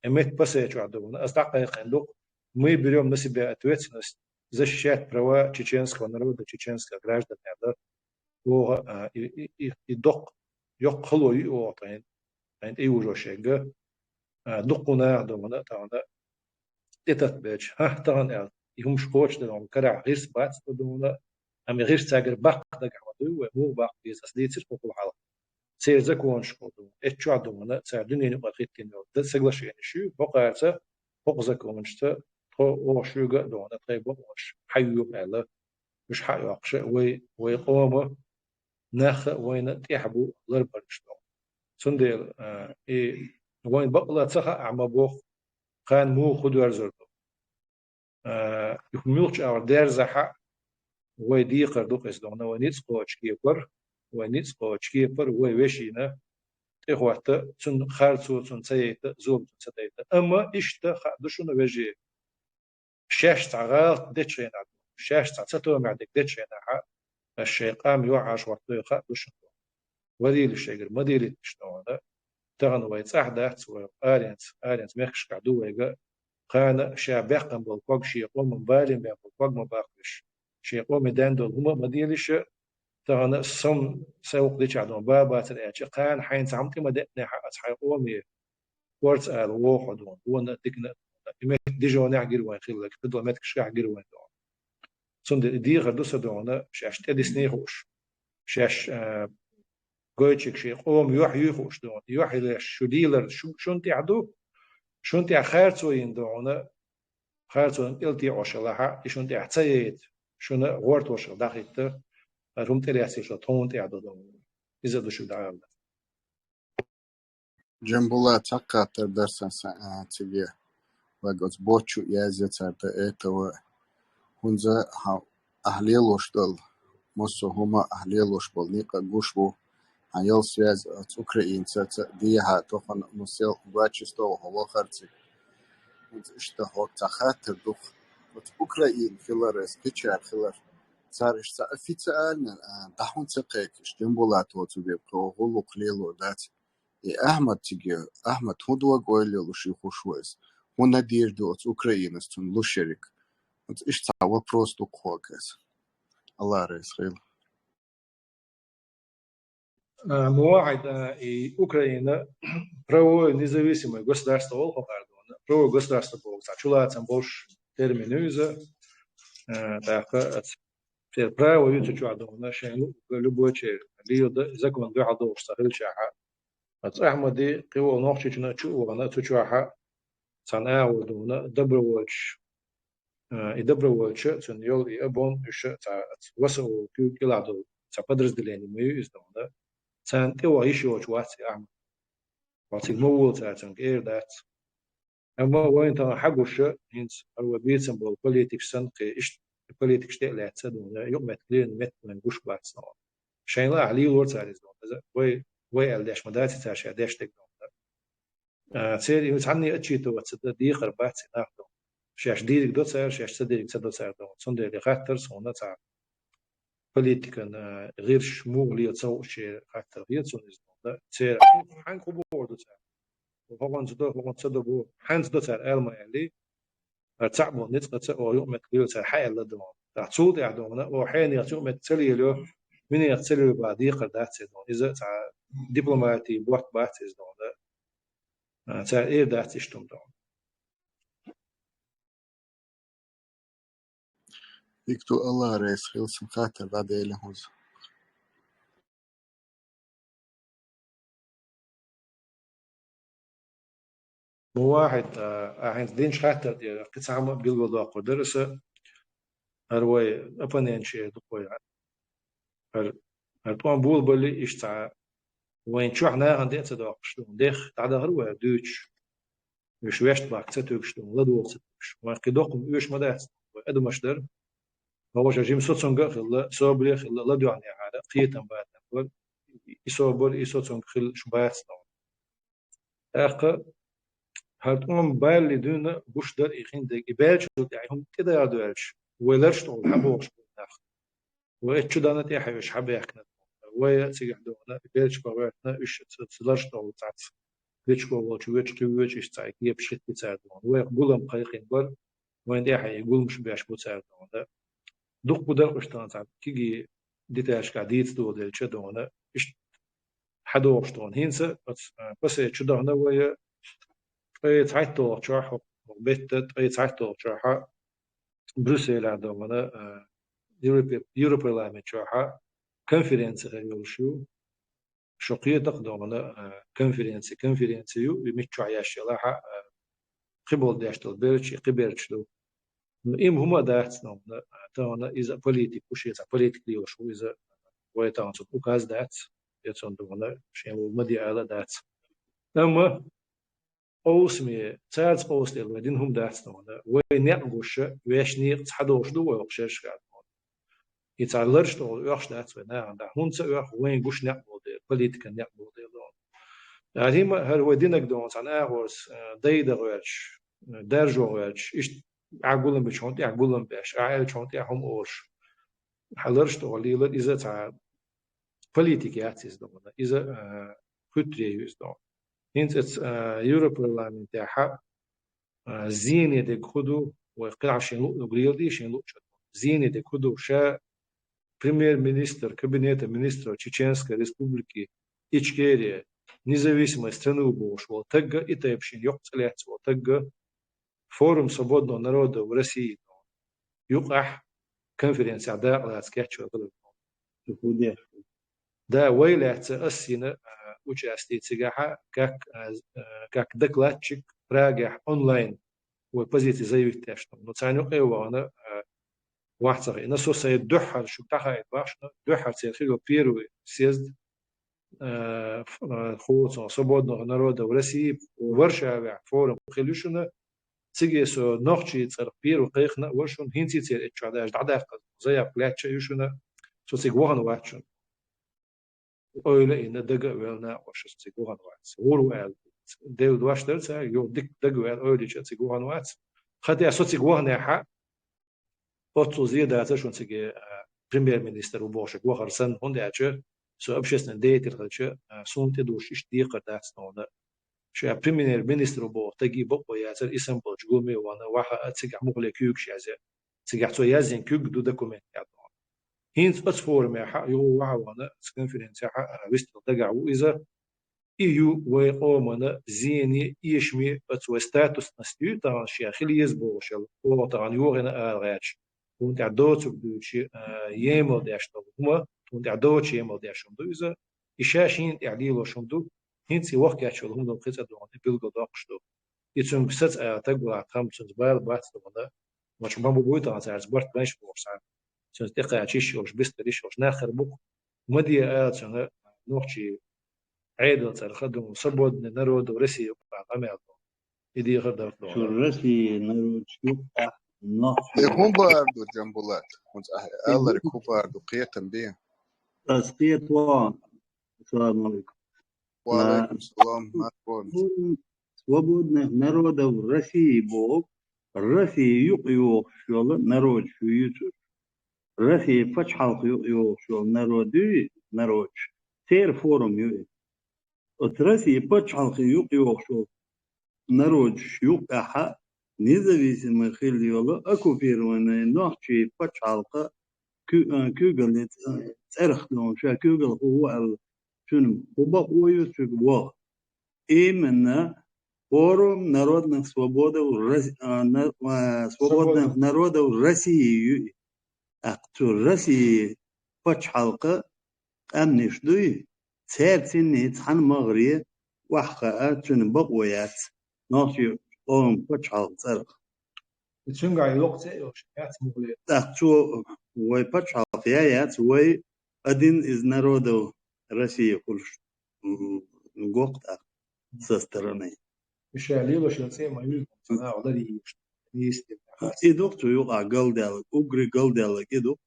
امت بسيج عدونا استحقيق عندو مي بريوم نسبة اتويتنس защищать права чеченского народа, чеченских граждан, это и док yok хлой о тайн и уже шега دقنا دونا تانا تتت بيج ها تانا يهم شقوش دونا كرع غير سبات دونا أم غير تاجر باق دق عمدو ومو باق بيز أصلي تصير فوق الحالة سير زكون شقو دونا إتشوا دونا ساعدني نبغى خيط كنيو ده سجلش يعني شو بقى فوق زكون شتا هو شو جا دونا طيب وش حيو على مش حيو عقش ويقوم ناخ وين تيحبو لربرش دونا سنديل إيه وين بقلا تسخى عم بوخ كان مو خدوار زردو يخميلش أو دير زحا ويدي قردوق إسدونا ونيتس قوش كيبر ونيتس قوش كيبر ويشينا إخواتا تن خارتو تن سيئتا زوب تن سيئتا أما إشتا خادشونا ويجي شاش تعغال ديتشينا شاش تعتو معدك ديتشينا الشيقام يوعاش وقتو خادشونا وديل الشيقر مديل تشتونا تغن ويتس أحداث وآرينس مخش كعدو ويجا كان شابق بالقوق شيقوم بالين بالقوق مباقش شيقوم داندو هما مديلش تغن سم سوق ديش عدو بابا تلاقي كان حين تعمتي مدقنا حق حيقومي ورت آل ووحدون وانا ديكنا إمت ديجو نعجر وين خلك بدو متك شعجر وين دون سند دي غدوس دونا شاش تدسني خوش شاش قويتشك شيء قوم يوحي خوش دون يوحي لش شو ديلر شو تعدو شو انت خارتو يندونا خارتو التي عشلها شو انت احتيت شو غورت وش دقيقة هم تري اسيش تون تعدو دون اذا دو شو دعال جنبولا تقاطر درسا تيجي وقت بوتشو يازت это هنزا أهليلوش دل مصر هما أهليلوش بالنيقة جوشبو عيال связь с Украинцем ديها توخن مسيل باتشستو هو خرتي что вот захатер дух أوكرانيا خلال سكتشار خلال صارش официально دحون تقيكش جنبولات وتبيبقى غلو قليلو دات أحمد تيجي أحمد هو قويلو شي خوشويس هو надежду от Украины стун лушерик вот ишь вопрос до кокас الله رئيس مواعيد أوكرانيا право независимое государство Волховардона, право государство Бога, чулацам больше терминуется, так все право видно чуадона, что любой человек, либо закон дуадор, сахил чаха, от Ахмади кого ночи чуна чуана чуаха, цана удона, добровольч, и добровольч, цен йол и абон, еще васу киладо, подразделение мы издавна, цен его еще чуаси Ахмад. Wat ik moeilijk uit een keer dat. En we dan hagusje eens we bezig zijn politiek zijn is politiek stel laat ze doen. Je met klein met een gushplaats nou. Schijnbaar Ali wordt daar is doen. We al dash maar dat is als je dash te doen. Zeer je moet niet uitzien wat ze die gerbaat zijn af doen. Als die dat zijn, als ze die dat zijn doen. Zonder de gatters zonder dat politiek en غير شمول يتصور gatter hier zo is. Zeer hangt geboord zijn. وهون صدقوا حنس دتر ألما اللي تعبوا نت أو يوم متقول تر حي الله دون تعصود يعدونا وحين يعطوا متسلي له من يتسلي بعدي قدرت دون إذا تع دبلوماتي بوقت بعد دون تر إيه دات إشتم دون يكتو الله رئيس خلص خاطر بعد إله هوز واحد عند دين شخاتر دي قصة عم بيلقوا قدرسة هروي أبنين شيء دقوي هرطوان بول بلي إشتع وين شو إحنا عندنا تداق شلون دخ تعدا هروي دوتش مش ويشت باك تتوك شلون لا دوق تتوكش وقدوقم إيش مدات وأدو مشدر هو جيم صوتسونغ خلا صابري خلا لا دوعني على قيتم بعد نقول يصابر يصوتسونغ خل شبات أخ هرطوان بالي دون بوشدر إخين دقي بالش يعني كده يدوالش ولرش طول حبوش ناخ وإتشو دانت يحيوش حبيحنا ويأتي عندنا بالش بواتنا إيش تلرش طول تعت ليش بوال شو ويش تويش إيش تعيك يبشت بتساعدون ويقولهم قيقين بر وين ده يقول مش بيش بتساعدون ده دوق بدر قشطان تعت كيجي ديتاش قاعديت دول ده شدون إيش حدوش طون هينسا بس إتشو دانا ويا تعيطوا شرح وبيت تعيطوا شرح بروسيل عندنا يوروب بارلمان شرح كونفرنس غير شو شقية تقدمنا كونفرنس يو بمشروع عياش لها قبل داشتل بيرش قبلش له إم هما داتنا تانا إذا بوليتيك وشيء بوليتيك ليو شو إذا ويتان صوت وكاز دات يتصندونا شيء مدي على دات أما أوسمي تاز أوستيل ودين هم داتنا وين يعقوش ويش نيق حدوش دو ويقشش قاعد يتعلرش دو يقش دات ونا عند هون سأ وين قش نعمل ده بوليتيك نعمل ده لون يعني ما هل ودينك دون عن أغوس دايدا غيرش درجة غيرش إيش عقولهم بيشونتي عقولهم بيش عائل شونتي هم أورش حلرش دو ليلا إذا تع بوليتيك ياتيز دون إذا كتري يوز دون هنت يوروب بارلمان تاعها زينة دكودو وقلع شنو غريلدي شنو زينة دكودو شا премьер-министр кабинета министров Чеченской республики Ичкерия независимой страны ушел тагга и тайпшин ёхцеляцо тагга форум свободного народа в России юqah конференция да лацкячо да вайлят السنة участие цегаха как докладчик прагах онлайн وبозиции заявить что но цаню эвана واحد نسو سيد دحر شو تاخد باشنا دحر سيخيلو بيرو سيزد خوص свободного народа в России ورشة فورم خلوشنا تيجي سو نوختي تصير بيرو قيخنا ورشون هنتي تصير اتشاداش دعداق زي بلاتش يوشنا سو سيجوهن واتشون أويلا إن دقة ويلنا وش سيجوهن واتس ورو ال ديو دواشتر سا يو دق دقة ويل أويلا سيجوهن واتس خدي أسو سيجوهن يا أتصل زيادة شون سجى بريمير مينستر وبوشك وخرسن هون دعشة سو أبشسن ديت الخدشة سون تدوش إشتي قداس نونا شو بريمير مينستر وبو تجي بقى ياسر اسم بوجومي وانا واحد أتسجع مغلق كيوك شازة سجع تو يازين كيوك دو دوكومنت يعني هينس أسفور ما حق يو وانا كونفرنس حق ويست دقع وإذا إيو وقومنا زيني يشمي أتو ستاتوس نستيو طبعا شيء خلي يزبوشل هو طبعا يوغنا آغاش وانت عدوت بشي يمل داشتو هما وانت عدوت يمل داشتو إذا إشاشين تعليلو شمدو هينسي وقت ياتشل هم دو قصة دوان بيلغو داقشتو يتسون بسات تقول عطام تسون زبال بات دوان مش بامبو بويتا عزارز بارت بانش بورسان تسون تقع عشيش وش بستريش وش ناخر بوك مدي تسون نوحشي عيد خدم صبود نرود ورسي عمل يدي غدا شو الرسي نرود شو نحشي هم باردو جنبولات كنت الله ركوب باردو قيتم بيه تسقية وان السلام عليكم وعليكم السلام ما تقول свободных народов России Бог, России юг шел народ шуючу, России пачхал юг шел народ, тер форум юг. От России пачхал юг шел народ юг аха, независимо хилиола оккупированные нахчи пачхалка كوغل تاريخنا شا كوغل هو شنو هو ويوتيوب وا именно форум народных свободных народов России актор России пачхалка амнишдуй церцинит хан мغري وحقا شنو بقويات ناشي فورум пачхал царх تشنغ على الوقت يوش يات مغلي актор وي пачхал فيات وي один из народов России кульш гокта со стороны. مش عليلو شنسي ما يوش أنا أقدر يست إدوك تويوقع قلدالك أجري قلدالك إدوك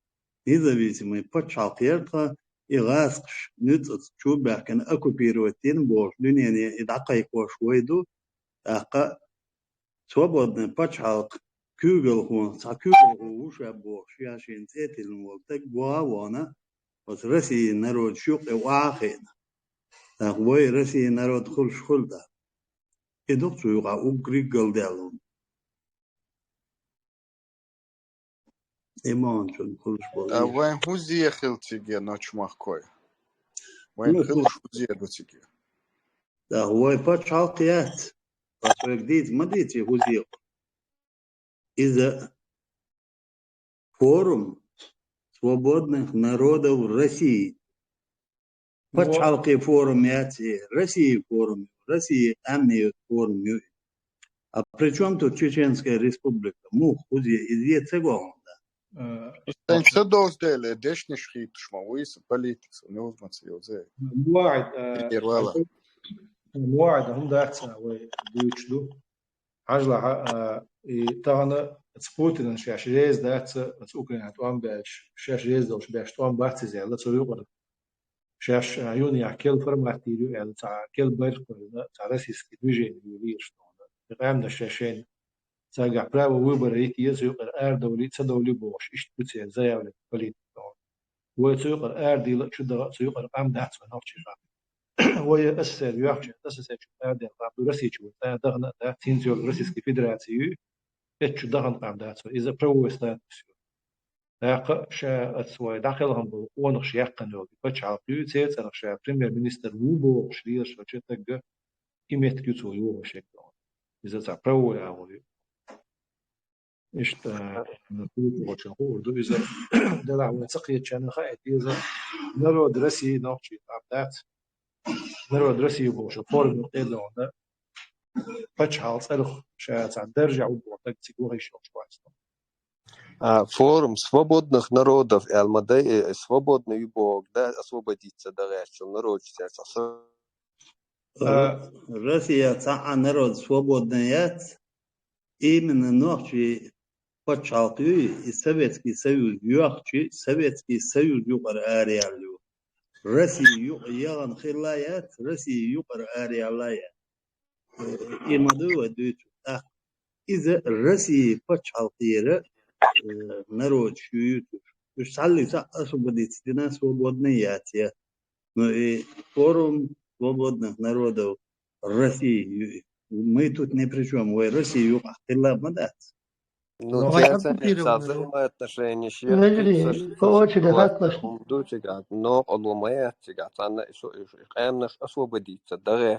независимый пачалкерка إغاسقش نتس شو بحكن أكو بيروتين بوش دنيا إدعقايك وشويدو أقا свободный пачалк كوغل هون سا كوغل هو وش بوش ياشين تيتل المولتك بواوانا بس رسي نرود شوق واخينا أخوي رسي نرود خلش خلدا إدوك تويوقع أجري قلدالهم إيمان شون خلش بولي وين هو زي خلتيجي نوش مخكوي وين خلش زي دوتيجي هو пачалкият пасвегдит мадити хузио из форум свободных народов России пачалки форум яти России форум России амни форум а причем тут Чеченская республика мух хузи из цегонда Sen دوز دل دشني شخيت شما ويس بوليتكس ونوز ما تسيو زي مواعد مواعد هم داعتنا ويدوشلو عجلة طبعا تسبوتين شاش ريز داعت تسوكين هتوان باش شاش ريز دوش باش توان باعت زي لا تسويق شاش عيوني عكيل فرماتيريو يعني تاع كيل بايرك تاع راسيس كدوجين يوليش قام دا شاشين تاع براو ويبريت يسوق دولي تدولي بوش اشتبتي زي ولا بوليت ويسوق دي لا شد سوق قام داعت نوتش وهي أسر يحكي أساسا شو قام راسي شو دغنا دا تينزيو راسيس فيدراسيو اتش دغن قام داعت إذا برو ستاتس داق شا أسوي داخلهم بونخ يقنوا بتش على بيوتيت أنا شا بريمير مينستر وبو شرير شو تشتق إيمت كيتو يو شكل إذا تاع برو أو إيش نقول وش نقول دو إذا دلع وثقية كان خائد إذا نرو درسي نوتشي عبدات نرو درسي وبوش فور نقطة لونه بتش على صاروخ شا تاع درجة وبوتك تقول إيش Форум свободных народов и Алмадей свободный бог, да, освободиться дальше, народ сейчас. Россия таа народ свободная, именно ночи почалкию и Советский Союз юахчи, Советский Союз юqar ариалю. Россия юган хилаят, Россия юqar ариалая. Имаду адут. إذا Россия почалкиера народ шуют. Уж салли са освободить дина свободные я. Ну и форум свободных народов России. Мы тут ни при чем. Ой, Россию ахтила мадат. Ну, Ну, те я оценки купировал. взаимоотношения Вежри, по очереди хаклаш. но олумая тигат она эмнаш освободиться да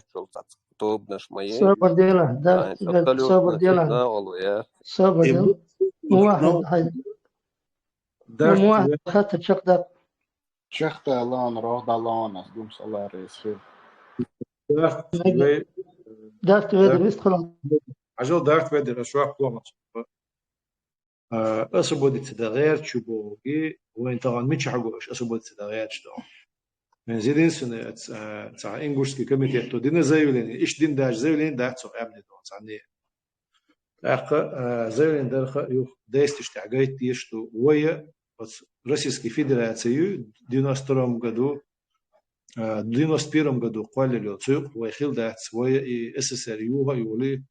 тобнаш моей صبر ديلا ده صبر абсолютно ديلا всегда олуя صبر ديلا مو واحد هاي مو واحد دارت أخذت الشق ده شختا لان راه دالان از دوم سالار رئیسه دارت وي دارت ويدر يدخل عجل دارت ويدر أشواق قوامت أصبودت غير تشوبوغي وين طبعا مش حقوش أصبودت غير شتو من زيدين سنة تاع إنجلسكي كوميتي تو دين زايولين إيش دين داش زايولين داش تو أبني دون ثانية زايولين درخ يو دايستش تعجيت تيشتو ويا بس روسيسكي فيدرацию 92 году 91 году قالوا цук ويخيل داц ويا и СССР юга юли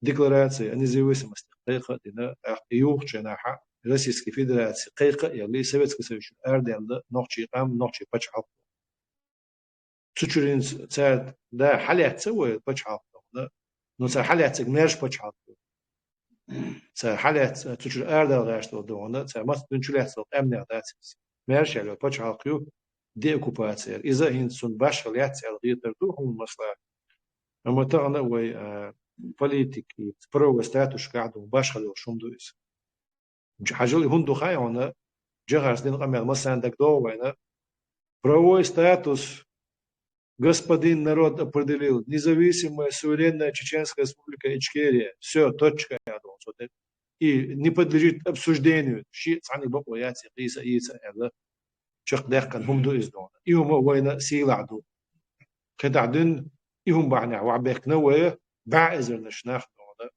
декларация о независимости قيقة دينا يوغ جناحة روسيسكي فيدرацию قيقة يلي Советский Союз أردن نوعشي قام نوعشي بتشعب تشورين ساعد ده حالات سوى بتشعب نو ساعد حالات نرش بتشعب ساعد حالات تشور أردن غاشتو دونا ساعد ما تنشلات سو أمن داتس مرش على بتشعب كيو دي أوكوباسير إذا هنسون باش خليات ساعد غير تردوهم مثلا أما تانا وي политики про статус قاعدوا باش خلوا شوم دويس حاجة هندو خايونا جهاز دين قمر مثلا دك دو وينا правовой статус господин народ определил независимая суверенная Чеченская республика Ичкерия. Все, точка. И не подлежит обсуждению. Ши цани баку яти قيسة إيسا هذا شق داخل هم دو إزدون. إيهم وين سيلعدو. كده عدن إيهم بعنى وعبيك نوية بعزر نشناخ دون.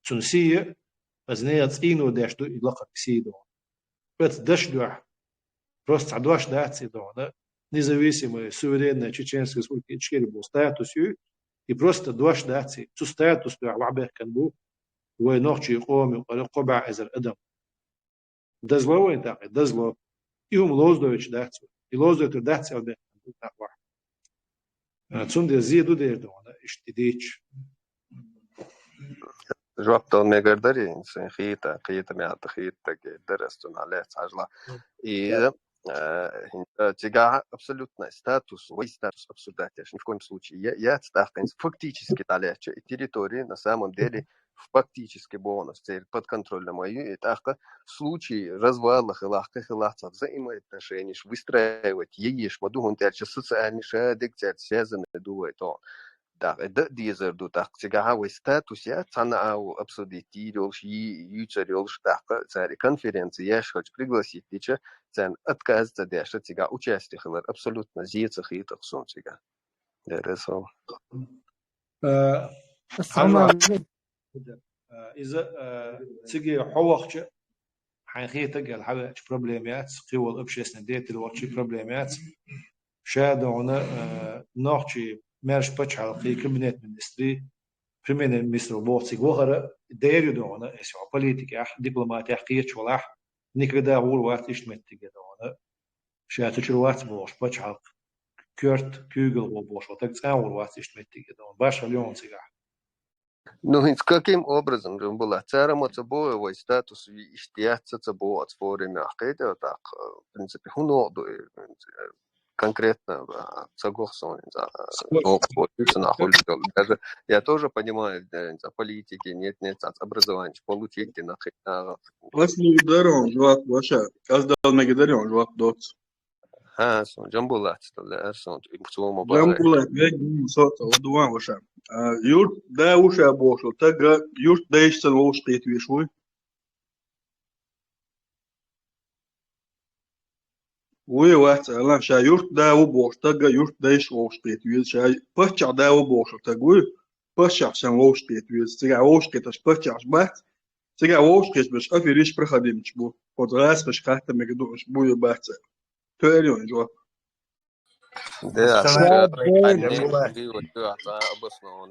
تنسية أزنية إينو داش دو إطلاق بسيدون. بس داش دوح. Просто عدواش داتسي دون. Независимая, суверенная Чеченская республика Ичкерия был статусью, и просто дваш дати, цу статус бя вабех канбу, вой нохчи qomi, qoba азер адам. Дазло вой так, дазло. И лоздович дати, и лоздович дати вабех канбу так. Цунде зиду дердона, иштидич. جوابته مقدري إنسان خيطة مع خيطة درستون عليه عجلة إذا تجاه абсолютно статус обсуждать ни в коем случае. Я фактически далее территории на самом деле фактически бонус под контролем мою и так в случае развала хилахцев взаимоотношений выстраивать ешь мадугун дальше социальный шадик связанный дует он. Так, это дизерду так тягавый статус я цанау обсудить юцарёлш так цари конференции я хочу пригласить тича цен отказаться дальше тяга участие хлар абсолютно зица хитах сон тяга. Дересо. إذا تجي حوقش حقيقة قال حاجة بروبليمات قوى الأبشيس نديت الوقت بروبليمات شادونا نوعشي مارش بتشعل قي كابينت مينستري بريمير مينستر بوتسي وغيره دايرو دونا اسمه بوليتيكا دبلوماتيا حقيقة ولا نكدا أول وقت إشتمت دونا شاتو شروات بوش بتشعل كورت كوجل وبوش وتكت أول وقت إشتمت دونا باش اليوم سيجا Ну, каким образом же было? Царом это было статус истиаться это было от формы ахеда так в принципе хуноду конкретно согласен за даже я тоже понимаю за политики нет образования получить на أصله دارون جواب وشا أصدق مقدرون جواب دوت جنبولات الأرسنال بتوع جنبولات بيجي صوت ودوان وشا يورت دا وشا بوشو تجا يورت دا يشتغل وش قيت ويشوي وي واحد الان شا يورت دا وبوش تجا يورت دا يش وش قيت ويش شا بتشع دا وبوشو تجوي بتشع شان وش قيت ويش تجا وش قيتش بتشع بات تجا وش قيت بس أفيريش برخدمش بو قدراس مش خاطر مقدوش بو يبات تقريبا جواب ده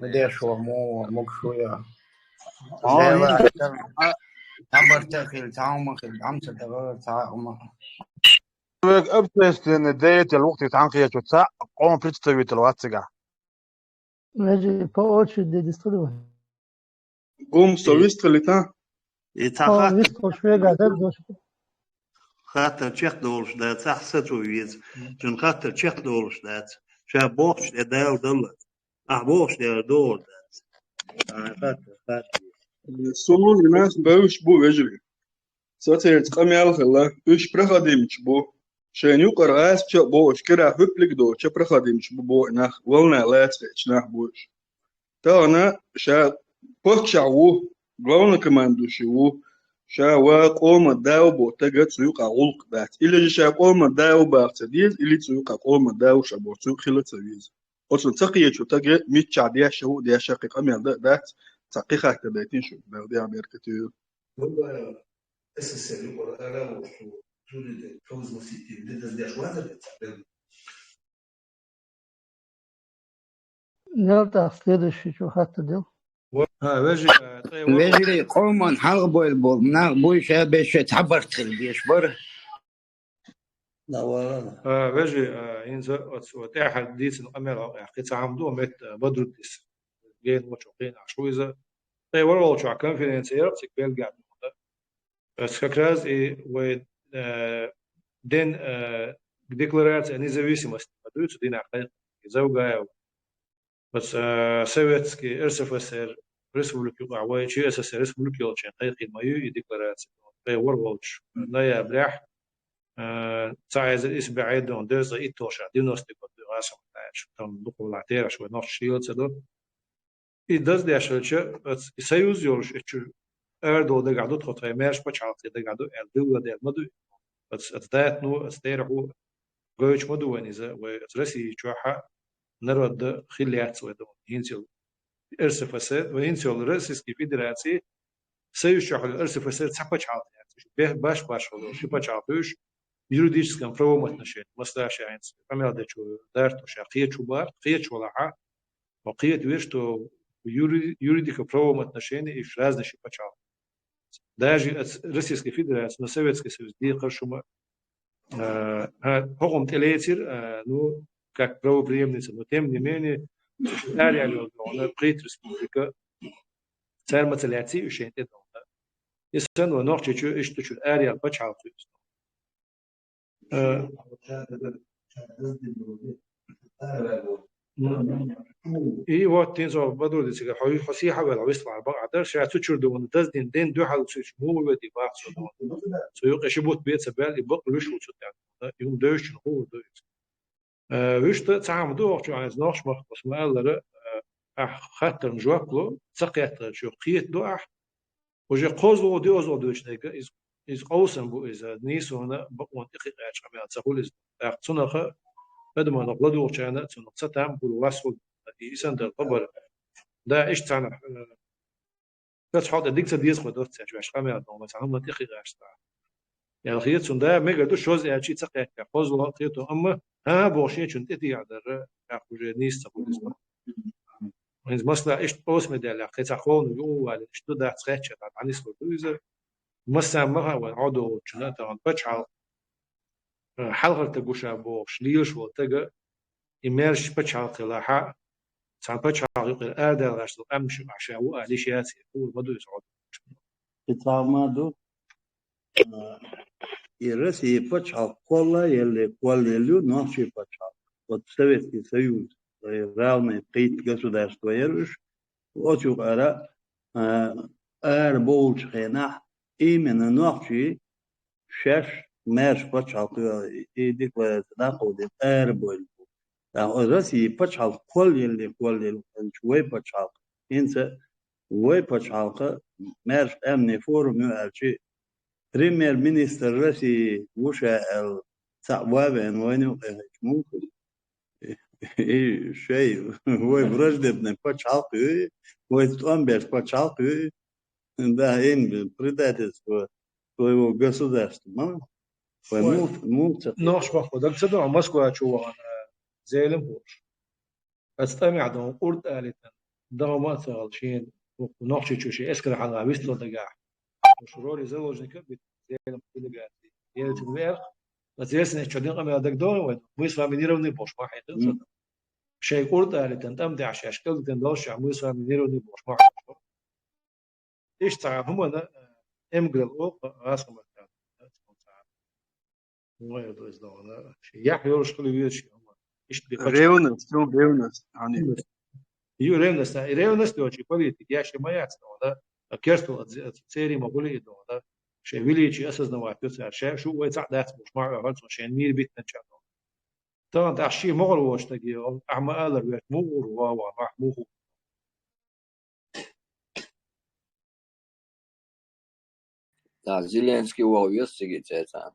Det är så må شوية عبر تأخير تعاون خل عمسة تغير تعاون أبتستن ديت الوقت تعنقية تسع قوم بتستوي الواتسجا نجي بوش دي دستور قوم سويست اللي تا يتخاطر ويستو شوية قاعدة دوش خاطر تشيخ دولش دات صح ستويز جن خاطر تشيخ دولش دات شا بوش داو دولت بوش دول دات خاطر سونون الناس باوش بو يجري ساتير تقامي على خلا إيش برخدمش بو شان يقرأ عاس تشا بوش كرا هبلك دو تشا برخدمش بو نخ ولنا لا تخش نخ بوش تانا شا بوتشاو قلنا كمان دوشيو شا وقوم داو بو تجت سيوق علق بات إلا شا قوم داو بارتديز إلي سيوق قوم داو شابو سيوق خلت سويز أصلا تقية شو تجت ميت شعبية شو دي شقيق أمي دات تقيقة تبعتين شو بردي عبير كتير والله اساسا انا وجود فوز مسيتي بدأت ازداد شويه نلتا следующий شو حتى دل وجي ويجري قوما حلقوا البول نا بوش بيش تعبرت خل بيش بر لا ولا وجي إنزا وتاح ديس الأمير حقي تعامدو مت بدرتيس جين وشوقين عشويزة طي ورا شو كونفيدنسير تقبل قاعد بس كراز و دين декларация независимости подаются дин حقيقة زوجة بس советский РСФСР республики وعوي شيء أساس республики очень حقيقي ما يو декларация طي ورا لا يبرح تعز الإسبوع دون درس إتوشا دينوستيك دراسة متاعش تم دخول العتير شوي نص شيل تدو إدرس ده شلشة السيوز يورش إتشو أردو ده قاعدو تخطي مارش بتشعطي ده قاعدو أردو ده مدو بس أتدات نو أستيرحو جوش مدو ونيزا وترسي شوحة نرد خليات سويدو هينسيل إرسفسات وهينسيل رئيسي فيدراسي سيوز شوحة الإرسفسات سبتشعطي به باش هذا شو بتشعطيش юридическом правовом отношении настоящаясь помимо чего даже то что қиет чубар қиет чулаха но қиет вещь что юридика правовом отношении и разные шипачал даже Российской Федерации на Советский Союз где хорошо хоком телеэфир ну как правопреемница но тем не менее реально она қиет республика царь мацеляции ушен это если он ночью что что реально бачал إيه وقت تنزل بدو دي سيجا حوي حسي حاول عويس على بعض عدر شاعر تشر دون دز دين دو حال تشش مو ودي باع سو يقشبوت بيت سبال يبق لوش وشو تاع يوم دوش هو دوش وش تعمل دو وقت عايز ناقش مخ بس ما قال خاطر نجوكلو سقيت شو قيت دو وجي قوزو دي اوزو دوش نيجا is awesome bu is nice هنا بقوان دقيقة عشان تقول is أقصناها بدل ما نقلده وشأنه تنقصتهم بالوصل يسند الخبر ده إيش تعنا بس حاضر ديك تديس خدوت تجوا عشان ما يعرفون مثلا هم دقيقة عشان يعني خيط سندا ما قدوش شوز يعني شيء تقيق كفوز ولا خيطه أما بوشين شنت تي عذر أخوجي نيس تقول اسمه إذا مثلا إيش أوس مدلع خيط أخون يو ولا إيش ده تخيط شد عن اسمه دوزر مثلا ما هو عضو شنات عن بتشعل حلقة تجوش أبو شليش وتجا إمارش بتشعل قلاحة سان بتشعل يقول أدل عشان أمشي عشان هو ليش ياسي هو ما دوس عضو يتعامدوا يرسي بتشعل كله يلي كله لو ناشي بتشعل والسويتي سيوز رالنا قيت государство يرش وأشوف أرى بولش خناح именно ночи шеш мерш почал и декларация да боль да Россия почал колли чуй почал инце уй почал мерш эмни форум юарчи премьер-министр России уша эл цававен войну муку и шей уй враждебный почал уй томбер почал да, им предательство своего государства. ناقش باخد ده تصدق عن مسكو شو أنا زي المبوش استمع ده قرد قالت ده ما ثقل شيء وناقش شو شيء اسكر على عبيست له دجاج شروري заложника битвелем делегации. Елен вверх, возресне чудин قام يدك دون وين مويس فامينيروني بوش ما حيتن شيء قرد على تنتم دي عشان أشكال تندوش مويس فامينيروني بوش ما حيتن إيش تعرف هم أنا إمقل الأوق راسهم الثاني هو يدرس دون شيء يحيى يرشقل ويرشي هم إيش بيقتش ريونس يعني يو ريونس دوشي بوليتيك يا شيء ما يعتنوا كيرستو تسيري ما بقولي دون شيء ويليجي أساس نوعات شيء شو ويتعد ذات مش معه هالس عشان مير بيت نشانو طبعا تعشي مغل واش تجي أعمال الوقت مغل راح مغل Da, Zelensky var just det så.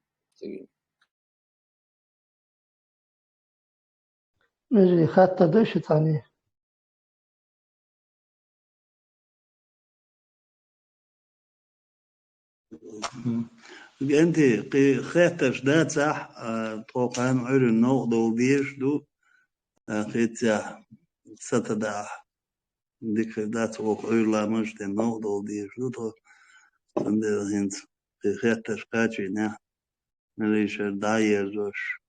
مجري خاطة دوش تاني أنت خيتش دا صح توقعان عير النوع دول بيش دو خيتش ستدا ديك دا توقع عير لا مش دي النوع دول بيش دو تو عند هنت خيتش قاتشي نه نليش داير دوش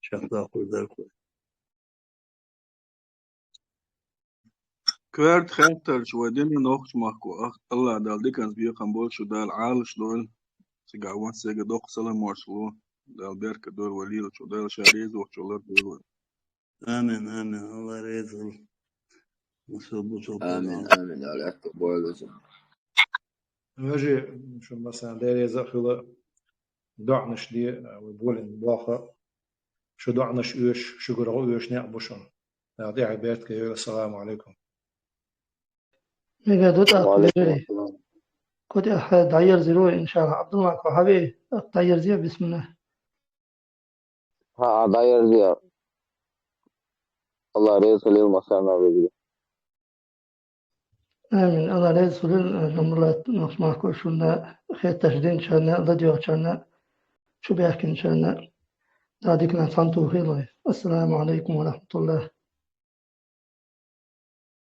شخصا خودر كوي كوارد خاطر شو دين نوخش ماكو الله دال ديكنز بيقام بول شو دال عالش دول سيقاوان سيقا دوق سلام مرسلو دال بيرك دول وليل شو دال شاريز وشو دول آمين آمين الله ريزل مسوبو آمين آمين عليك بولز نجي شو مثلا داير يزخل دعنش دي وبولن باخا شو دعنش إيش شو قرأوا إيش نعبشون نعطي عباد كيو السلام عليكم ميجا دوت وعليكم مجري السلام كنت أحد داير زيرو إن شاء الله عبد الله كوحبي داير زي بسم الله ها داير زي الله ريس ليل مسانا بيجي آمين الله لا يسولن جملة نسمع كل شنا خير تجدين شنا ضديو شنا شو بيحكي شنا داديكنا صنتو خير السلام عليكم ورحمة الله